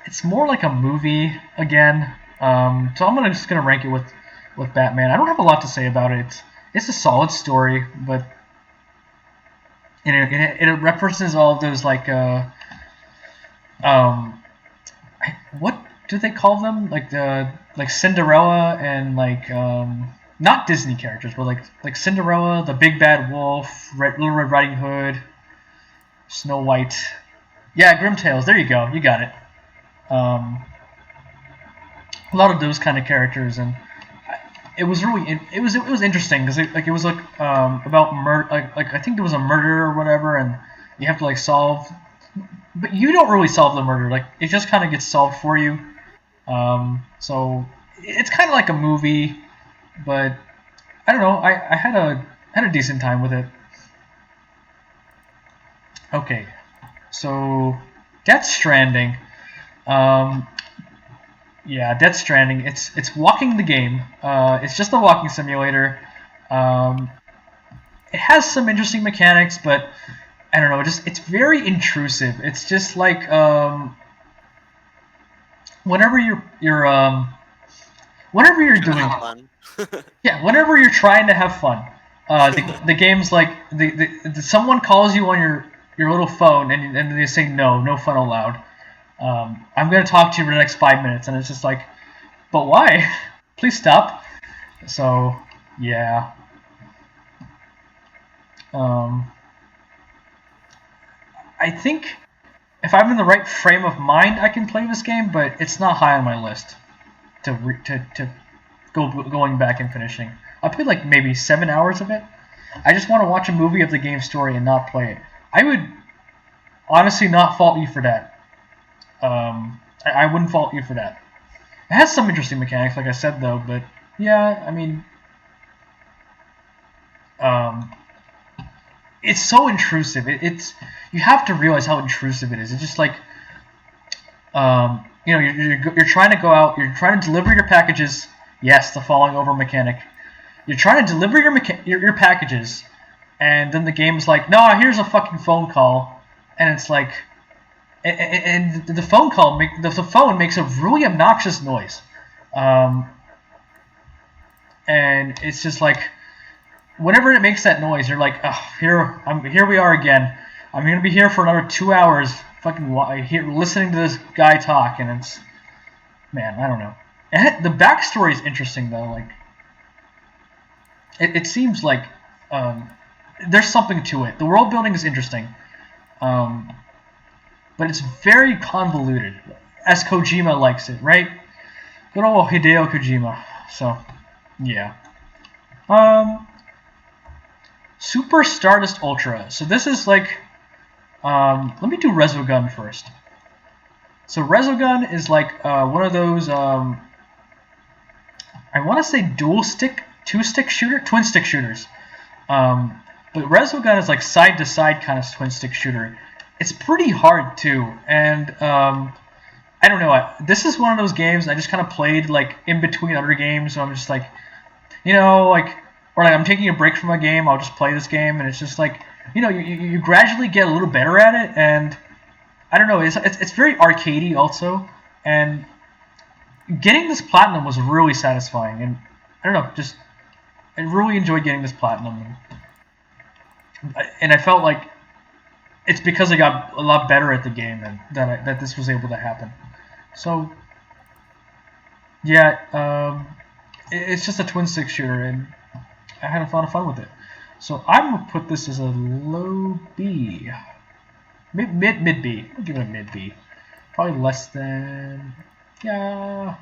It's more like a movie again. So I'm just gonna rank it with Batman. I don't have a lot to say about it. It's a solid story, but it references all of those like what do they call them? Like Cinderella and not Disney characters, but like Cinderella, the Big Bad Wolf, Little Red Riding Hood, Snow White. Yeah, Grim Tales. There you go. You got it. A lot of those kind of characters, and it was really it was interesting because it was about murder. Like I think there was a murder or whatever, and you have to like solve. But you don't really solve the murder. Like it just kind of gets solved for you. So it's kind of like a movie, but I don't know. I had a decent time with it. Okay, so Death Stranding. Yeah, Death Stranding. It's walking the game. It's just a walking simulator. It has some interesting mechanics, but I don't know. It's very intrusive. It's just like whenever whenever you're doing fun. yeah, whenever you're trying to have fun, the game's like someone calls you on your little phone and they say no fun allowed. I'm gonna talk to you for the next 5 minutes, and it's just like, but why? Please stop. So yeah. I think if I'm in the right frame of mind, I can play this game, but it's not high on my list to going back and finishing. I played like maybe 7 hours of it. I just want to watch a movie of the game story and not play it. I would honestly not fault you for that. I wouldn't fault you for that. It has some interesting mechanics, like I said, though. But yeah, I mean, it's so intrusive. You have to realize how intrusive it is. It's just like, you're trying to go out. You're trying to deliver your packages. Yes, the falling over mechanic. You're trying to deliver your packages, and then the game's like, no, here's a fucking phone call, and it's like, and the phone makes a really obnoxious noise, and it's just like, whenever it makes that noise, you're like, oh, here we are again. I'm gonna be here for another 2 hours, fucking listening to this guy talk, and it's, man, I don't know. And the backstory is interesting though, like. It seems like there's something to it. The world building is interesting, but it's very convoluted, as Kojima likes it, right? Good old Hideo Kojima. So, yeah. Super Stardust Ultra. So this is like, let me do Resogun first. So Resogun is like one of those, I want to say twin stick shooters. But Resogun is like side to side kind of twin stick shooter. It's pretty hard too, and I don't know. This is one of those games I just kind of played like in between other games. So I'm just like, or like I'm taking a break from a game, I'll just play this game, and it's just like, you gradually get a little better at it, and I don't know. It's very arcadey also, and getting this platinum was really satisfying, and I don't know, just. I really enjoyed getting this platinum, and I felt like it's because I got a lot better at the game and that this was able to happen. So, yeah, it's just a twin stick shooter, and I had a lot of fun with it. So I'm gonna put this as a low B, mid B. I'll give it a mid B. Probably less than, yeah.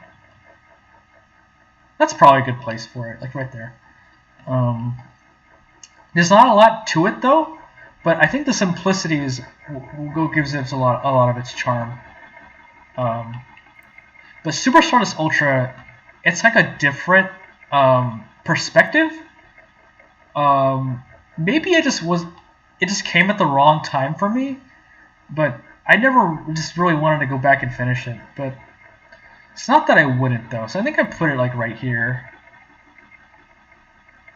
That's probably a good place for it, like right there. There's not a lot to it though, but I think the simplicity gives it a lot of its charm. But Super Stardust Ultra, it's like a different perspective. Maybe it just came at the wrong time for me, but I never just really wanted to go back and finish it. But it's not that I wouldn't though, so I think I put it like right here,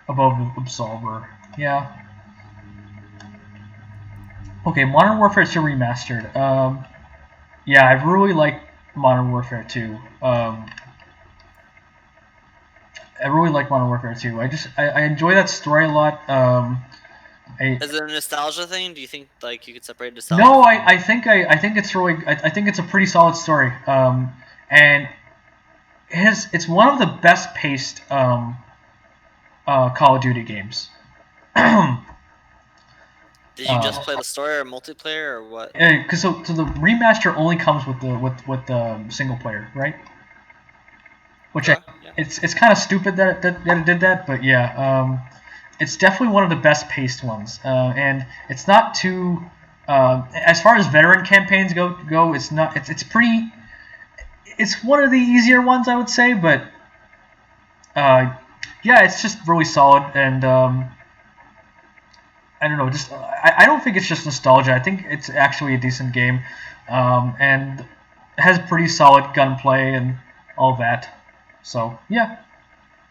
above Absolver. Yeah. Okay, Modern Warfare 2 Remastered. Yeah, I really like Modern Warfare 2. I really like Modern Warfare 2. I enjoy that story a lot. Is it a nostalgia thing? Do you think like you could separate nostalgia? No, I think it's really I think it's a pretty solid story. And it's one of the best paced Call of Duty games. Did you just play the story or multiplayer or what? Because so the remaster only comes with the single player, right? Which it's kind of stupid that it did that, but yeah, it's definitely one of the best paced ones, and it's not too. As far as veteran campaigns go, it's not. It's pretty. It's one of the easier ones, I would say, but yeah, it's just really solid, and I don't know. Just I don't think it's just nostalgia. I think it's actually a decent game, and it has pretty solid gunplay and all that. So yeah,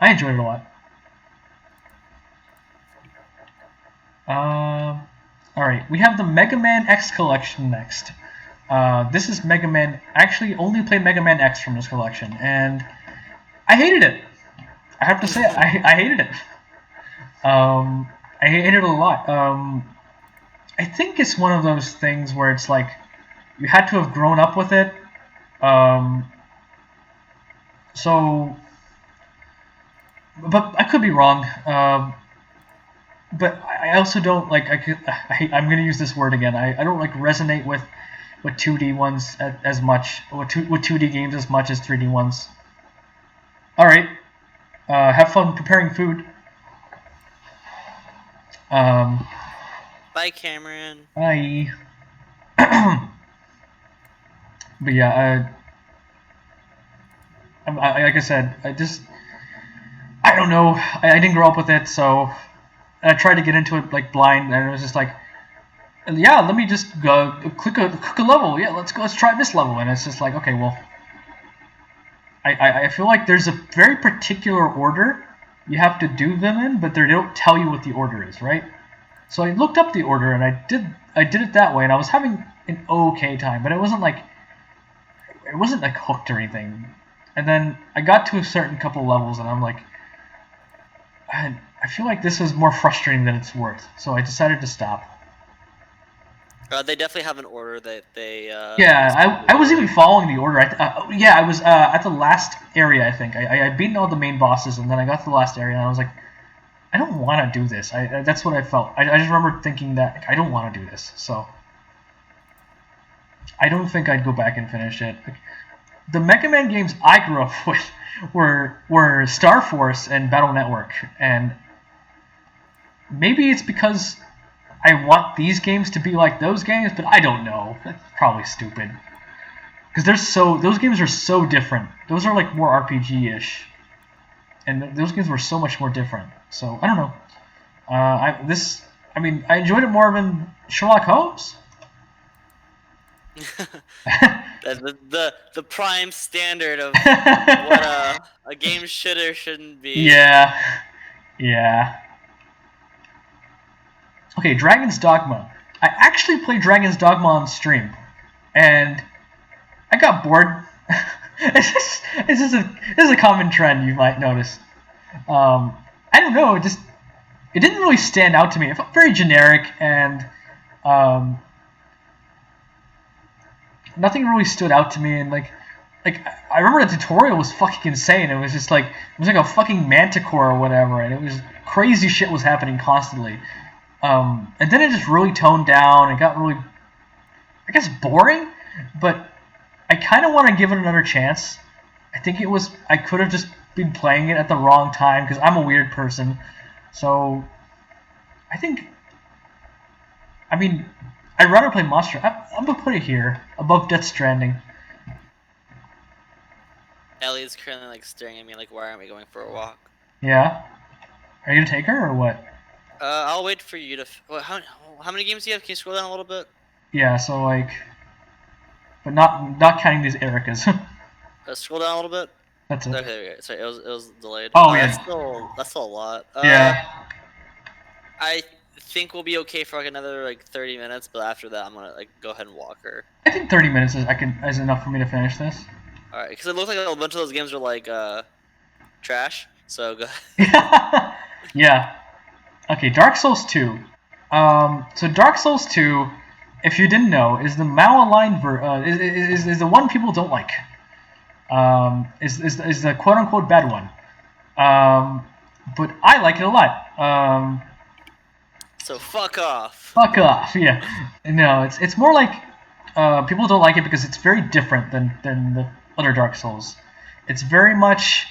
I enjoyed it a lot. All right, we have the Mega Man X collection next. This is Mega Man. I actually only played Mega Man X from this collection, and I hated it. I have to say, I hated it. I hated it a lot. I think it's one of those things where it's like you had to have grown up with it. So, but I could be wrong. But I also don't like. I'm gonna use this word again. I don't like resonate with 2D ones as much, with 2D games as much as 3D ones. All right. Have fun preparing food. Bye, Cameron. Bye. But yeah, like I said, I don't know. I didn't grow up with it, so I tried to get into it like blind, and it was just like, yeah, let me just go click a level. Yeah, let's try this level, and it's just like, okay, well, I feel like there's a very particular order you have to do them in, but they don't tell you what the order is, right? So I looked up the order, and I did it that way, and I was having an okay time, but it wasn't like hooked or anything. And then I got to a certain couple levels, and I'm like, I feel like this is more frustrating than it's worth, so I decided to stop. They definitely have an order that they. Yeah, I was even following the order. I was at the last area. I think I beaten all the main bosses, and then I got to the last area, and I was like, I don't want to do this. That's what I felt. I just remember thinking that like, I don't want to do this, so I don't think I'd go back and finish it. Like, the Mega Man games I grew up with were Star Force and Battle Network, and maybe it's because I want these games to be like those games, but I don't know. That's probably stupid. Because those games are so different. Those are like more RPG-ish, and those games were so much more different. So I don't know. I enjoyed it more than Sherlock Holmes. the prime standard of what a game should or shouldn't be. Yeah. Okay, Dragon's Dogma. I actually played Dragon's Dogma on stream, and I got bored. This is a common trend you might notice. I don't know. It didn't really stand out to me. It felt very generic, and nothing really stood out to me. And like I remember the tutorial was fucking insane. It was just like a fucking manticore or whatever, and it was crazy shit was happening constantly. And then it just really toned down and got really, I guess, boring. But I kind of want to give it another chance. I think I could have just been playing it at the wrong time because I'm a weird person. So I think, I mean, I'd rather play Monster. I'm gonna put it here above Death Stranding. Ellie's currently like staring at me like, why aren't we going for a walk? Yeah. Are you gonna take her or what? I'll wait for you to. How many games do you have? Can you scroll down a little bit? Yeah. So like, but not counting these Ericas. Scroll down a little bit. That's it. Okay, there we go. Sorry, it was delayed. Oh yeah. That's still a lot. Yeah. I think we'll be okay for like another like 30 minutes, but after that, I'm gonna like go ahead and walk her. I think 30 minutes is enough for me to finish this. All right, because it looks like a bunch of those games are like trash. So go. Yeah. Okay, Dark Souls 2. So Dark Souls 2, if you didn't know, is the malaligned is the one people don't like. Is the quote unquote bad one. But I like it a lot. So fuck off. Fuck off. Yeah. No, it's more like people don't like it because it's very different than the other Dark Souls. It's very much.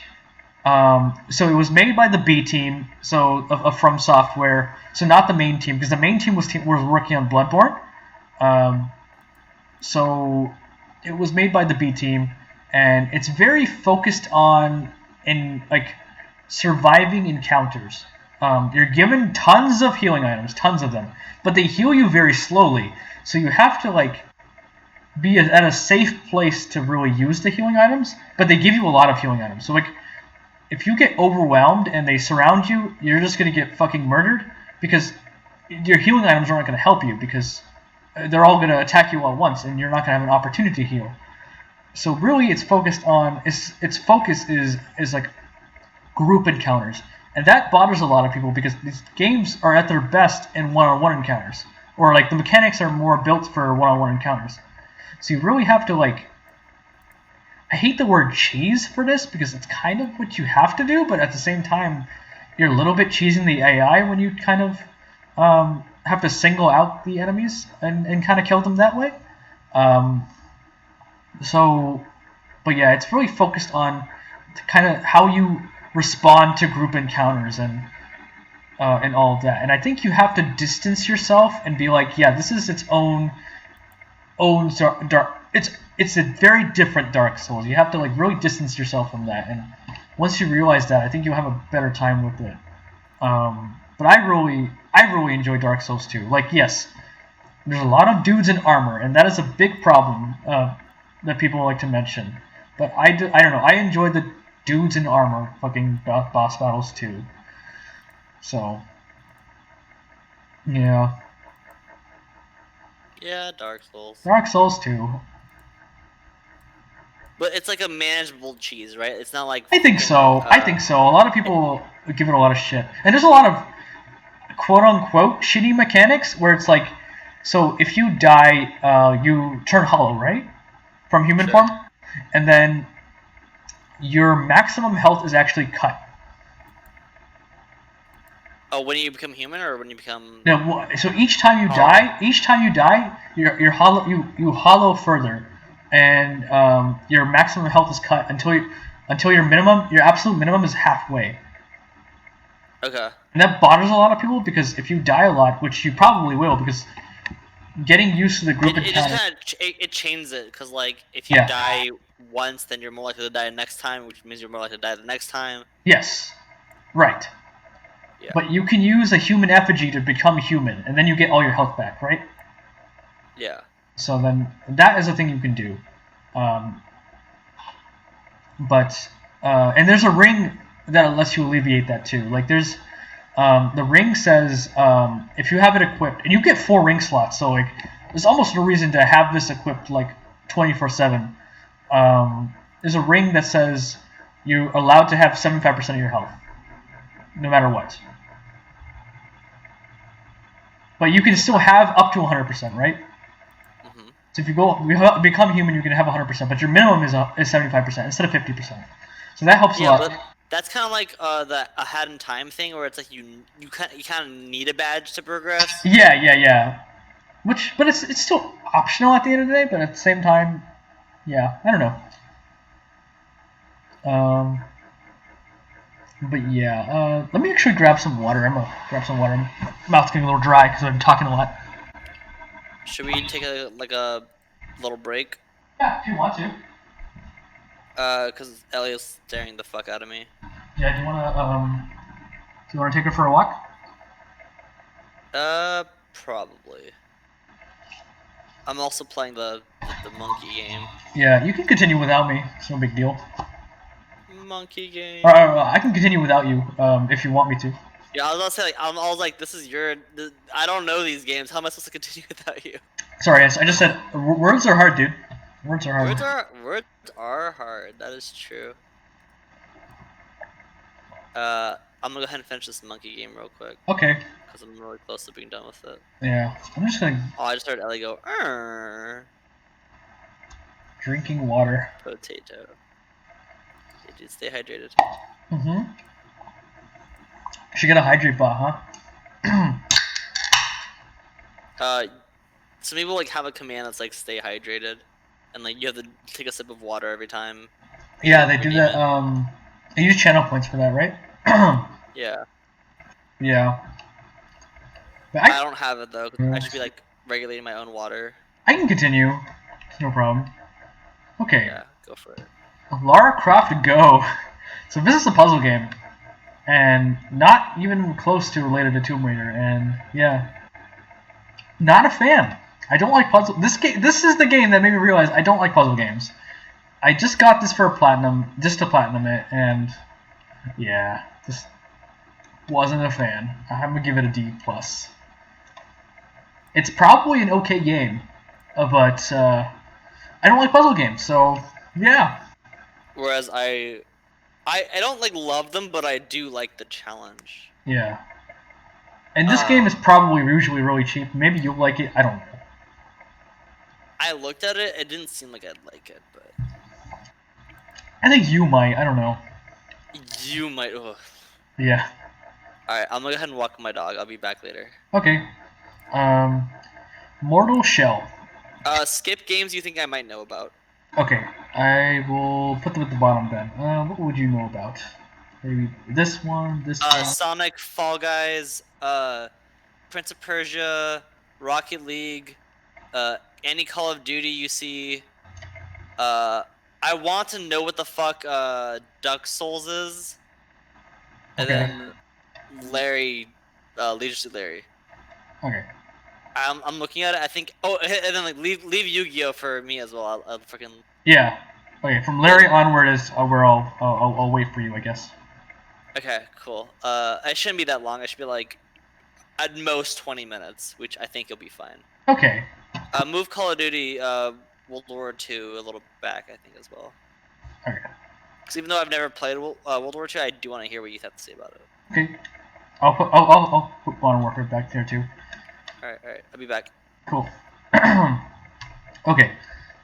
So it was made by the B team, so of From Software. So not the main team, because the main team was working on Bloodborne. So it was made by the B team, and it's very focused on surviving encounters. You're given tons of healing items, tons of them, but they heal you very slowly. So you have to be at a safe place to really use the healing items, but they give you a lot of healing items. So if you get overwhelmed and they surround you, you're just going to get fucking murdered because your healing items aren't going to help you because they're all going to attack you all at once and you're not going to have an opportunity to heal. So really it's focused on, its focus is like group encounters. And that bothers a lot of people because these games are at their best in one-on-one encounters. Or the mechanics are more built for one-on-one encounters. So you really have to I hate the word cheese for this because it's kind of what you have to do, but at the same time, you're a little bit cheesing the AI when you kind of have to single out the enemies and kind of kill them that way. But yeah, it's really focused on kind of how you respond to group encounters and all of that. And I think you have to distance yourself and be like, yeah, this is its own dark. It's a very different Dark Souls. You have to really distance yourself from that, and once you realize that, I think you'll have a better time with it. But I really enjoy Dark Souls 2. Yes, there's a lot of dudes in armor, and that is a big problem that people like to mention. But I don't know. I enjoy the dudes in armor fucking boss battles too. So yeah. Yeah, Dark Souls. Dark Souls 2. But it's like a manageable cheese, right? It's not like. I think so. I think so. A lot of people give it a lot of shit, and there's a lot of quote unquote shitty mechanics where it's so if you die, you turn hollow, right, from human form, and then your maximum health is actually cut. Oh, when you become human, or when you become? No. So each time you die, you're hollow. You hollow further. And your maximum health is cut until your absolute minimum is halfway. Okay. And that bothers a lot of people because if you die a lot, which you probably will, because getting used to the group encounters. It changes it because if you die once, then you're more likely to die next time, which means you're more likely to die the next time. Yes. Right. Yeah. But you can use a human effigy to become human, and then you get all your health back, right? Yeah. So then that is a thing you can do. And there's a ring that lets you alleviate that too. There's the ring says if you have it equipped, and you get 4 ring slots, so there's almost no reason to have this equipped 24/7. There's a ring that says you're allowed to have 75% of your health, no matter what. But you can still have up to 100%, right? So if you become human, you can have 100%, but your minimum is 75% instead of 50%. So that helps a lot. But that's kind of like the ahead in time thing, where it's you kind of need a badge to progress. Yeah. But it's still optional at the end of the day. But at the same time, Yeah, I don't know. But yeah, let me actually grab some water. I'm gonna grab some water. My mouth's getting a little dry because I've been talking a lot. Should we take a little break? Yeah, if you want to. Cause Elliot's staring the fuck out of me. Yeah, do you wanna take her for a walk? Probably. I'm also playing the monkey game. Yeah, you can continue without me. It's no big deal. Monkey game. I can continue without you if you want me to. Yeah, I was about to say I was like, this is your. I don't know these games. How am I supposed to continue without you? Sorry, I just said words are hard, dude. Words are hard. Words are hard. That is true. I'm gonna go ahead and finish this monkey game real quick. Okay. Because I'm really close to being done with it. Yeah, I'm just gonna. Oh, I just heard Ellie go. Drinking water. Potato. Hey, dude, stay hydrated. Mm-hmm. Should get a hydrate bot, huh? Some people like have a command that's like stay hydrated, and like you have to take a sip of water every time. Yeah, they do that. They use channel points for that, right? Yeah. Yeah. But I don't have it though. I should be like regulating my own water. I can continue. It's no problem. Okay. Yeah, go for it. Lara Croft Go. So this is a puzzle game, and not even close to related to Tomb Raider. And yeah, not a fan. I don't like puzzle. This is the game that made me realize I don't like puzzle games. I just got this for platinum, just to platinum it, and yeah, just wasn't a fan. I'm gonna give it a D plus. It's probably an okay game, but I don't like puzzle games, so yeah. Whereas I don't like love them, but I do like the challenge. Yeah. And this game is probably usually really cheap. Maybe you'll like it. I don't know. I looked at it. It didn't seem like I'd like it, but I think you might. I don't know. you might. Ugh. Yeah. All right, I'm gonna go ahead and walk my dog. I'll be back later. Okay. Mortal Shell. Skip games you think I might know about. Okay, I will put them at the bottom then. What would you know about? Maybe this one, this one. Sonic, Fall Guys, Prince of Persia, Rocket League, any Call of Duty you see. I want to know what the fuck Duck Souls is. And Okay. then Larry, Leadership Larry. Okay. I'm looking at it. I think. Oh, and then like leave Yu-Gi-Oh for me as well. I'll freaking. Yeah. Okay. From Larry onward is where I'll wait for you, I guess. Okay, cool. It shouldn't be that long. It should be like at most 20 minutes, which I think you'll be fine. Okay. Move Call of Duty World War II a little back, I think, as well. Okay. Because even though I've never played World War II, I do want to hear what you have to say about it. Okay. I'll put Modern Warfare back there too. All right. I'll be back. Cool. Okay.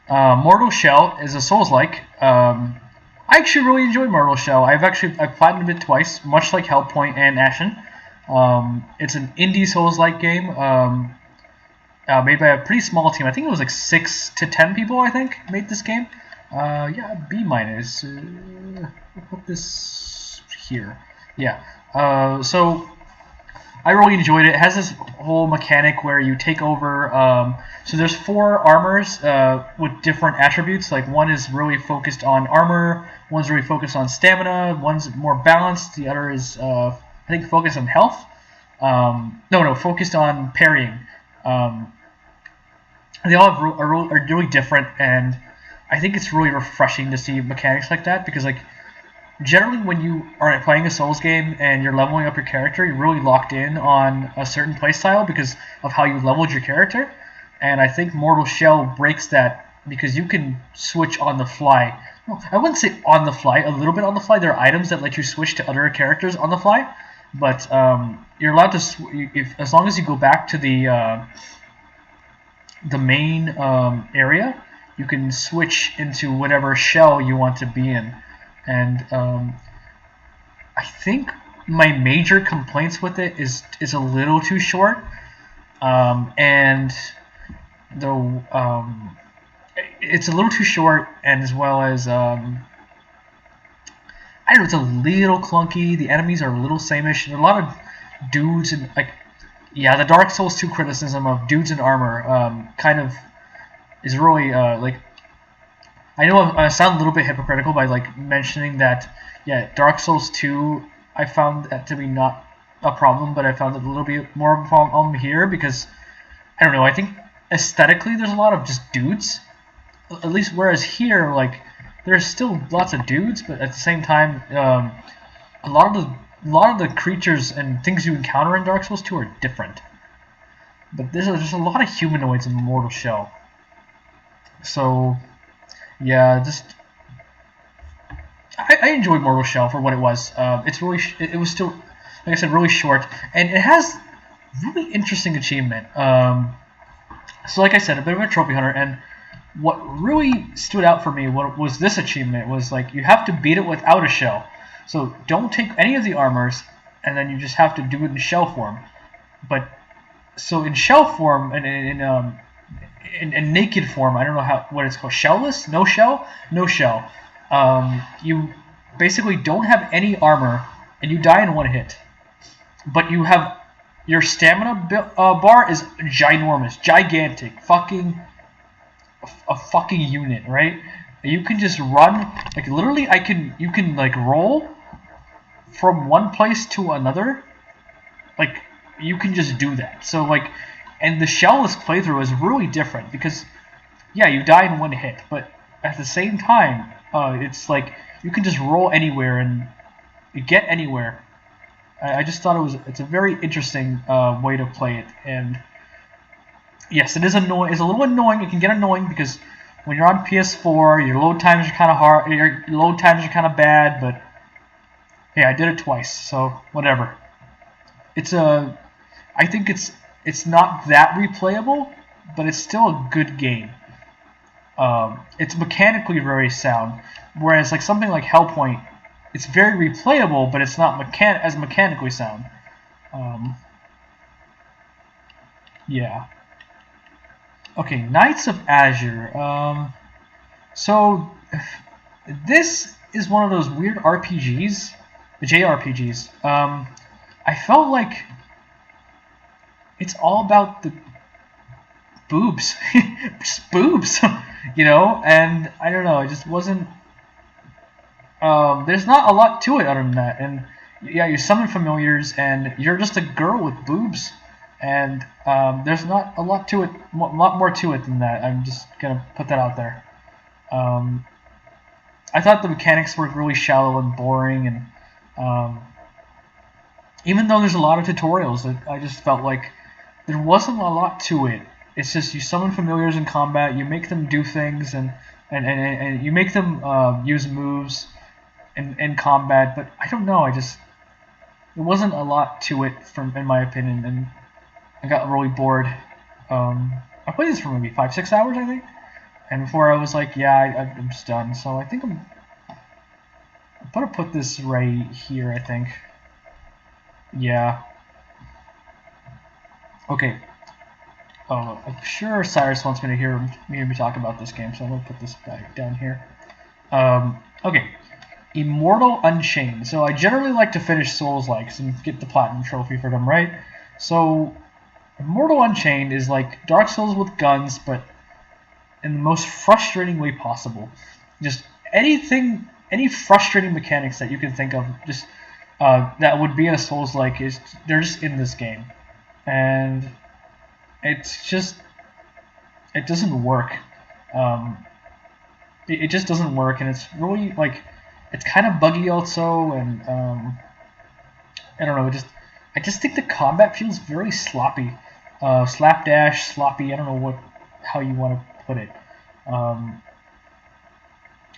Mortal Shell is a Souls-like. I actually really enjoyed Mortal Shell. I've platinumed it twice, much like Hellpoint and Ashen. It's an indie Souls-like game made by a pretty small team. I think it was like 6 to 10 people. I think made this game. Yeah, B minus. We'll put this here. Yeah. So I really enjoyed it. It has this whole mechanic where you take over. So there's 4 armors with different attributes. Like one is really focused on armor, one's really focused on stamina, one's more balanced. The other is I think focused on health. No, focused on parrying. They all are really different, and I think it's really refreshing to see mechanics like that because like. Generally, when you are playing a Souls game and you're leveling up your character, you're really locked in on a certain playstyle because of how you leveled your character. And I think Mortal Shell breaks that because you can switch on the fly. Well, I wouldn't say on the fly, a little bit on the fly. There are items that let you switch to other characters on the fly, but you're allowed to, as long as you go back to the main area, you can switch into whatever shell you want to be in. And I think my major complaints with it is a little too short, and it's a little too short, and as well as I don't know, it's a little clunky. The enemies are a little sameish. There are a lot of dudes and like, yeah, the Dark Souls 2 criticism of dudes in armor kind of is really like, I know I sound a little bit hypocritical by like mentioning that, yeah, Dark Souls 2 I found that to be not a problem, but I found it a little bit more of a problem here because I don't know. I think aesthetically there's a lot of just dudes, at least whereas here like there's still lots of dudes, but at the same time a lot of the creatures and things you encounter in Dark Souls 2 are different. But there's a lot of humanoids in Mortal Shell. So, yeah, just I enjoyed Mortal Shell for what it was. It's really it was still, like I said, really short, and it has really interesting achievement. So, like I said, a bit of a trophy hunter, and what really stood out for me was this achievement was like you have to beat it without a shell. So don't take any of the armors, and then you just have to do it in shell form. But so in shell form and in naked form, I don't know what it's called, shellless, no shell. You basically don't have any armor, and you die in one hit. But you have your stamina bar is ginormous, gigantic, a fucking unit, right? You can just run like literally. You can like roll from one place to another. Like you can just do that. So like, and the shellless playthrough is really different because yeah, you die in one hit, but at the same time, it's like you can just roll anywhere and get anywhere. I just thought it's a very interesting way to play it, and yes, it is annoying. It's a little annoying. It can get annoying because when you're on PS4, your load times are kind of hard. Your load times are kind of bad, but hey, I did it twice, so whatever. I think it's not that replayable, but it's still a good game. It's mechanically very sound, whereas like something like Hellpoint, it's very replayable, but it's not as mechanically sound. Yeah. Okay, Knights of Azure. So this is one of those weird RPGs, JRPGs. I felt like it's all about the boobs, just boobs, you know. And I don't know, it just wasn't. There's not a lot to it other than that. And yeah, you summon familiars, and you're just a girl with boobs. And there's not a lot to it, a lot more to it than that. I'm just gonna put that out there. I thought the mechanics were really shallow and boring, and even though there's a lot of tutorials, I just felt like there wasn't a lot to it. It's just you summon familiars in combat, you make them do things, and you make them use moves in combat. But I don't know, there wasn't a lot to it, in my opinion, and I got really bored. I played this for maybe 5-6 hours, I think, and before I was like, yeah, I'm just done. So I think I'm gonna put this right here. I think, yeah. Okay. I'm sure Cyrus wants me to hear me talk about this game, so I'm gonna put this back down here. Okay. Immortal Unchained. So I generally like to finish Souls-likes and get the platinum trophy for them, right? So Immortal Unchained is like Dark Souls with guns, but in the most frustrating way possible. Just any frustrating mechanics that you can think of, just that would be in a Souls-like, they're just in this game, and it doesn't work. It just doesn't work, and it's really like it's kind of buggy also, and I don't know. I just think the combat feels very sloppy, slapdash, sloppy. I don't know how you want to put it.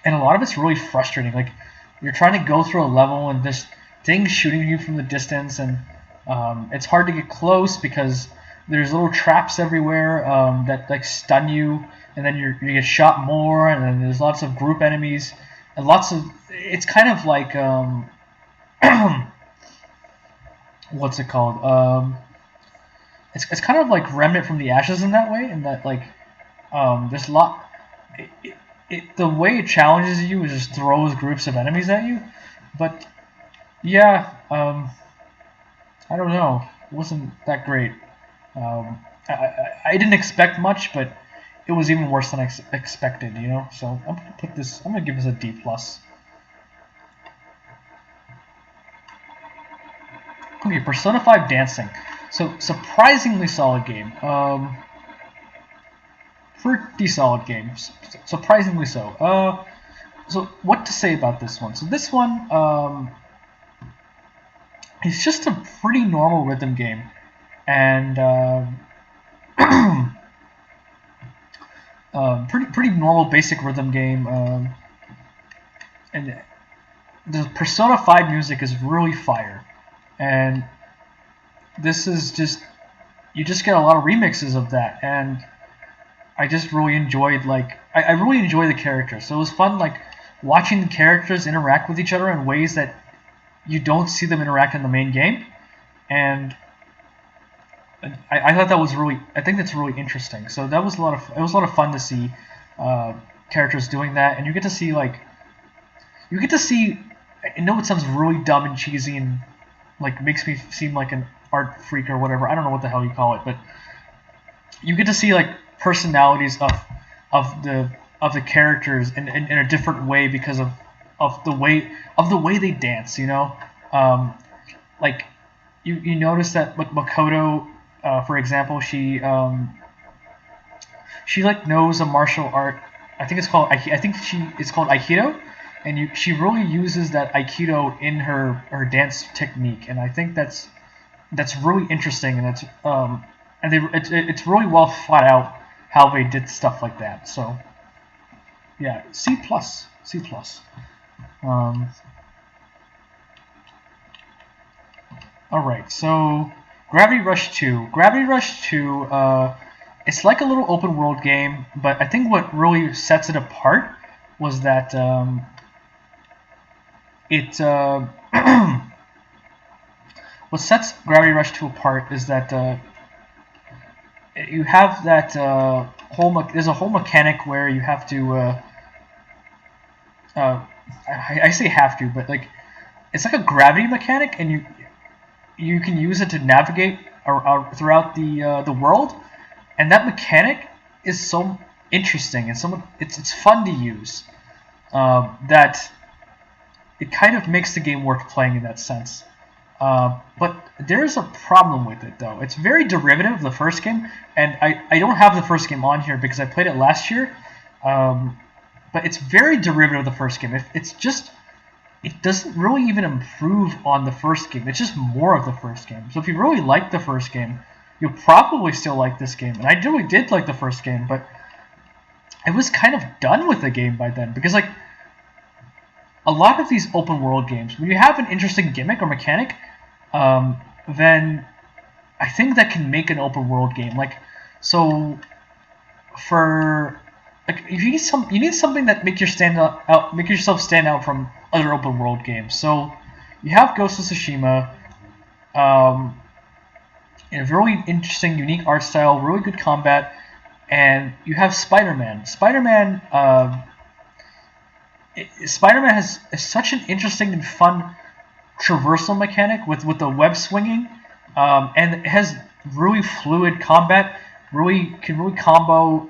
And a lot of it's really frustrating. Like you're trying to go through a level and this thing's shooting you from the distance, and it's hard to get close because there's little traps everywhere that like stun you, and then you get shot more, and then there's lots of group enemies and it's kind of like what's it called? It's kind of like Remnant from the Ashes in that way, in that like there's a lot. the way it challenges you is just throws groups of enemies at you. But yeah, I don't know. It wasn't that great. I didn't expect much, but it was even worse than I expected, you know. So I'm gonna give this a D plus. Okay, Persona 5 Dancing. So surprisingly solid game. Pretty solid game. Surprisingly so. So what to say about this one? So this one, it's just a pretty normal rhythm game, and pretty normal basic rhythm game. And the Persona 5 music is really fire, and this is just you just get a lot of remixes of that, and I just really enjoyed I really enjoy the characters. So it was fun watching the characters interact with each other in ways that you don't see them interact in the main game, and I thought that was I think that's really interesting. So that was it was a lot of fun to see characters doing that, and you get to see I know it sounds really dumb and cheesy and makes me seem like an art freak or whatever. I don't know what the hell you call it, but you get to see personalities of the characters in a different way because of the way they dance. You know, like you notice that Makoto, for example, she knows a martial art. I think it's called it's called Aikido, and she really uses that Aikido in her dance technique, and I think that's really interesting, and it's really well thought out how they did stuff like that. So yeah, C plus. All right, so Gravity Rush 2. Gravity Rush 2. It's like a little open world game, but I think what really sets it apart was that what sets Gravity Rush 2 apart is that you have that there's a whole mechanic where you have to I say have to, but it's like a gravity mechanic, and you can use it to navigate throughout the world, and that mechanic is so interesting and it's fun to use that it kind of makes the game worth playing in that sense. But there's a problem with it, though. It's very derivative of the first game, and I don't have the first game on here because I played it last year. But it's very derivative of the first game. It doesn't really even improve on the first game. It's just more of the first game. So if you really like the first game, you'll probably still like this game. And I really did like the first game, but I was kind of done with the game by then because a lot of these open world games, when you have an interesting gimmick or mechanic, then I think that can make an open world game. If you need something that make yourself stand out from other open world games. So you have Ghost of Tsushima, a really interesting, unique art style, really good combat, and you have Spider-Man. Spider-Man has such an interesting and fun traversal mechanic with the web swinging, and it has really fluid combat. Can really combo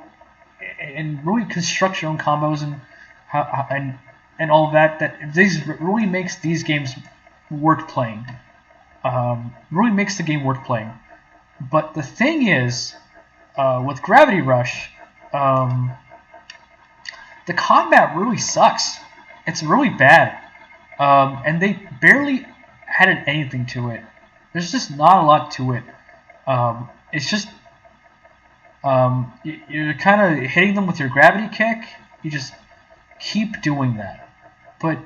and really construct your own combos and all of that. That this really makes these games worth playing. Really makes the game worth playing. But the thing is, with Gravity Rush, the combat really sucks. It's really bad, and they barely added anything to it. There's just not a lot to it. It's just you're kind of hitting them with your gravity kick. You just keep doing that. But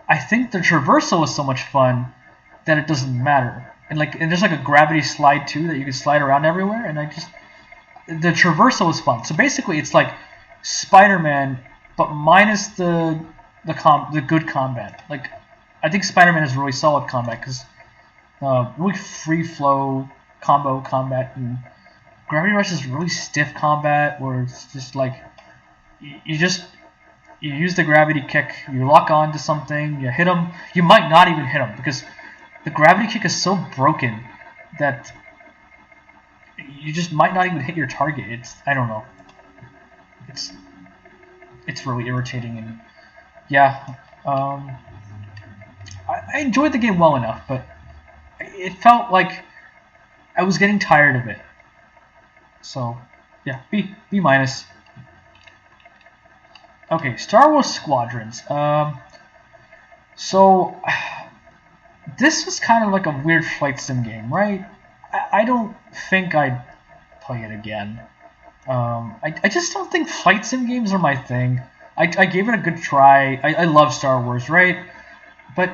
I think the traversal is so much fun that it doesn't matter. And there's a gravity slide too that you can slide around everywhere. And the traversal is fun. So basically, it's like Spider-Man, but minus the good combat. I think Spider-Man is really solid combat because really free flow combo combat, and Gravity Rush is really stiff combat where it's just you use the gravity kick, you lock on to something, you hit them. You might not even hit them because the gravity kick is so broken that you just might not even hit your target. I don't know. It's really irritating, and yeah, I enjoyed the game well enough, but it felt like I was getting tired of it. So yeah, B minus. Okay, Star Wars Squadrons. So this was kind of like a weird flight sim game, right? I don't think I'd play it again. I just don't think flight sim games are my thing. I gave it a good try. I love Star Wars, right? But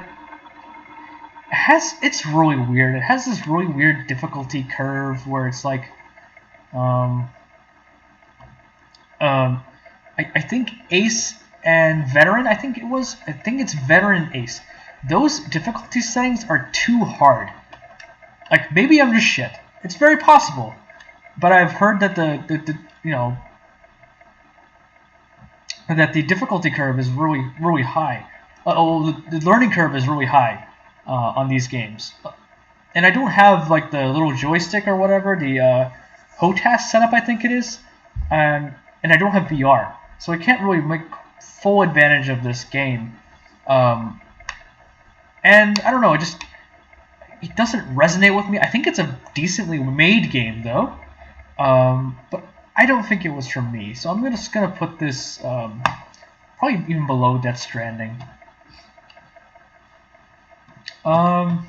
it's really weird. It has this really weird difficulty curve where it's like, I think Ace and Veteran. I think it's Veteran Ace. Those difficulty settings are too hard. Like maybe I'm just shit. It's very possible, but I've heard that that the difficulty curve is really high. The learning curve is really high on these games, and I don't have like the little joystick or whatever, the HOTAS setup I think it is, and I don't have VR, so I can't really make full advantage of this game. And I don't know, it doesn't resonate with me. I think it's a decently made game though, but I don't think it was for me. So I'm just gonna put this probably even below Death Stranding. Okay,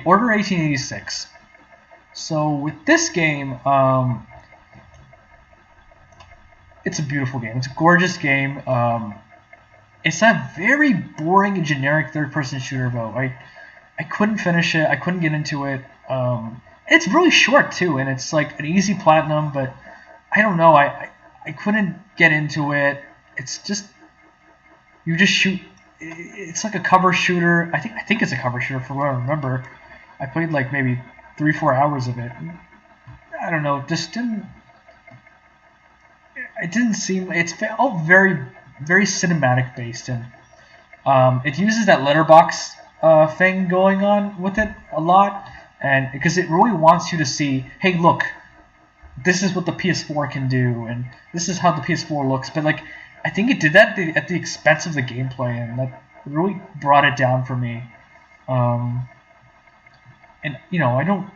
Order 1886. So with this game, it's a beautiful game. It's a gorgeous game. It's a very boring and generic third-person shooter, though. I couldn't finish it. I couldn't get into it. It's really short too, and it's like an easy platinum. But I don't know. I couldn't get into it. It's just you just shoot. It's like a cover shooter. I think it's a cover shooter from what I remember. I played like maybe 3-4 hours of it. I don't know. Just didn't. It didn't seem. It's all very cinematic based, and it uses that letterbox thing going on with it a lot, and because it really wants you to see, hey, look, this is what the PS4 can do, and this is how the PS4 looks. But like, I think it did that at the expense of the gameplay, and that really brought it down for me. And I don't.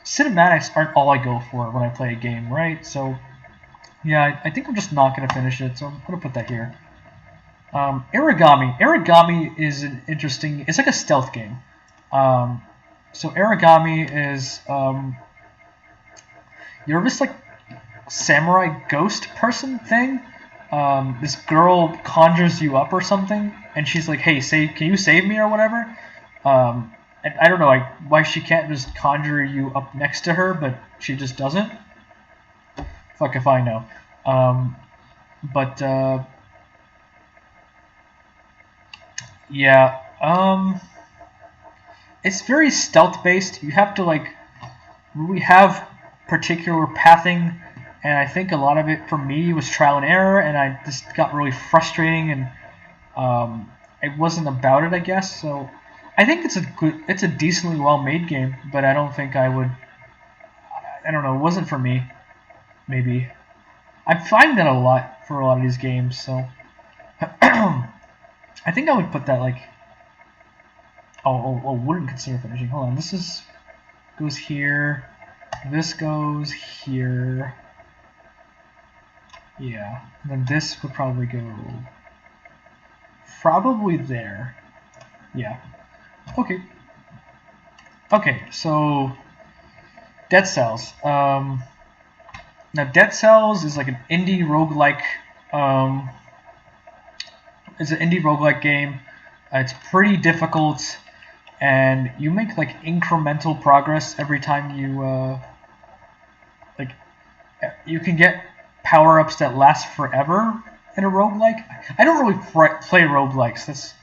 Cinematics aren't all I go for when I play a game, right? So yeah, I think I'm just not gonna finish it. So I'm gonna put that here. Origami. Origami is an interesting. It's like a stealth game. So Origami is you're this like samurai ghost person thing. This girl conjures you up or something, and she's like, "Hey, can you save me or whatever?" And I don't know why she can't just conjure you up next to her, but she just doesn't. Fuck if I know. But yeah, it's very stealth based. You have to like really have particular pathing, and I think a lot of it for me was trial and error, and I just got really frustrating, and it wasn't about it, I guess. So I think it's a decently well made game, but I don't think I would. I don't know. It wasn't for me. Maybe I find that a lot for a lot of these games, so I think I would put that like. Oh, wouldn't consider finishing. Hold on, goes here. This goes here. Yeah, and then this would probably go there. Yeah. Okay. Okay, so Dead Cells. Now Dead Cells is like an indie roguelike. It's an indie roguelike game. It's pretty difficult, and you make like incremental progress every time you you can get power-ups that last forever in a roguelike. I don't really play roguelikes.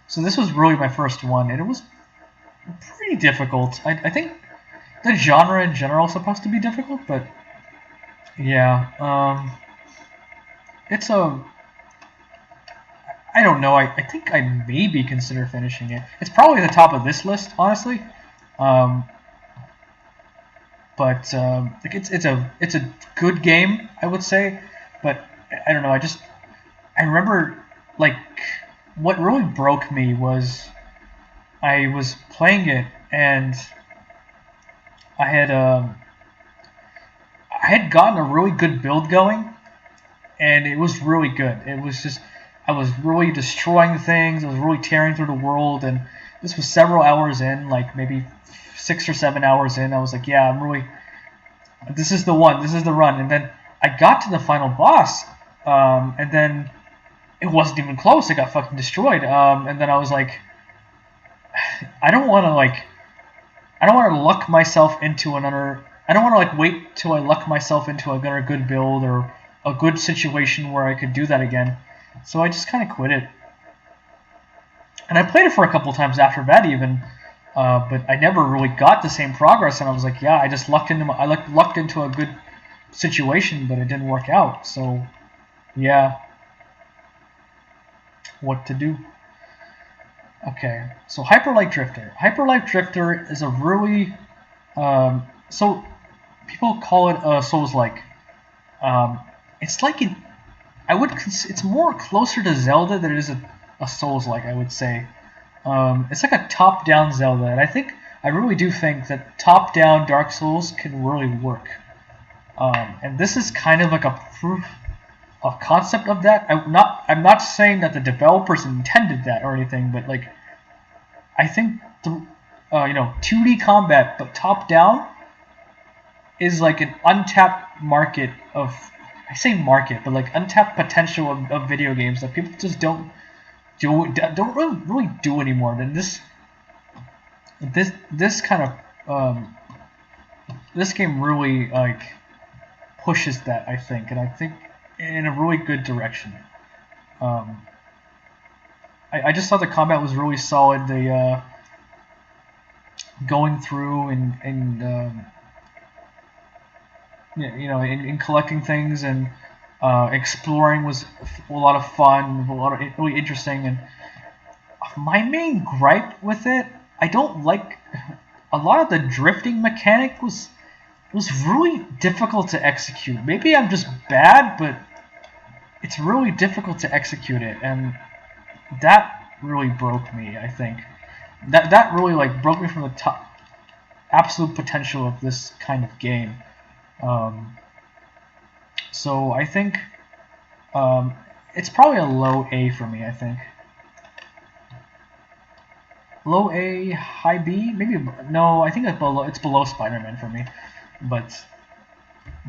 So this was really my first one, and it was pretty difficult. I think the genre in general is supposed to be difficult, but yeah. it's a. I don't know. I think I maybe consider finishing it. It's probably the top of this list, honestly. Um, but like it's a good game, I would say. But I don't know. I remember like what really broke me was I was playing it and I had um I had gotten a really good build going and it was really good. It was just I was really destroying things. I was really tearing through the world, and this was several hours in, like maybe 6 or 7 hours in. I was like, yeah, I'm really. This is the one. This is the run. And then I got to the final boss, and then it wasn't even close. It got fucking destroyed. And then I was like, I don't want to like. I don't want to luck myself into another. I don't want to like wait till I luck myself into another good build or a good situation where I could do that again. So I just kind of quit it. And I played it for a couple times after that even, but I never really got the same progress. And I was like, yeah, I just lucked into a good situation, but it didn't work out. So yeah, what to do? Okay, so Hyper Light Drifter. Hyper Light Drifter is a really so people call it a Souls-like. It's like it's more closer to Zelda than it is a Souls-like, I would say. It's like a top-down Zelda, and I really do think that top-down Dark Souls can really work. And this is kind of like a proof of concept of that. I'm not saying that the developers intended that or anything, but like I think the 2D combat but top-down is like an untapped market of I say market, but like untapped potential of video games that people just don't really do anymore. Then this kind of this game really like pushes that, I think, and I think in a really good direction. I just thought the combat was really solid. The going through and in collecting things and exploring was a lot of fun, a lot of really interesting. And my main gripe with it, I don't like a lot of the drifting mechanic was really difficult to execute. Maybe I'm just bad, but it's really difficult to execute it, and that really broke me. I think that really like broke me from the top absolute potential of this kind of game. So I think it's probably a low A for me. I think low A, high B, maybe no. I think it's below Spider-Man for me. But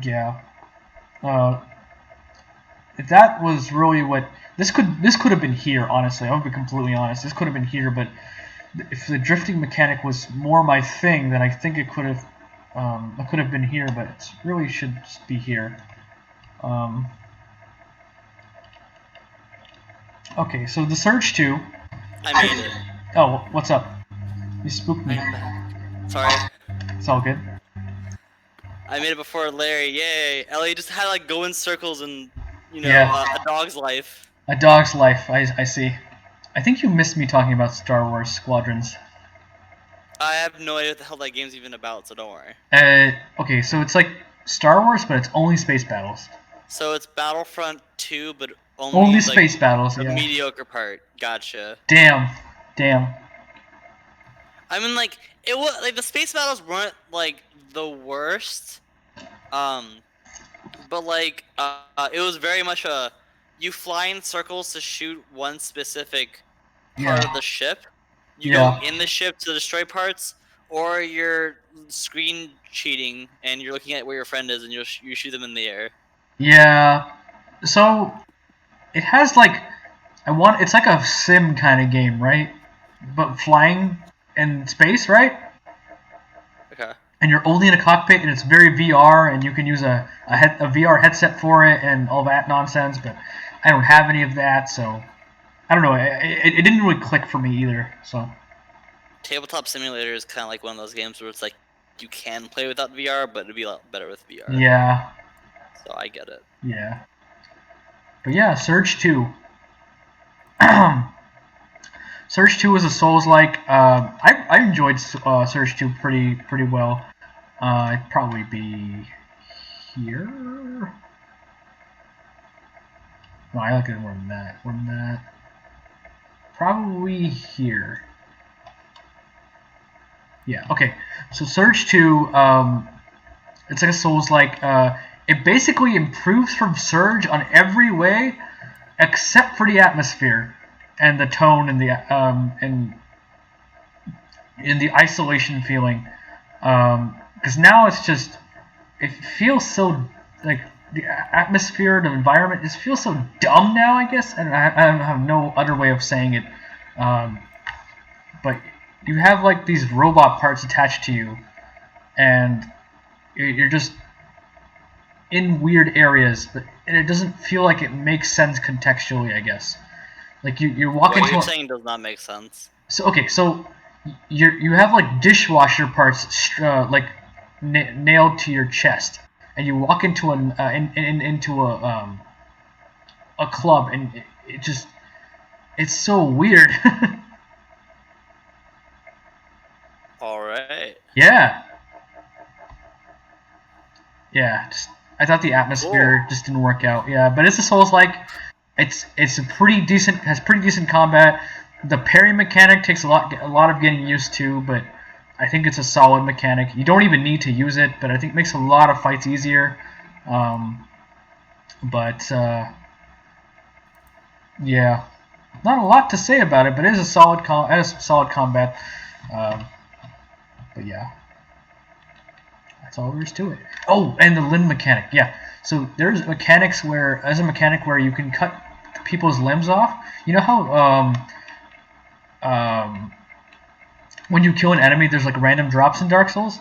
yeah, that was really what this could have been here. Honestly, I'm gonna be completely honest. This could have been here, but if the drifting mechanic was more my thing, then I think it could have been here. But it really should be here. Okay, so the Surge 2. I made it. Oh, what's up? You spooked me. I'm back. Sorry. It's all good. I made it before Larry. Yay! Ellie just had like go in circles and Yeah. a dog's life. A dog's life. I see. I think you missed me talking about Star Wars Squadrons. I have no idea what the hell that game's even about, so don't worry. Okay, so it's like Star Wars, but it's only space battles. So it's Battlefront 2, but Only like, space battles, the yeah. mediocre part. Gotcha. Damn. I mean, like it was like the space battles weren't like the worst, but like it was very much you fly in circles to shoot one specific part of the ship. You go in the ship to destroy parts, or you're screen cheating and you're looking at where your friend is and you shoot them in the air. Yeah. So it has like it's like a sim kind of game, right? But flying in space, right? Okay. And you're only in a cockpit, and it's very VR, and you can use a VR headset for it and all that nonsense. But I don't have any of that, so I don't know. It didn't really click for me either. So Tabletop Simulator is kind of like one of those games where it's like you can play without VR, but it'd be a lot better with VR. Yeah. So I get it. Yeah. But yeah, Surge 2. Surge 2 is a Souls-like. I enjoyed Surge 2 pretty well. It'd probably be here. No, I like it more than that. More than that. Probably here. Yeah. Okay. So Surge 2. It's like a Souls-like. It basically improves from Surge on every way except for the atmosphere and the tone and the and in the isolation feeling. Because now it's just it feels so like the atmosphere, the environment, it feels so dumb now. I guess, and I have no other way of saying it. But you have like these robot parts attached to you, and you're just in weird areas, but and it doesn't feel like it makes sense contextually. I guess, like you walk What into. you're saying does not make sense. So okay, so you have like dishwasher parts like nailed to your chest, and you walk into into a club, and it just it's so weird. All right. Yeah, yeah. I thought the atmosphere Cool. just didn't work out. Yeah, but it's a Souls-like. It's a pretty decent has pretty decent combat. The parry mechanic takes a lot of getting used to, but I think it's a solid mechanic. You don't even need to use it, but I think it makes a lot of fights easier. Um, but yeah, not a lot to say about it, but it is a solid combat. Um, but yeah, that's all there is to it. Oh, and the limb mechanic. Yeah, so there's mechanics where you can cut people's limbs off. You know how um, when you kill an enemy, there's like random drops in Dark Souls.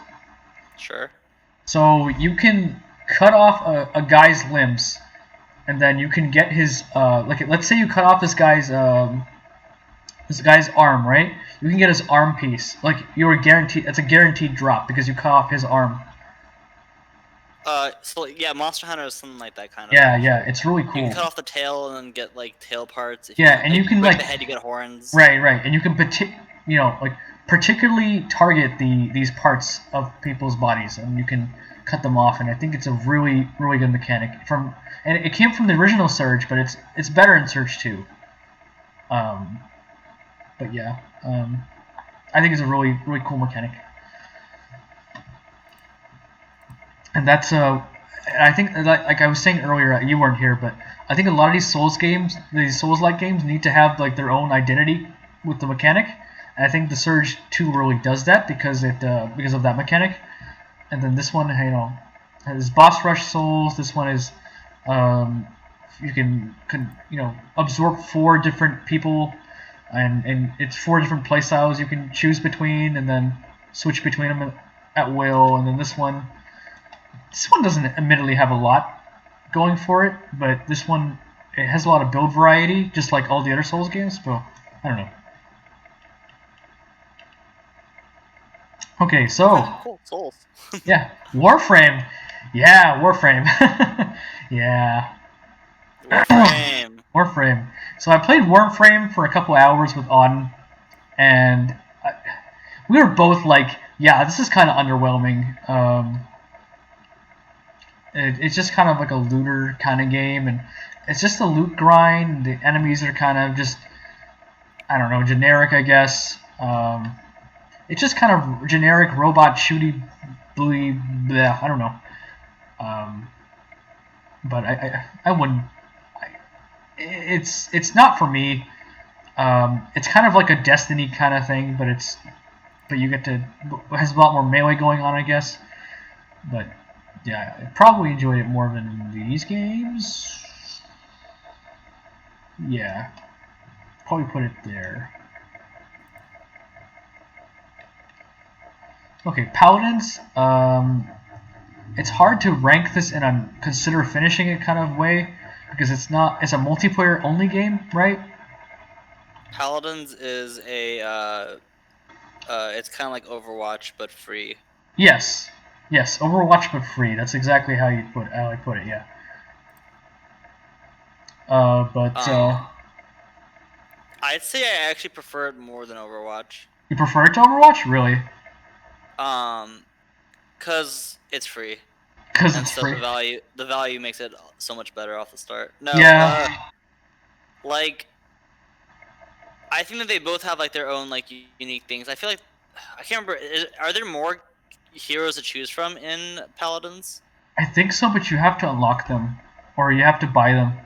Sure. So you can cut off a guy's limbs, and then you can get his like let's say you cut off this guy's arm, right? You can get his arm piece. Like you are guaranteed. It's a guaranteed drop because you cut off his arm. So yeah, Monster Hunter is something like that kind of. Yeah, yeah, it's really You cool. can cut off the tail and then get like tail parts. If Yeah, you, and you can break like the head, you get horns. right, and you can like particularly target these parts of people's bodies, and you can cut them off. And I think it's a really good mechanic and it came from the original Surge, but it's better in Surge 2. But yeah, I think it's a really cool mechanic. And that's I think like I was saying earlier, you weren't here, but I think a lot of these Souls-like games, need to have like their own identity with the mechanic. And I think the Surge 2 really does that because of that mechanic. And then this one, has boss rush souls. This one is you can absorb 4 different people, and it's 4 different playstyles you can choose between, and then switch between them at will. And then this one doesn't admittedly have a lot going for it, but this one, it has a lot of build variety, just like all the other Souls games. But I don't know. Okay, so Cool. Souls. yeah, Warframe. Yeah, Warframe. Yeah. Warframe. Warframe. So I played Warframe for a couple hours with Auden, and we were both like, yeah, this is kind of underwhelming. It's just kind of like a looter kind of game, and it's just a loot grind. The enemies are kind of just, I don't know, generic, I guess. It's just kind of generic robot shooty, bleh, I don't know. But I wouldn't. It's not for me. It's kind of like a Destiny kind of thing, but it has a lot more melee going on, I guess. But yeah, I probably enjoyed it more than these games. Yeah, probably put it there. Okay, Paladins. It's hard to rank this in a consider finishing it kind of way because it's a multiplayer only game, right? Paladins is it's kind of like Overwatch but free. Yes, Overwatch but free. That's exactly how I put it. Yeah. But I'd say I actually prefer it more than Overwatch. you prefer it to Overwatch, really? Cause it's free, Because and it's so free. the value makes it so much better off the start. No, Yeah. like I think that they both have like their own like unique things. I feel like I can't remember. Are there more heroes to choose from in Paladins? I think so, but you have to unlock them, or you have to buy them.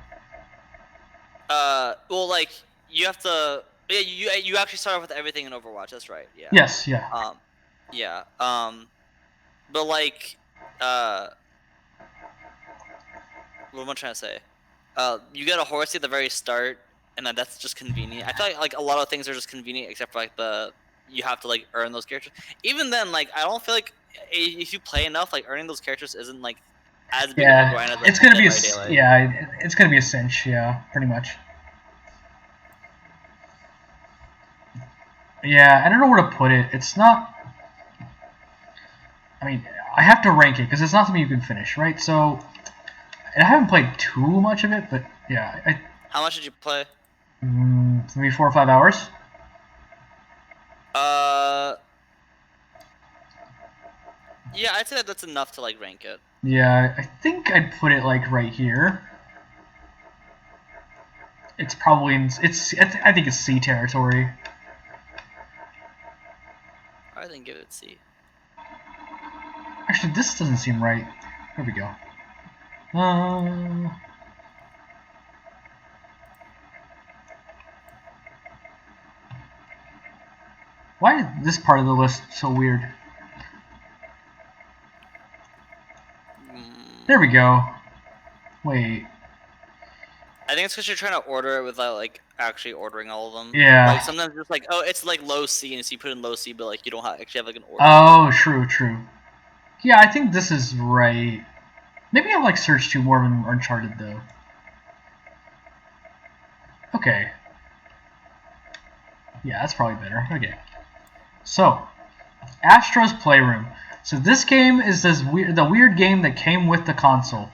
Well, like you have to. Yeah, you actually start off with everything in Overwatch. That's right. Yeah. Yes, yeah. Yeah. But like, uh, what am I trying to say? You get a horsey at the very start, and then that's just convenient. I feel like a lot of things are just convenient, except for like you have to like earn those characters. Even then, like I don't feel like if you play enough, like earning those characters isn't like as big of a Yeah, grind as like it's gonna Dead be by Daylight. yeah, it's gonna be a cinch. Yeah, pretty much. Yeah, I don't know where to put it. It's not. I mean, I have to rank it because it's not something you can finish, right? So, and I haven't played too much of it, but yeah, How much did you play? maybe 4 or 5 hours. Uh, yeah, I'd say that that's enough to like rank it. Yeah, I think I'd put it like right here. It's probably I think it's C territory. I think give it C. Actually, this doesn't seem right. There we go. Why is this part of the list so weird? There we go. Wait. I think it's because you're trying to order it without like actually ordering all of them. Yeah. Like sometimes it's like, oh, it's like low C, and so you put in low C, but like you don't actually have like an order. Oh, true. Yeah, I think this is right. Maybe I'll like search 2 more of Uncharted though. Okay. Yeah, that's probably better. Okay. So, Astro's Playroom. So this game is the weird game that came with the console,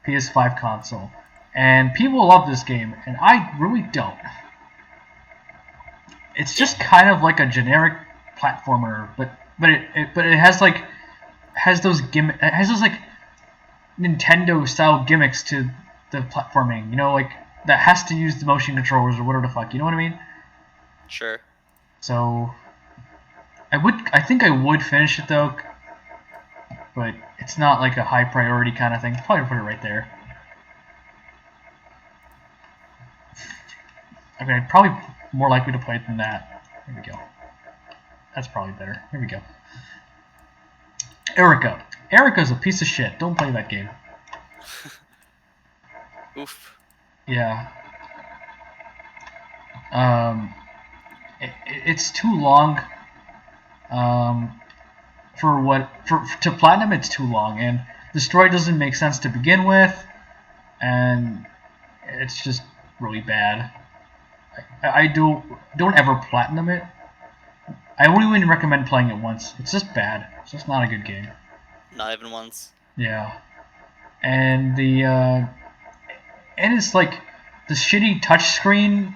PS5 console, and people love this game, and I really don't. It's just kind of like a generic platformer, but it has those like Nintendo style gimmicks to the platforming. You know, like that has to use the motion controllers or whatever the fuck. You know what I mean? Sure. So I think I would finish it though, but it's not like a high priority kind of thing. Probably put it right there. Okay, probably more likely to play it than that. There we go. That's probably better. Here we go. Erica. Erica's a piece of shit. Don't play that game. Oof. Yeah. It's too long. To platinum, it's too long, and the story doesn't make sense to begin with, and it's just really bad. I don't ever platinum it. I wouldn't even recommend playing it once. It's just bad. It's just not a good game. Not even once. Yeah, and it's like the shitty touchscreen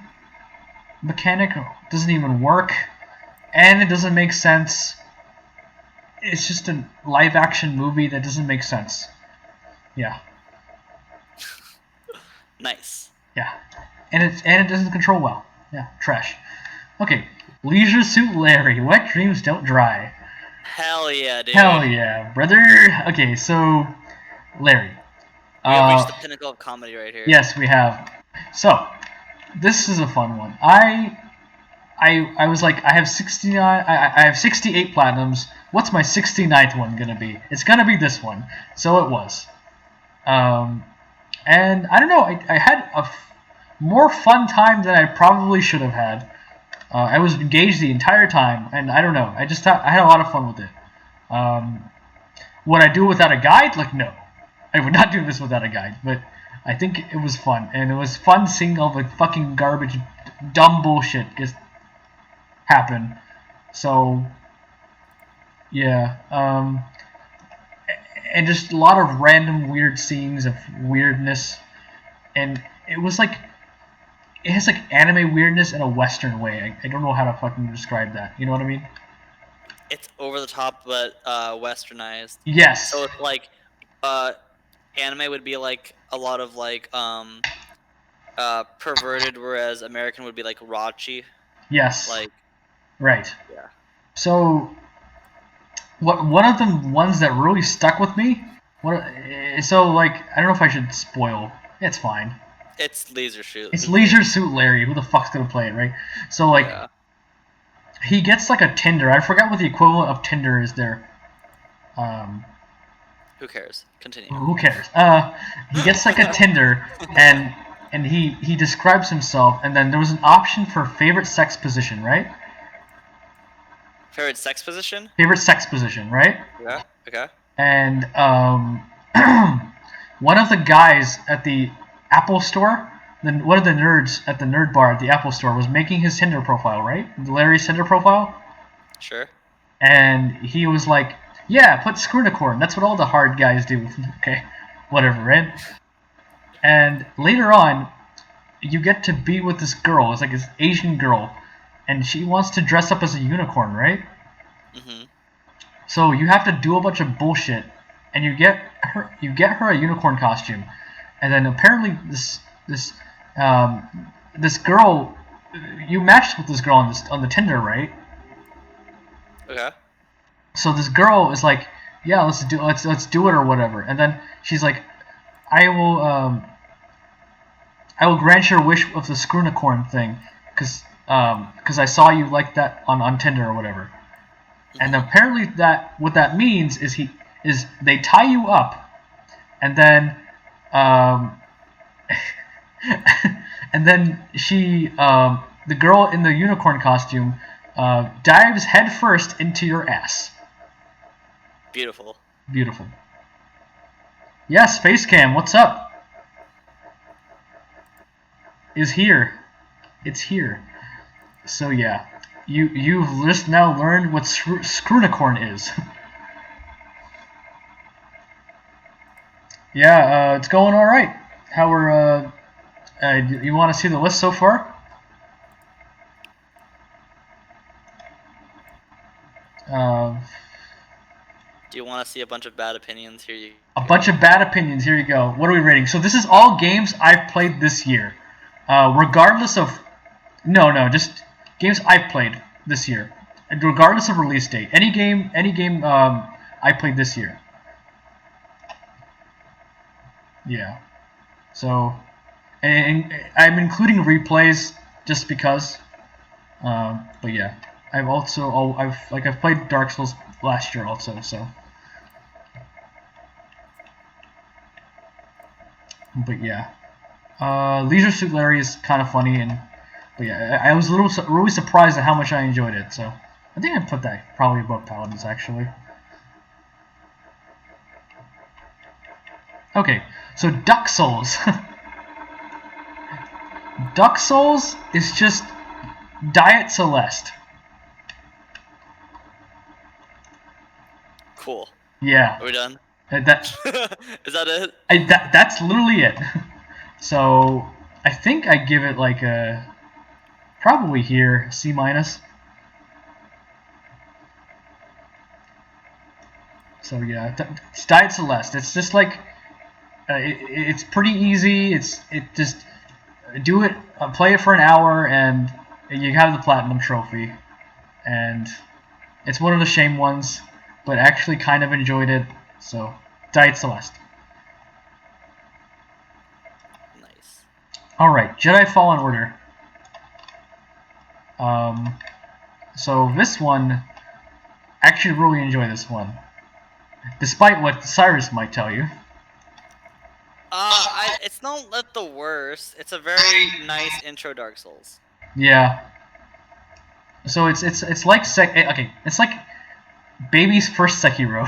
mechanic doesn't even work, and it doesn't make sense. It's just a live action movie that doesn't make sense. Yeah. Nice. Yeah. And it doesn't control well. Yeah, trash. Okay. Leisure Suit Larry. Wet dreams don't dry. Hell yeah, dude. Hell yeah, brother. Okay, so Larry. We have reached the pinnacle of comedy right here. Yes, we have. So, this is a fun one. I was like, I have 69. I have 68 platinums. What's my 69th one gonna be? It's gonna be this one. So it was. And I don't know. I had a more fun time than I probably should have had. I was engaged the entire time, and I don't know. I had a lot of fun with it. Would I do it without a guide? Like, no. I would not do this without a guide, but I think it was fun. And it was fun seeing all the fucking garbage, dumb bullshit just happen. So, yeah. And just a lot of random weird scenes of weirdness. and it was like it has like anime weirdness in a Western way. I don't know how to fucking describe that. You know what I mean? It's over the top, but westernized. Yes. So it's like, anime would be like a lot of like perverted, whereas American would be like raunchy. Yes. Like, right. yeah. So one of the ones that really stuck with me. So like I don't know if I should spoil. It's fine. It's Leisure Suit. It's Leisure Suit Larry. Who the fuck's gonna play it, right? So like, Yeah. he gets like a Tinder. I forgot what the equivalent of Tinder is there. Who cares? Continue. Who cares? He gets like a Tinder, and he describes himself, and then there was an option for favorite sex position, right? Favorite sex position? Favorite sex position, right? Yeah. Okay. And one of the guys at the Apple store, then one of the nerds at the nerd bar at the Apple store was making his Tinder profile, right? Larry's Tinder profile. Sure. And he was like, "Yeah, put scrunicorn. That's what all the hard guys do." Okay, whatever, right? And later on, you get to be with this girl. It's like this Asian girl, and she wants to dress up as a unicorn, right? Mhm. So you have to do a bunch of bullshit, and you get her a unicorn costume, and then apparently this girl, you matched with this girl on the Tinder, right? Okay. So this girl is like, yeah, let's do it or whatever, and then she's like, I will grant your wish of the scrunicorn thing, because I saw you like that on Tinder or whatever. And apparently what that means is they tie you up, and then and then the girl in the unicorn costume dives headfirst into your ass. Beautiful. Beautiful. Yes, Facecam, what's up? Is here. It's here. So yeah, you've just now learned what scrunicorn is. Yeah, it's going all right. How are you want to see the list so far? Do you want to see a bunch of bad opinions? Here you A bunch of bad opinions. Here you go. What are we rating? So this is all games I've played this year, regardless of just games I've played this year, and regardless of release date. Any game I played this year. Yeah. So, and I'm including replays just because. But yeah, I've played Dark Souls last year also. So. But yeah, Leisure Suit Larry is kind of funny, but yeah, I was really surprised at how much I enjoyed it. So I think I put that probably above Paladins actually. Okay, so Duck Souls. Duck Souls is just Diet Celeste. Cool. Yeah. Are we done? That Is that it? That's literally it. So I think I give it like a probably here C minus. So yeah, it's Diet Celeste. It's just like it's pretty easy. It just do it, play it for an hour, and you have the platinum trophy. And it's one of the shame ones, but actually kind of enjoyed it. So Diet Celeste. Nice. All right, Jedi Fallen Order. So this one, actually really enjoy this one, despite what Cyrus might tell you. It's not the worst. It's a very nice intro Dark Souls. Yeah. So it's like it's like baby's first Sekiro.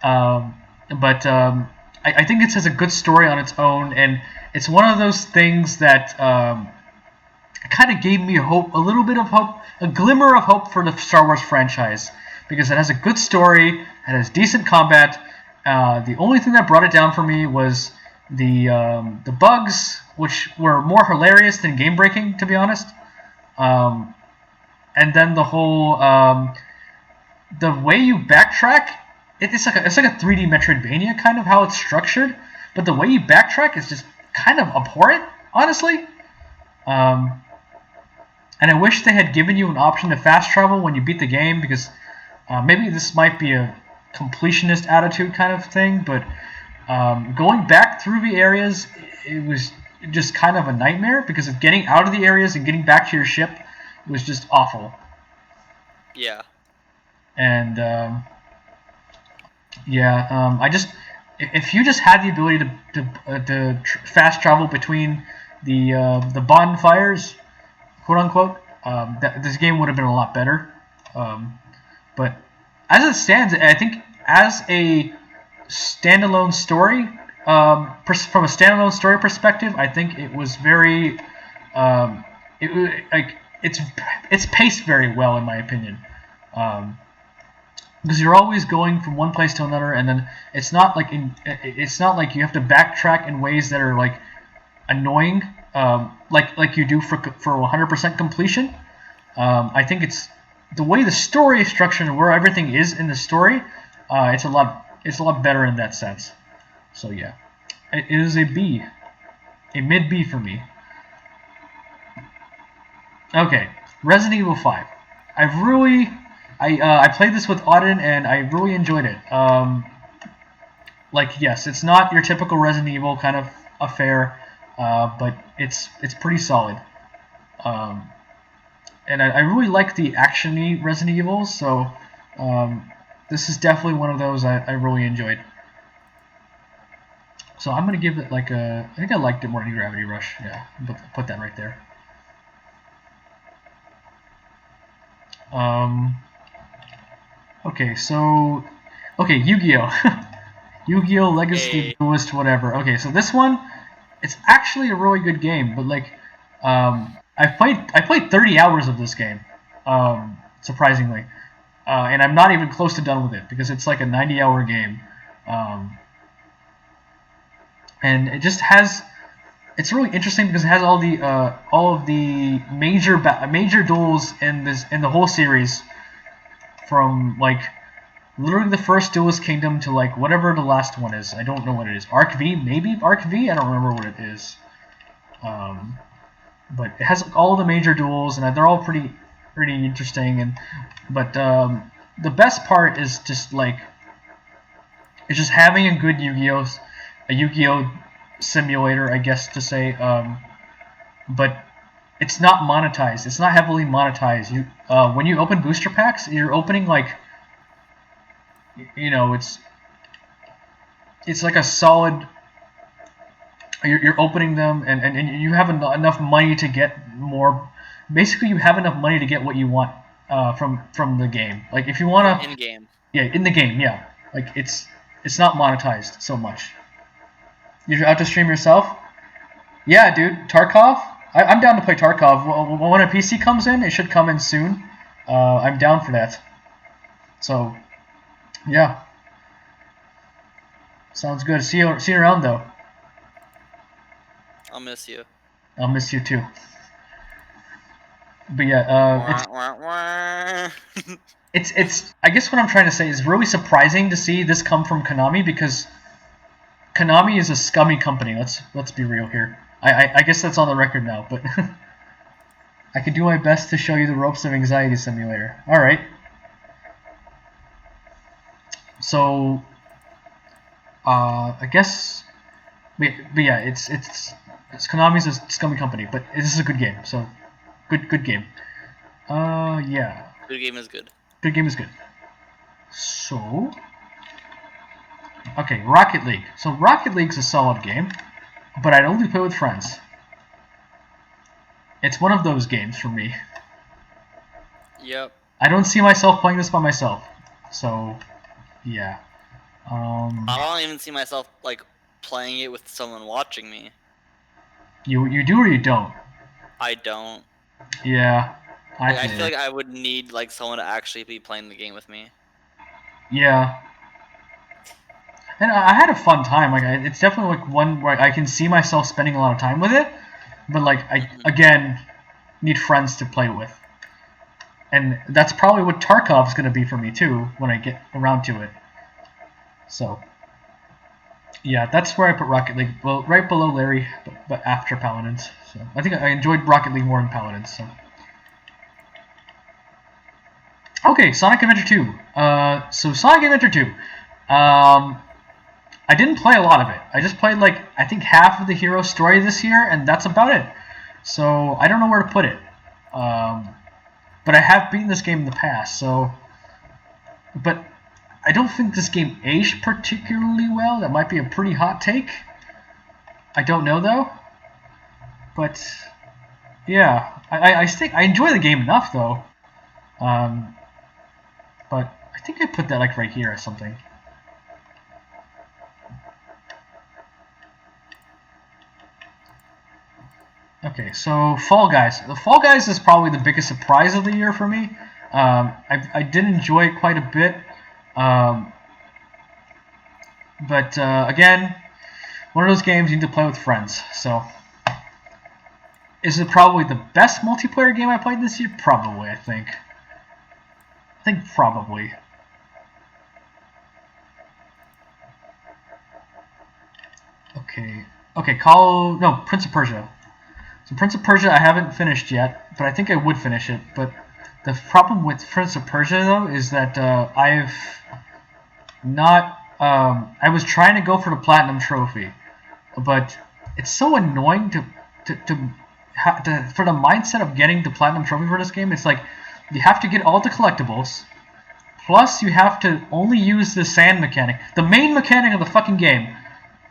But I think it has a good story on its own, and it's one of those things that kind of gave me hope, a little bit of hope, a glimmer of hope for the Star Wars franchise, because it has a good story, it has decent combat. The only thing that brought it down for me was the bugs, which were more hilarious than game breaking, to be honest. Um, and then the whole the way you backtrack, it's like a 3D Metroidvania kind of how it's structured, but the way you backtrack is just kind of abhorrent, honestly. Um, and I wish they had given you an option to fast travel when you beat the game, because maybe this might be a completionist attitude kind of thing, but going back through the areas, it was just kind of a nightmare because of getting out of the areas and getting back to your ship was just awful. Yeah. And I just if you just had the ability to fast travel between the bonfires, quote unquote, this game would have been a lot better. But as it stands, I think as a standalone story, from a standalone story perspective, I think it was very, it's paced very well in my opinion. Because you're always going from one place to another, and then it's not like you have to backtrack in ways that are like annoying, like you do for 100% completion. I think it's the way the story is structured and where everything is in the story. It's a lot better in that sense. So yeah, it is a B, a mid B for me. Okay, Resident Evil 5. I played this with Auden and I really enjoyed it. Yes, it's not your typical Resident Evil kind of affair, but it's pretty solid. And I really like the actiony Resident Evils, so this is definitely one of those I really enjoyed. So I'm gonna give it like a. I think I liked it more than Gravity Rush. Yeah, put that right there. Okay, so Yu-Gi-Oh. Yu-Gi-Oh! Legacy of Duelist, whatever. Okay, so this one, it's actually a really good game, but like, I played 30 hours of this game, surprisingly, and I'm not even close to done with it because it's like a 90-hour game, and it just has. It's really interesting because it has all of the major duels in the whole series, from like literally the first Duelist Kingdom to like whatever the last one is. I don't know what it is. Arc V, maybe Arc V. I don't remember what it is. But it has all the major duels, and they're all pretty interesting. But the best part is just like it's just having a good Yu-Gi-Oh simulator, I guess to say. But it's not monetized. It's not heavily monetized. When you open booster packs, you're opening like, it's like a solid. You're opening them, and you have enough money to get more. Basically, you have enough money to get what you want from the game. Like if you want to in game. Yeah, in the game, yeah. Like it's not monetized so much. You're out to stream yourself? Yeah, dude. Tarkov. I'm down to play Tarkov. When a PC comes in, it should come in soon. I'm down for that. So, yeah. Sounds good. See you around though. I'll miss you. I'll miss you too. But yeah, it's. I guess what I'm trying to say is really surprising to see this come from Konami, because Konami is a scummy company. Let's be real here. I guess that's on the record now, but I can do my best to show you the ropes of Anxiety Simulator. All right. So, I guess, but yeah, it's Konami's a scummy company, but this is a good game. So, good game. Yeah. Good game is good. Good game is good. So, okay, Rocket League. So Rocket League's a solid game, but I'd only play with friends. It's one of those games for me. Yep. I don't see myself playing this by myself. So, yeah. I don't even see myself like playing it with someone watching me. You do or you don't? I don't. Yeah. I feel like I would need like someone to actually be playing the game with me. Yeah. And I had a fun time. Like it's definitely like one where I can see myself spending a lot of time with it. But like I again need friends to play with. And that's probably what Tarkov's going to be for me too when I get around to it. So, yeah, that's where I put Rocket League. Well, right below Larry, but after Paladins. So I think I enjoyed Rocket League more than Paladins. So. Okay, Sonic Adventure 2. So Sonic Adventure 2. I didn't play a lot of it. I just played like I think half of the hero story this year, and that's about it. So I don't know where to put it. But I have beaten this game in the past, so. But I don't think this game aged particularly well. That might be a pretty hot take. I don't know though. But yeah, I enjoy the game enough though. But I think I put that like right here or something. Okay, so Fall Guys. The Fall Guys is probably the biggest surprise of the year for me. I did enjoy it quite a bit. But again, one of those games you need to play with friends. So, is it probably the best multiplayer game I played this year? Probably, I think. Probably. Okay. Okay, Prince of Persia. So Prince of Persia I haven't finished yet, but I think I would finish it. But the problem with Prince of Persia though is that I've not. I was trying to go for the platinum trophy, but it's so annoying for the mindset of getting the platinum trophy for this game. It's like you have to get all the collectibles, plus you have to only use the sand mechanic, the main mechanic of the fucking game.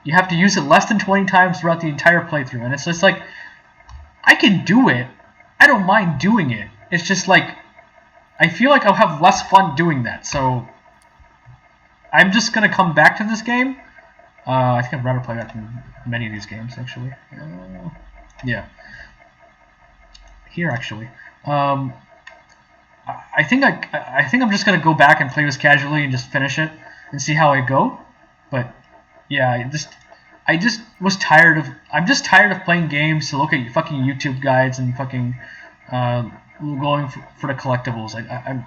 You have to use it less than 20 times throughout the entire playthrough, and it's just like. I can do it. I don't mind doing it. It's just like, I feel like I'll have less fun doing that. So, I'm just going to come back to this game. I think I'd rather play that than many of these games, actually. Yeah. Here, actually. I think I'm just going to go back and play this casually and just finish it and see how I go. But, yeah, I'm just tired of playing games to look at fucking YouTube guides and fucking going for the collectibles. I'm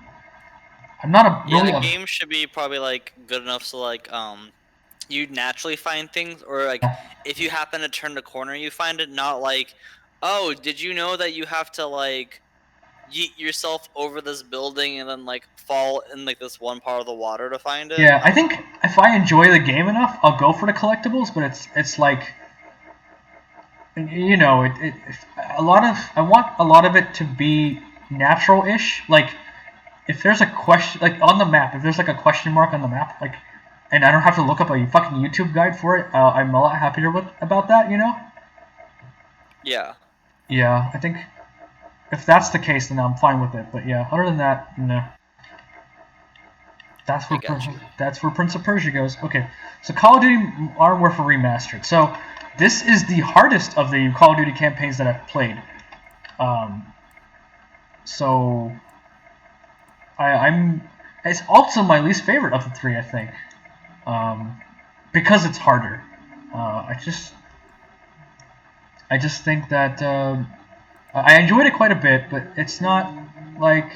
not a really. Yeah, the game should be probably like good enough so like you naturally find things, or like if you happen to turn the corner you find it, not like, oh, did you know that you have to like yeet yourself over this building and then like fall in like this one part of the water to find it? Yeah, I think if I enjoy the game enough, I'll go for the collectibles. But it's like, you know, I want a lot of it to be natural-ish. Like, if there's a question, like on the map, if there's like a question mark on the map, like, and I don't have to look up a fucking YouTube guide for it, I'm a lot happier about that. You know? Yeah. Yeah, I think. If that's the case, then I'm fine with it. But yeah, other than that, no. That's where Prince of Persia goes. Okay, so Call of Duty Modern Warfare Remastered. So this is the hardest of the Call of Duty campaigns that I've played. So it's also my least favorite of the three, I think, because it's harder. I just think that. I enjoyed it quite a bit, but it's not like,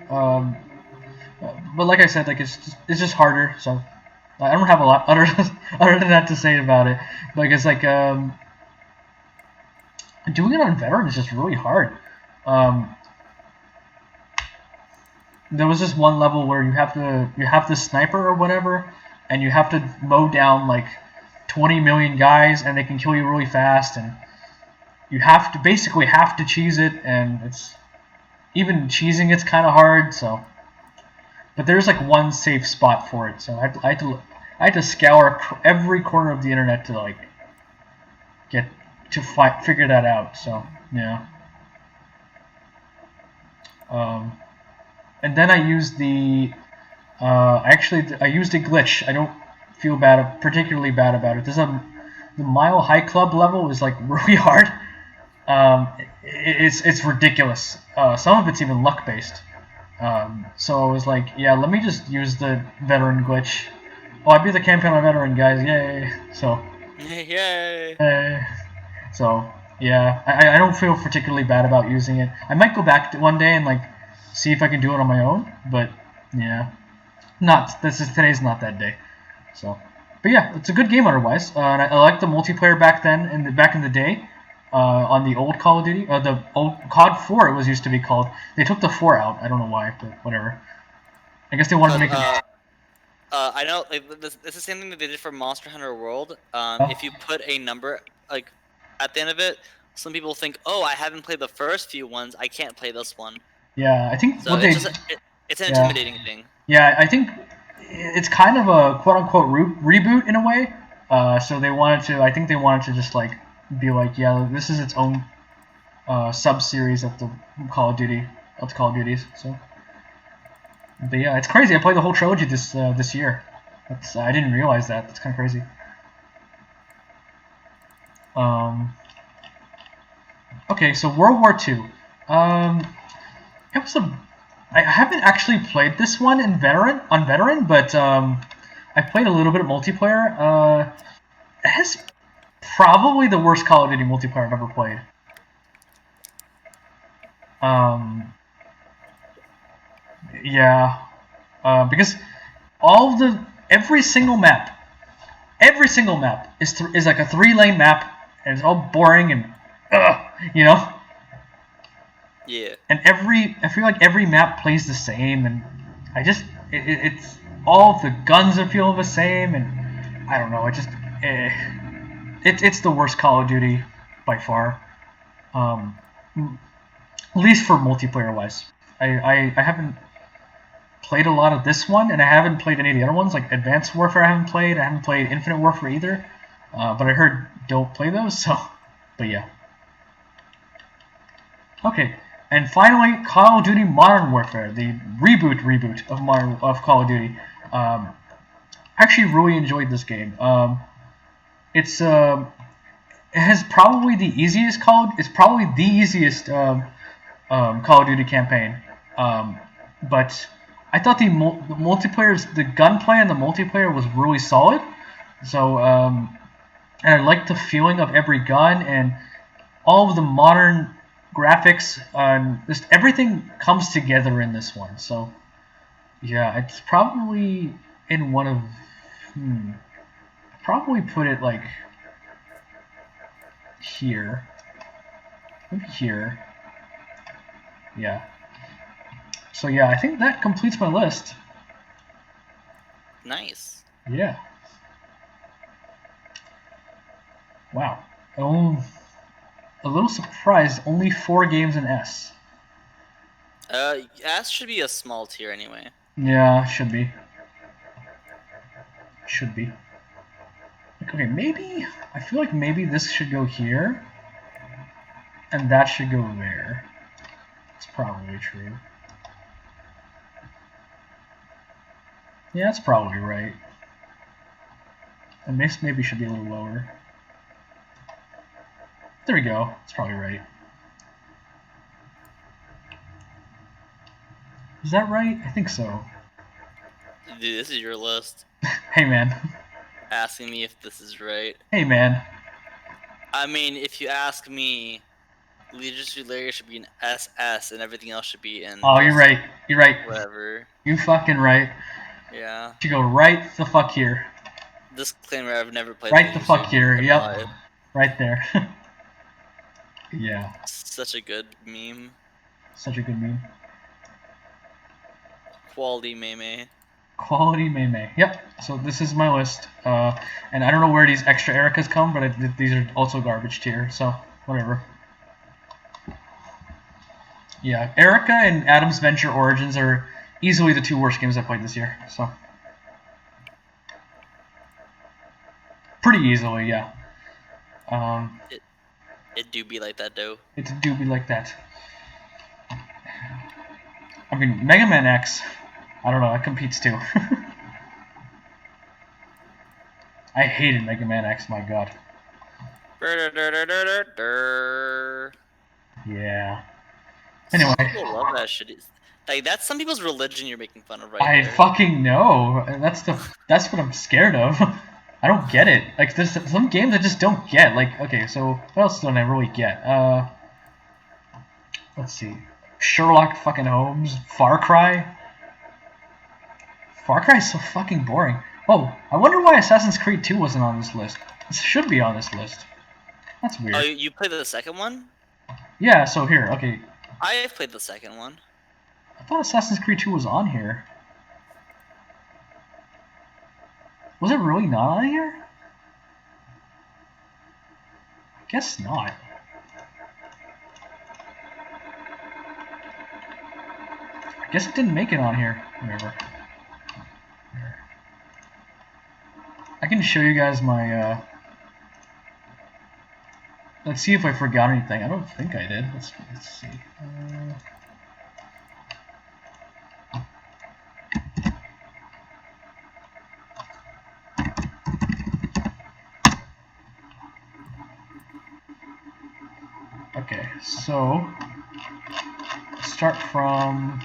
but like I said, like it's just harder. So I don't have a lot other than that to say about it. Like it's like doing it on veteran is just really hard. There was this one level where you have this sniper or whatever, and you have to mow down like 20 million guys, and they can kill you really fast, and you basically have to cheese it, and even cheesing it's kind of hard. So, but there's like one safe spot for it. So I had to scour every corner of the internet to like figure that out. So yeah. And then I used I used a glitch. I don't feel particularly bad about it. The Mile High Club level is like really hard. It's ridiculous. Some of it's even luck based. So I was like, yeah, let me just use the veteran glitch Oh, I beat the campaign on veteran, guys! Yay! So, Yay! so yeah, I don't feel particularly bad about using it. I might go back one day and like see if I can do it on my own, but yeah, today's not that day. So, but yeah, it's a good game otherwise. And I liked the multiplayer back then, back in the day, on the old Call of Duty, the old COD 4 it was used to be called. They took the 4 out. I don't know why, but whatever. I guess they wanted to make it. I know like this is the same thing that they did for Monster Hunter World. If you put a number like at the end of it, some people think, oh, I haven't played the first few ones, I can't play this one. Yeah, I think So what they. it's an Yeah, intimidating thing. yeah, I think it's kind of a quote unquote reboot in a way. So they wanted to. I think they wanted to just like be like, yeah, this is its own sub series of the Call of Duty, of the Call of Duties. So, but yeah, it's crazy. I played the whole trilogy this year. I didn't realize that. That's kind of crazy. Um, okay, so World War II. It was a. I haven't actually played this one in veteran, but I played a little bit of multiplayer. It has probably the worst Call of Duty multiplayer I've ever played. Um, yeah, because every single map is like a 3-lane map, and it's all boring and you know. Yeah. And I feel like every map plays the same, and it's all the guns feel the same, and I don't know. It's the worst Call of Duty by far. At least for multiplayer wise. I haven't played a lot of this one, and I haven't played any of the other ones, like Advanced Warfare. I haven't played Infinite Warfare either. But I heard don't play those. So, but yeah. Okay, and finally, Call of Duty Modern Warfare, the reboot of Call of Duty. Actually, really enjoyed this game. It's it has probably the easiest It's probably the easiest Call of Duty campaign. But I thought the gunplay and the multiplayer was really solid. So, and I liked the feeling of every gun and all of the modern graphics. Just everything comes together in this one. So, yeah, it's probably in one of. Probably put it like here. Maybe here. Yeah. So yeah, I think that completes my list. Nice. Yeah. Wow. Oh, a little surprised. Only 4 games in S. S should be a small tier anyway. Yeah, should be. Should be. Okay, maybe I feel like maybe this should go here, and that should go there. It's probably true. Yeah, that's probably right. And this maybe should be a little lower. There we go. That's probably right. Is that right? I think so. Dude, this is your list. Hey, man. Asking me if this is right. Hey, man. I mean, if you ask me, Legion's Leader should be an SS, and everything else should be in. Oh, you're right. You're right. Whatever. You fucking right. Yeah. You go right the fuck here. Disclaimer: I've never played. Right the fuck here. Yep. Life. Right there. Yeah. Such a good meme. Such a good meme. Quality meme. Quality meme. Yep. So this is my list. And I don't know where these extra Ericas come, but these are also garbage tier. So whatever. Yeah, Erica and Adam's Venture Origins are easily the 2 worst games I played this year. So pretty easily, yeah. It do be like that though. It do be like that. I mean, Mega Man X. I don't know. That competes too. I hated Mega Man X. My God. Yeah. Anyway. People love that shit. Like that's some people's religion you're making fun of right I there. fucking know. That's what I'm scared of. I don't get it. Like there's some games I just don't get. Like okay, so what else don't I really get? Let's see. Sherlock fucking Holmes, Far Cry. Far Cry is so fucking boring. Oh, I wonder why Assassin's Creed 2 wasn't on this list. It should be on this list. That's weird. Oh, you played the second one? Yeah, so here, okay. I've played the second one. I thought Assassin's Creed 2 was on here. Was it really not on here? I guess not. I guess it didn't make it on here. Whatever. I can show you guys my, let's see if I forgot anything. I don't think I did. Let's see. Okay, so start from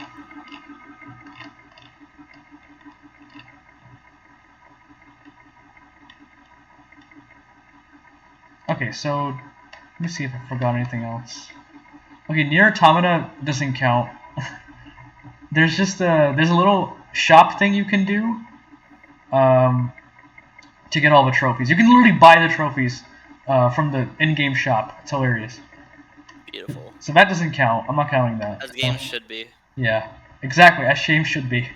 okay, so let me see if I forgot anything else. Okay, Nier Automata doesn't count. There's just there's a little shop thing you can do to get all the trophies. You can literally buy the trophies from the in-game shop. It's hilarious. Beautiful. So that doesn't count. I'm not counting that. As games should be. Yeah, exactly. As shame should be.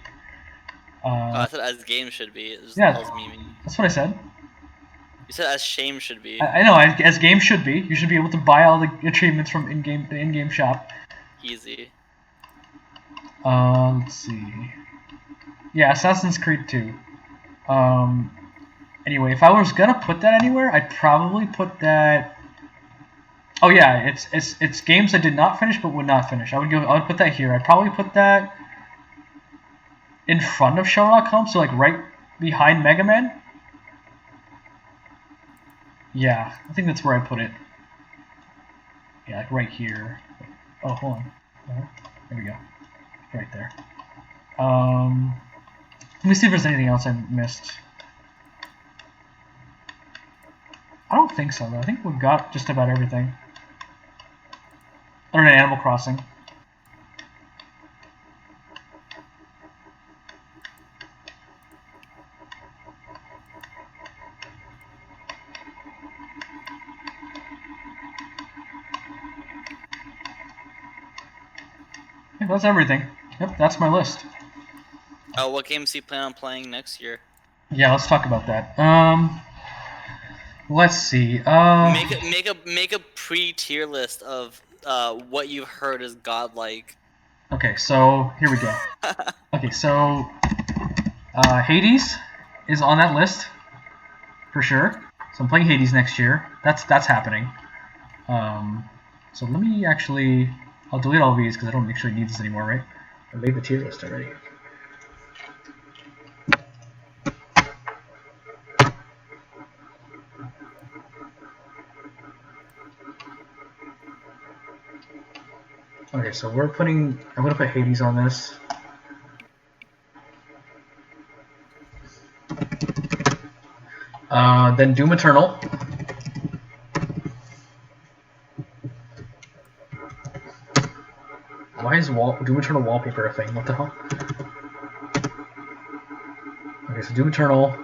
I said as games should be. Yeah, memeing. that's what I said. You said as shame should be. I know, as games should be. You should be able to buy all the achievements from the in-game shop. Easy. Let's see. Yeah, Assassin's Creed 2. Anyway, if I was gonna put that anywhere, I'd probably put that. Oh yeah, it's games I did not finish but would not finish. I would put that here. I'd probably put that in front of Sherlock Holmes, so like right behind Mega Man. Yeah, I think that's where I put it. Yeah, like right here. Oh, hold on. There we go. Right there. Let me see if there's anything else I missed. I don't think so, though. I think we've got just about everything. Other than Animal Crossing. Yeah, that's everything. Yep, that's my list. Oh, what games do you plan on playing next year? Yeah, let's talk about that. Let's see. Make a pre-tier list of what you've heard is godlike. Okay, so here we go. Okay, so Hades is on that list for sure. So I'm playing Hades next year. That's happening. So let me actually. I'll delete all of these because I don't actually need this anymore, right? I made the tier list already. Okay, so I'm gonna put Hades on this. Then Doom Eternal. Why is Doom Eternal wallpaper a thing? What the hell? Okay, so Doom Eternal.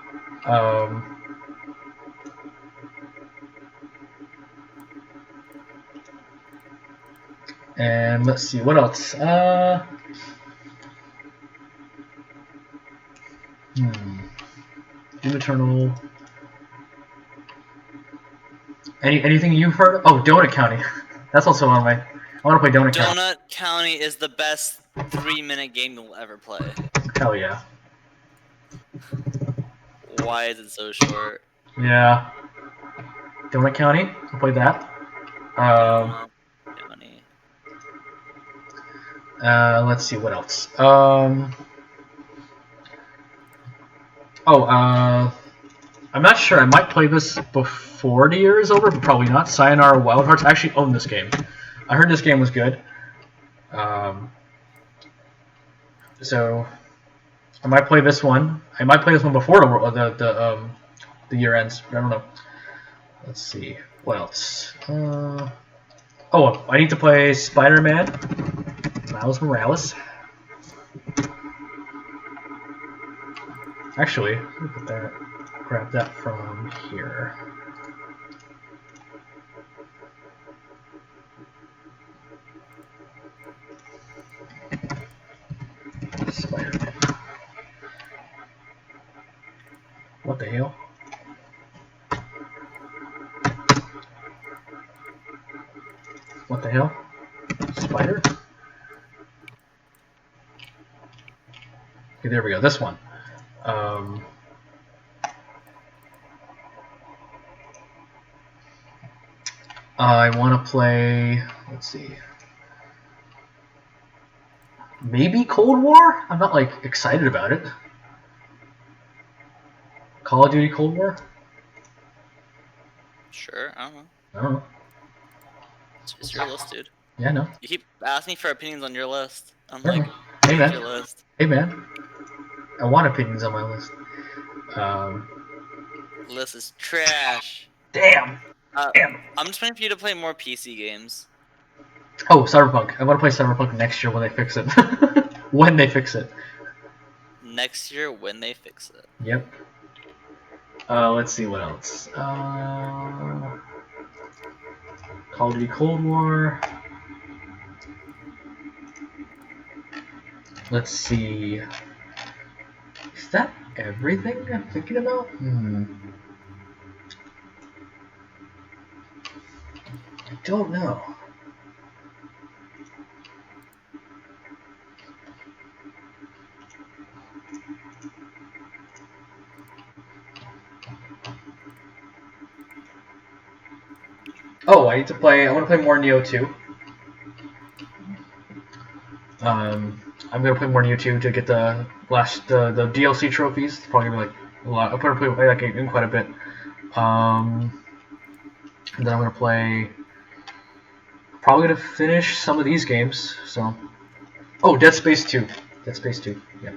And let's see, what else? Doom Eternal. Anything you've heard? Oh, Donut County. That's also on my. I want to play Donut County. Donut County is the best 3-minute game you'll ever play. Hell yeah. Why is it so short? Yeah. Donut County. I'll play that. County. Let's see what else. I'm not sure. I might play this before the year is over, but probably not. Sayonara Wild Hearts. I actually own this game. I heard this game was good. So I might play this one. I might play this one before the year ends. I don't know. Let's see. What else? Oh, I need to play Spider-Man, Miles Morales. Actually, let me put that. Grab that from here. Spider-Man. What the hell? What the hell? Spider? Okay, there we go. This one. I want to play. Let's see. Maybe Cold War? I'm not like excited about it. Call of Duty Cold War? Sure, I don't know. I don't know. It's your list, dude. Yeah, no. You keep asking me for opinions on your list. I'm I don't like, know. Hey choose your man. list. Hey man. I want opinions on my list. List is trash. Damn. Damn. I'm just waiting for you to play more PC games. Oh, Cyberpunk. I want to play Cyberpunk next year when they fix it. When they fix it. Next year when they fix it. Yep. Let's see what else. Call of Duty Cold War. Let's see. Is that everything I'm thinking about? I don't know. Oh, I need to play. I want to play more Neo 2. I'm gonna play more Neo 2 to get the DLC trophies. It's probably gonna be like a lot. I'm gonna play that game quite a bit. And then I'm gonna play. Probably gonna finish some of these games. So, oh, Dead Space 2. Dead Space 2. Yeah.